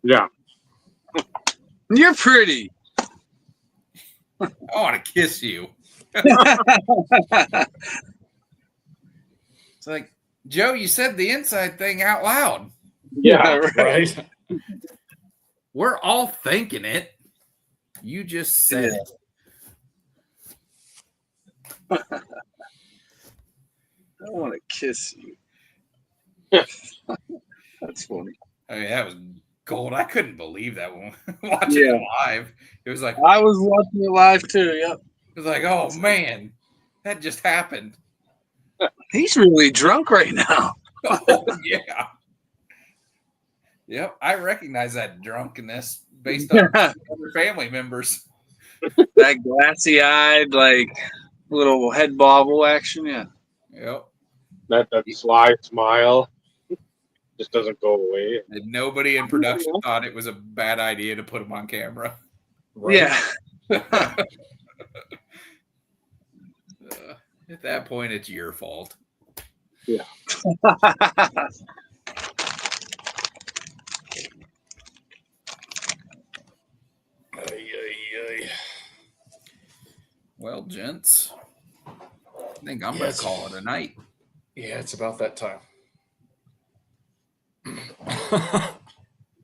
Yeah. You're pretty. I want to kiss you. It's like, Joe, you said the inside thing out loud. Yeah. Right. We're all thinking it. You just said it. I want to kiss you. That's funny. I mean, that was gold. I couldn't believe that when watching it live. It was like, I was watching it live too. Yep. it was like, oh man, that just happened. He's really drunk right now. Oh yeah. Yep, I recognize that drunkenness based on other family members. That glassy eyed, like little head bobble action. Yeah. Yep. That sly smile just doesn't go away. And nobody in production thought it was a bad idea to put him on camera. Right. Yeah. At that point, it's your fault. Yeah. Well, gents, I think I'm going to call it a night. Yeah, it's about that time.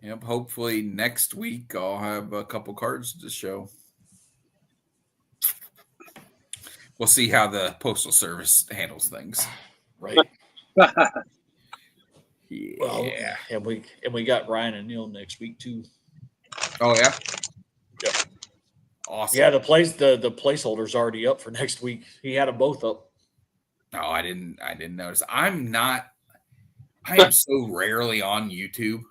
Yep. Hopefully next week I'll have a couple cards to show. We'll see how the Postal Service handles things. Right. Yeah. Well, and we got Ryan and Neil next week too. Oh yeah. Yep. Awesome. Yeah, the placeholder's already up for next week. He had them both up. No, I didn't notice. I am so rarely on YouTube.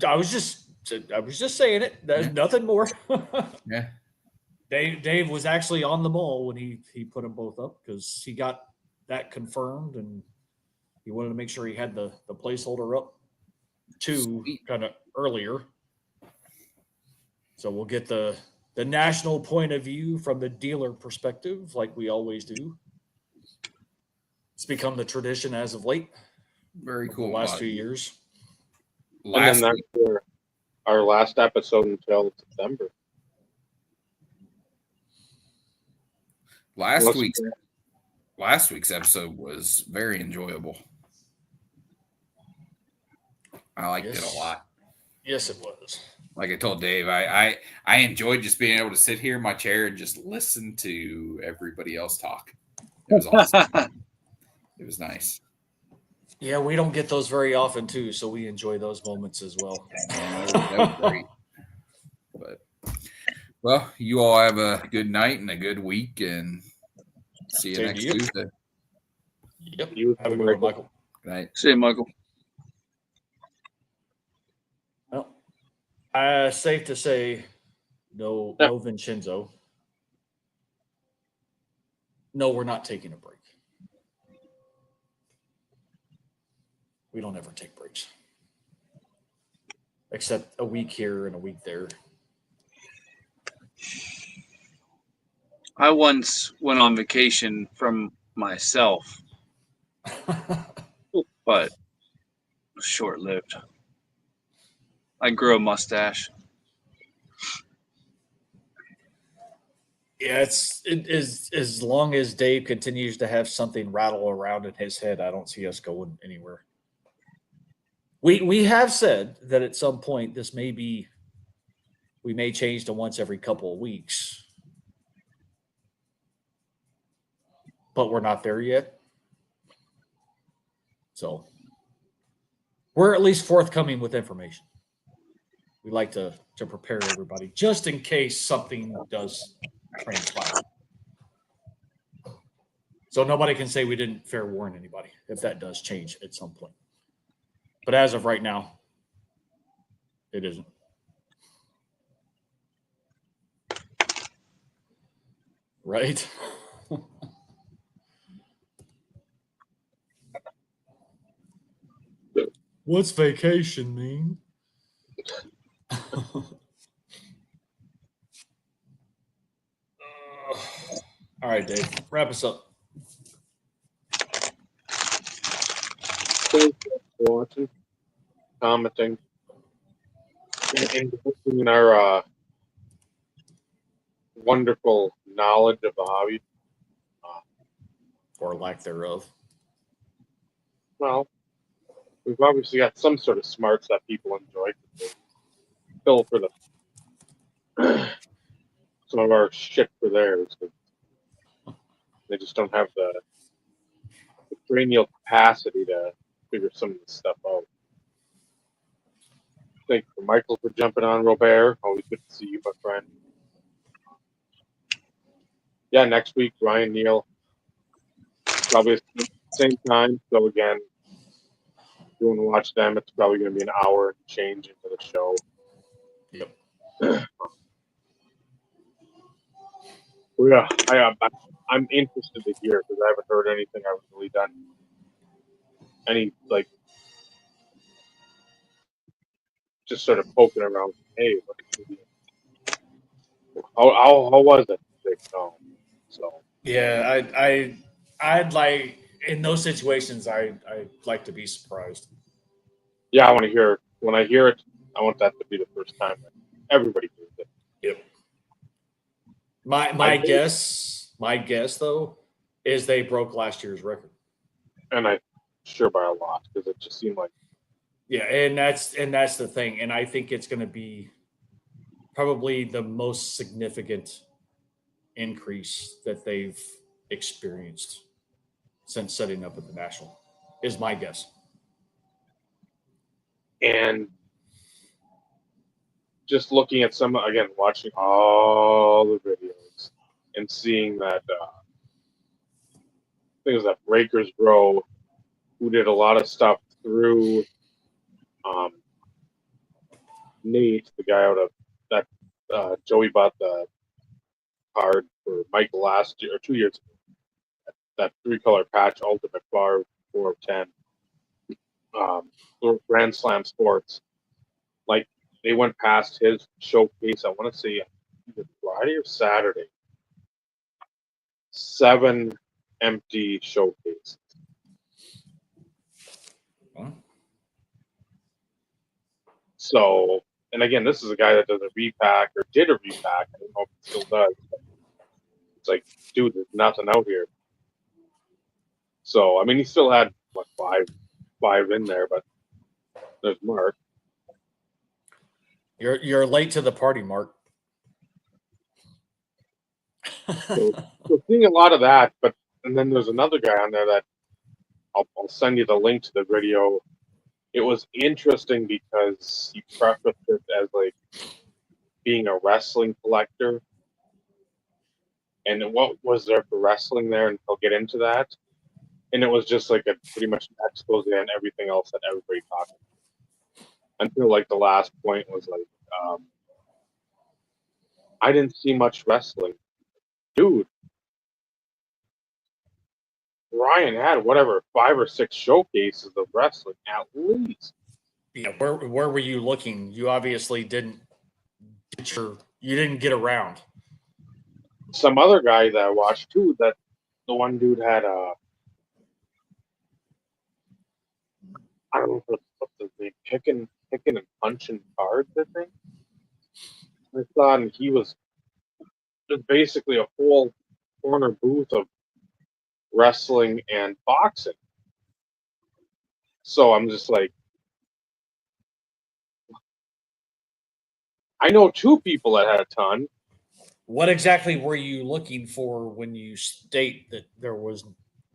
I was just saying it. There's nothing more. Yeah. Dave was actually on the mall when he put them both up because he got that confirmed and he wanted to make sure he had the placeholder up too kind of earlier. So we'll get the national point of view from the dealer perspective, like we always do. It's become the tradition as of late. Very cool. The last few years. And then that's our last episode until September. Last week's episode was very enjoyable. I liked it a lot. Yes, it was. Like I told Dave, I enjoyed just being able to sit here in my chair and just listen to everybody else talk. It was awesome. It was nice. Yeah, we don't get those very often too, so we enjoy those moments as well. Yeah, that was great. But well, you all have a good night and a good week, and see you next Tuesday. Yep. Have a good one, Michael. Good night. See you, Michael. Well, safe to say, no Vincenzo. No, we're not taking a break. We don't ever take breaks. Except a week here and a week there. I once went on vacation from myself, but it was short-lived. I grew a mustache. Yeah, it is as long as Dave continues to have something rattle around in his head, I don't see us going anywhere. We have said that at some point we may change to once every couple of weeks. But we're not there yet. So we're at least forthcoming with information. We like to prepare everybody just in case something does transpire. So nobody can say we didn't fair warn anybody if that does change at some point. But as of right now, it isn't. Right? What's vacation mean? All right, Dave, wrap us up. Thanks for watching, commenting, and in our wonderful knowledge of the hobby. Or lack thereof. Well, we've obviously got some sort of smarts that people enjoy. Still for the some of our shit for theirs. They just don't have the cranial capacity to figure some of this stuff out. Thank you, Michael, for jumping on. Robert, always good to see you, my friend. Yeah, next week, Ryan Neal, probably at the same time. So again, if you want to watch them, it's probably going to be an hour and change into the show. Yep. Yeah, I'm interested to hear because I haven't heard anything. I haven't really done any just sort of poking around. Hey, how was it? No. So Yeah, I'd like in those situations I'd like to be surprised. yeah, I want to hear. When I hear it, I want that to be the first time that everybody hears it. Yep. My guess though is they broke last year's record. And I'm sure by a lot because it just seemed like Yeah, and that's the thing, and I think it's going to be probably the most significant increase that they've experienced since setting up at the National, is my guess. and just looking at some again, watching all the videos and seeing that things that Breakers Grow, who did a lot of stuff through Nate, the guy out of that Joey bought the card for Michael last year or 2 years ago. That 3-color patch ultimate bar 4 of 10. Grand Slam Sports. Like they went past his showcase, I want to say either Friday or Saturday. 7 empty showcases. Huh? So, and again, this is a guy that does a repack or did a repack. I don't know if he still does. It's like, dude, there's nothing out here. So, I mean, he still had what five in there, but there's Mark. You're late to the party, Mark. So seeing a lot of that, and then there's another guy on there that I'll send you the link to the video. It was interesting because he prefaced it as like being a wrestling collector. And what was there for wrestling there? And I'll get into that. And it was just like a pretty much an expose on everything else that everybody talked about. Until like the last point was like, I didn't see much wrestling. Dude, Ryan had whatever 5 or 6 showcases of wrestling at least. Yeah, where were you looking? You obviously didn't get around. Some other guy that I watched too, that the one dude had I don't know what's his name, picking and punching cards, I think. I thought and he was just basically a whole corner booth of wrestling and boxing. So I'm just like, I know 2 people that had a ton. What exactly were you looking for when you state that there was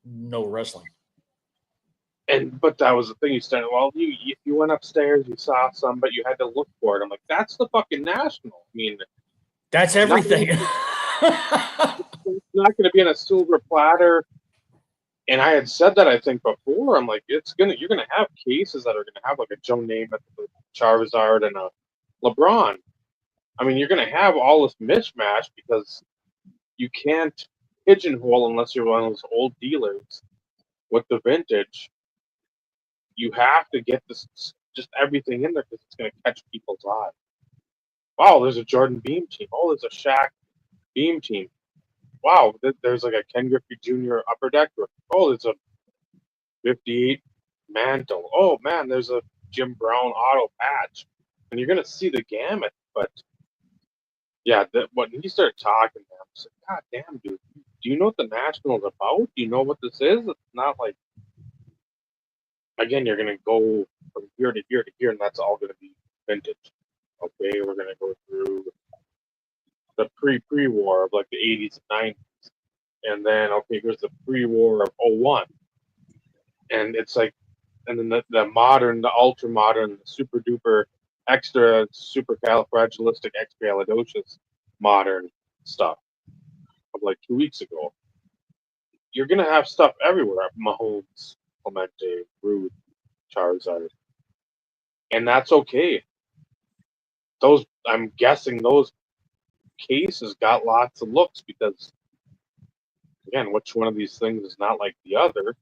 no wrestling? But that was the thing. You started. Well, you went upstairs, you saw some, but you had to look for it. I'm like, that's the fucking national. I mean, That's everything. it's not going to be on a silver platter. And I had said that I think before. I'm like, you're gonna have cases that are gonna have like a Joe Namath, a Charizard, and a LeBron. I mean, you're gonna have all this mismatch because you can't pigeonhole unless you're one of those old dealers with the vintage. You have to get this just everything in there because it's gonna catch people's eye. Wow, there's a Jordan Beam team. Oh, there's a Shaq Beam team. Wow, there's like a Ken Griffey Jr. Upper Decker. Oh, there's a 58 Mantle. Oh man, there's a Jim Brown auto patch, and you're gonna see the gamut. But yeah, when he started talking, I was like, God damn, dude, do you know what the Nationals about? Do you know what this is? It's not like, again, you're gonna go from here to here to here, and that's all gonna be vintage. Okay, we're gonna go through the pre-war of like the 80s and 90s, and then okay, here's the pre-war of '01, and it's like, and then the modern, the ultra modern, the super duper extra supercalifragilisticexpialidocious modern stuff of like 2 weeks ago. You're gonna have stuff everywhere. Mahomes, Clemente, Rude, Charizard, and that's okay. Those, I'm guessing those cases got lots of looks because, again, which one of these things is not like the other?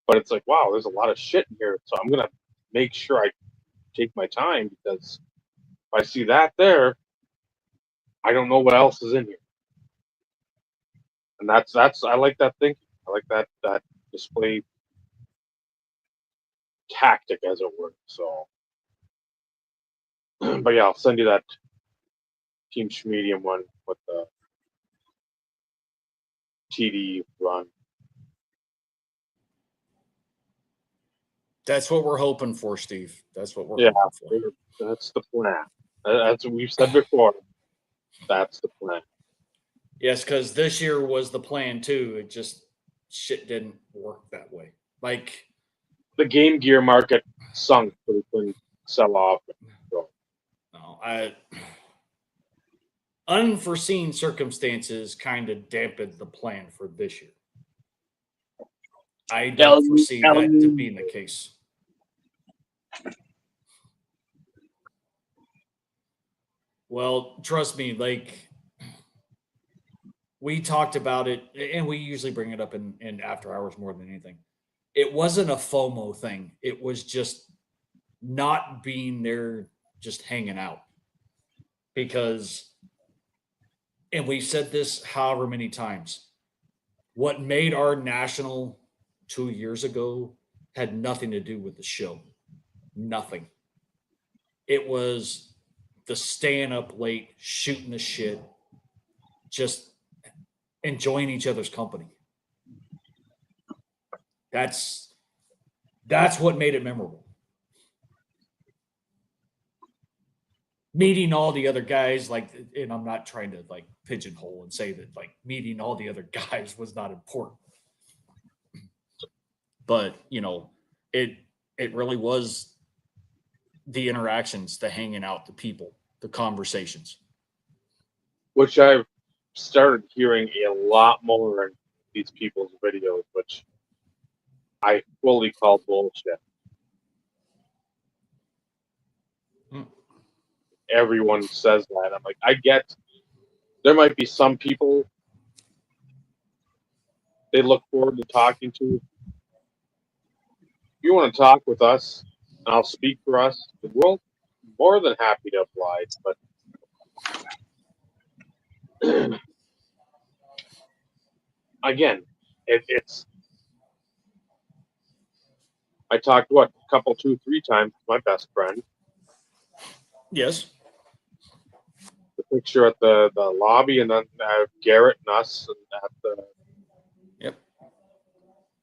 But it's like, wow, there's a lot of shit in here, so I'm gonna make sure I take my time because if I see that there, I don't know what else is in here. And that's I like that thinking. I like that display tactic, as it were. So, but yeah, I'll send you that Team Schmedium one with the TD run. That's what we're hoping for, Steve. That's what we're Yeah, hoping for. that's the plan. That's what we've said before. That's the plan. Yes, because this year was the plan too. It just shit didn't work that way. Like, The Game Gear market sunk, so we couldn't sell off. So, no, unforeseen circumstances kind of dampened the plan for this year. I don't foresee that to be the case. Well, trust me, like we talked about it, and we usually bring it up in after hours more than anything. It wasn't a FOMO thing. It was just not being there, just hanging out. Because, and we've said this however many times, what made our national 2 years ago had nothing to do with the show. Nothing. It was the staying up late, shooting the shit, just enjoying each other's company. That's what made it memorable. Meeting all the other guys, like, and I'm not trying to like pigeonhole and say that like meeting all the other guys was not important, but you know, it really was the interactions, the hanging out, the people, the conversations. which I've started hearing a lot more in these people's videos, which I fully call bullshit. Everyone says that. I'm like, I get there might be some people they look forward to talking to. If you want to talk with us, and I'll speak for us, we're more than happy to oblige. But again, it's I talked a couple, 2, 3 times with my best friend. Yes. The picture at the lobby, and then Garrett and us at the. Yep.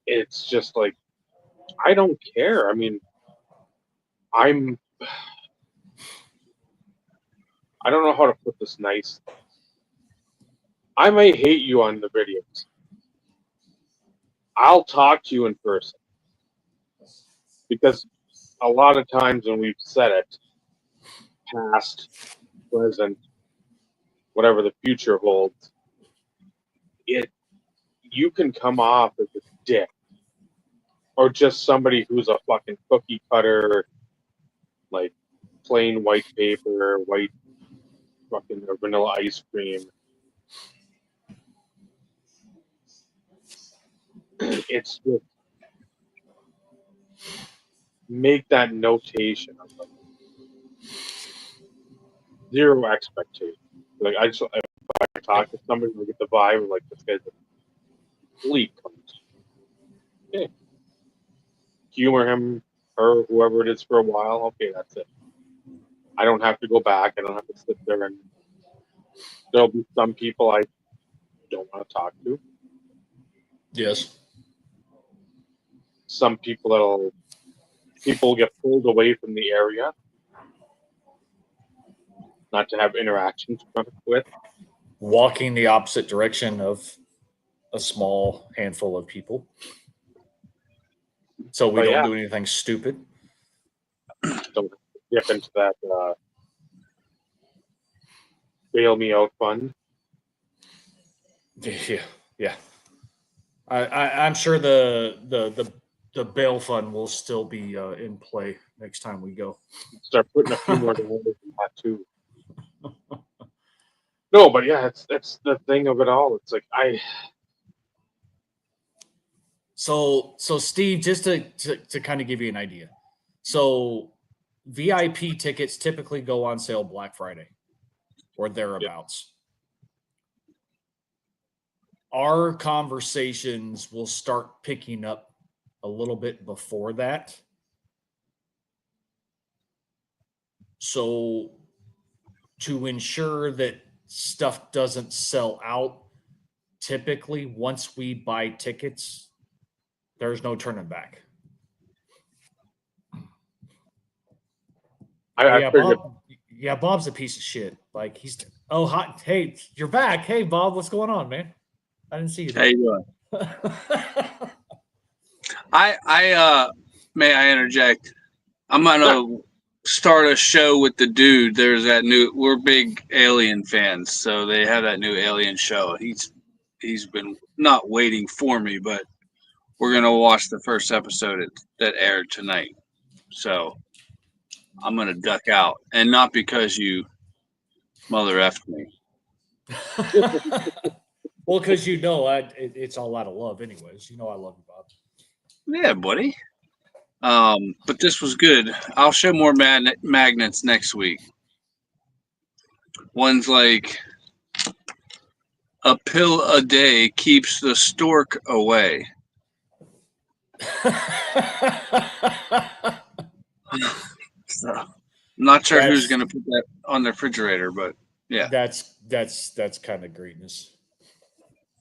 It's just like I don't care. I mean, I don't know how to put this nice. I may hate you on the videos. I'll talk to you in person. because a lot of times when we've said it, past, present, whatever the future holds, you can come off as a dick or just somebody who's a fucking cookie cutter, like plain white paper, white fucking or vanilla ice cream. It's just make that notation of like zero expectation. Like I just if I talk to somebody, I get the vibe of like this guy's a complete cunt. Okay. Humor him, her, whoever it is for a while. Okay, that's it. I don't have to go back. I don't have to sit there and there'll be some people I don't want to talk to. Yes. Some people will get pulled away from the area, not to have interactions with. Walking the opposite direction of a small handful of people. So we don't do anything stupid. Don't dip into that bail me out fund. Yeah. I'm sure the bail fund will still be in play next time we go. Start putting a few more dollars in that too. No, but yeah, it's the thing of it all. It's like So Steve, just to kind of give you an idea. So VIP tickets typically go on sale Black Friday or thereabouts. Our conversations will start picking up a little bit before that. So to ensure that stuff doesn't sell out, typically once we buy tickets, there's no turning back. I figured. Bob's a piece of shit. Like hot. Hey, you're back. Hey, Bob, what's going on, man? I didn't see you there. How you doing? May I interject? I'm gonna start a show with the dude. There's that we're big Alien fans, so they have that new Alien show. He's been not waiting for me, but we're gonna watch the first episode that aired tonight. So I'm gonna duck out, and not because you mother effed me. Well, because it's all out of love, anyways. You know I love you, Bob. Yeah, buddy. But this was good. I'll show more magnets next week. One's like a pill a day keeps the stork away. So, I'm not sure who's going to put that on the refrigerator, but yeah, that's kind of greatness.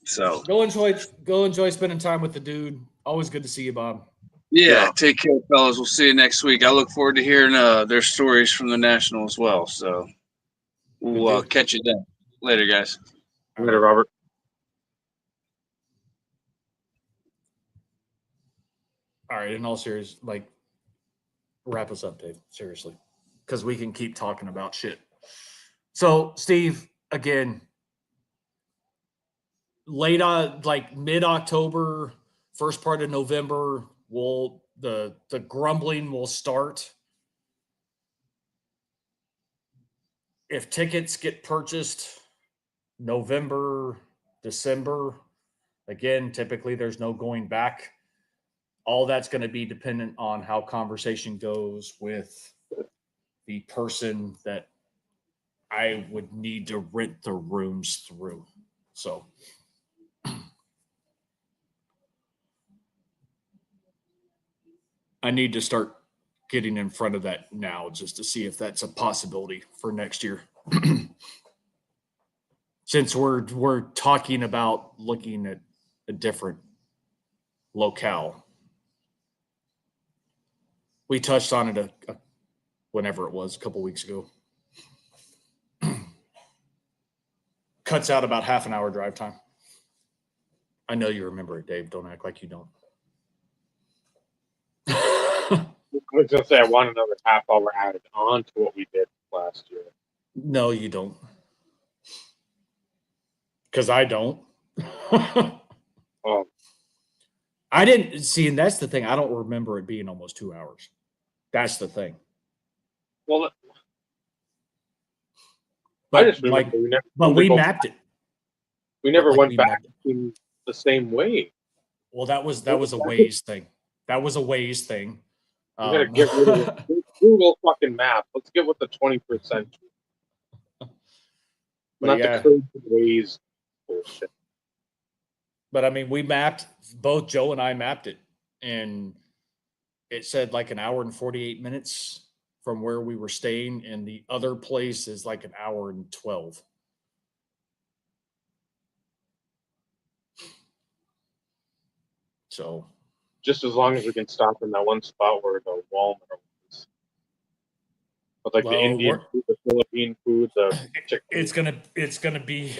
So go enjoy spending time with the dude. Always good to see you, Bob. Yeah, take care, fellas. We'll see you next week. I look forward to hearing their stories from the National as well. So we'll catch you then. Later, guys. Later, Robert. All right, in all seriousness, wrap us up, Dave. Seriously, because we can keep talking about shit. So, Steve, again, late on, mid-October, first part of November, the grumbling will start. If tickets get purchased November, December, again, typically there's no going back. All that's going to be dependent on how conversation goes with the person that I would need to rent the rooms through. So I need to start getting in front of that now just to see if that's a possibility for next year. Since we're talking about looking at a different locale. We touched on it whenever it was, a couple weeks ago. Cuts out about half an hour drive time. I know you remember it, Dave. Don't act like you don't. was gonna say I want another half hour added on to what we did last year. No, you don't. Because I don't. Um, I didn't see, and that's the thing. I don't remember it being almost 2 hours. That's the thing. well, But I just remember we never. but seemed to we go mapped back. it. We never like, went we back mapped it. in the same way. Well, that was a ways thing. That was a ways thing. We gotta get rid of it. Google fucking map. Let's get with the 21st century. But Not yeah. the crazy ways bullshit. But I mean, we mapped, both Joe and I mapped it, and it said like an hour and 48 minutes from where we were staying, and the other place is like an hour and 12. So Just as long as we can stop in that one spot where the Walmart was. With like the Indian food, the Philippine food, the chicken. It's gonna be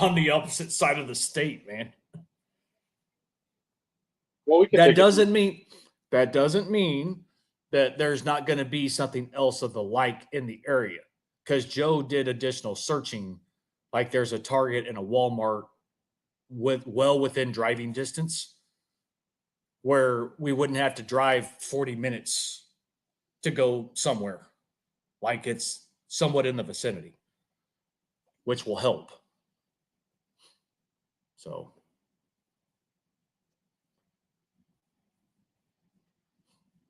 on the opposite side of the state, man. Well, we can That take doesn't mean that there's not going to be something else of the like in the area, because Joe did additional searching. Like there's a Target and a Walmart well within driving distance, where we wouldn't have to drive 40 minutes to go somewhere. Like it's somewhat in the vicinity, which will help. So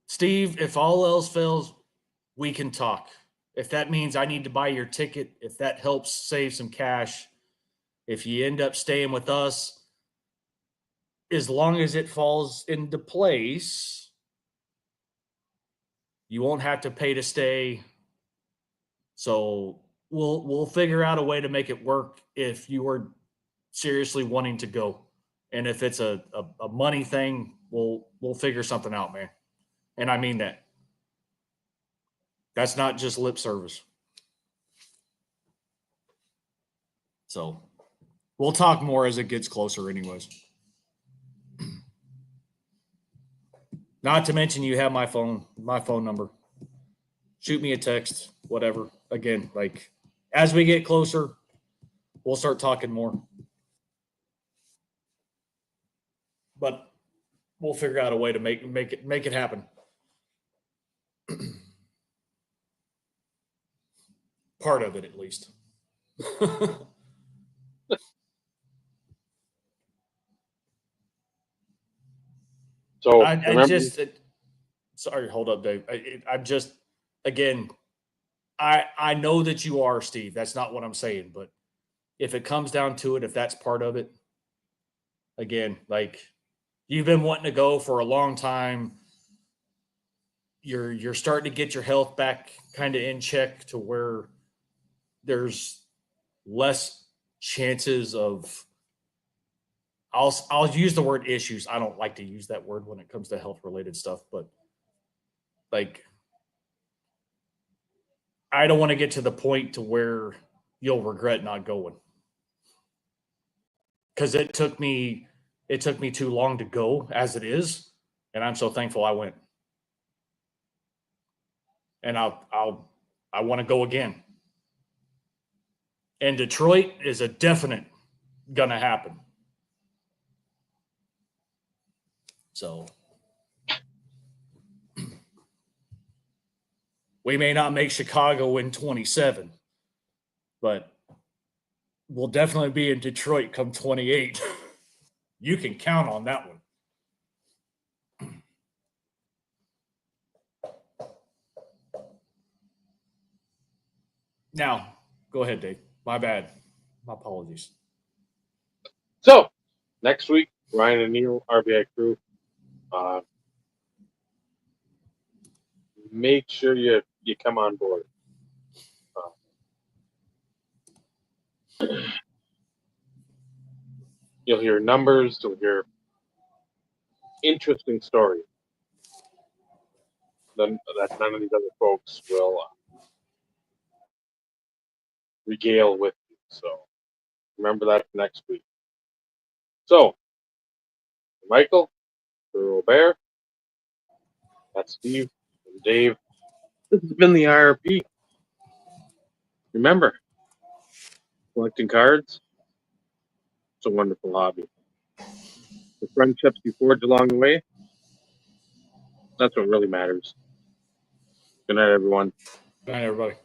Steve, if all else fails, we can talk. If that means I need to buy your ticket, if that helps save some cash, if you end up staying with us, as long as it falls into place, you won't have to pay to stay. So we'll figure out a way to make it work if you are seriously wanting to go. And if it's a money thing, we'll figure something out, man. And I mean that. That's not just lip service. So we'll talk more as it gets closer, anyways. Not to mention you have my phone number. Shoot me a text, whatever. Again, like as we get closer, we'll start talking more. But we'll figure out a way to make it happen. Part of it, at least. So I just sorry, hold up, Dave. I'm just again. I know that you are, Steve. That's not what I'm saying, but if it comes down to it, if that's part of it, again, like you've been wanting to go for a long time. You're starting to get your health back kind of in check to where there's less chances of I'll use the word issues. I don't like to use that word when it comes to health related stuff, but like I don't want to get to the point to where you'll regret not going. Cuz it took me too long to go as it is, and I'm so thankful I went. And I want to go again. And Detroit is a definite gonna happen. So we may not make Chicago in 27, but we'll definitely be in Detroit come 28. You can count on that one. Now, go ahead, Dave. My bad. My apologies. So next week, Ryan and Neil, RBI crew. Make sure you come on board. You'll hear numbers. You'll hear interesting stories that none of these other folks will regale with you. So remember that for next week. So, Michael, for Robert, that's Steve, Dave, this has been the IRP. Remember, collecting cards, it's a wonderful hobby. The friendships you forge along the way, that's what really matters. Good night, everyone. Good night, everybody.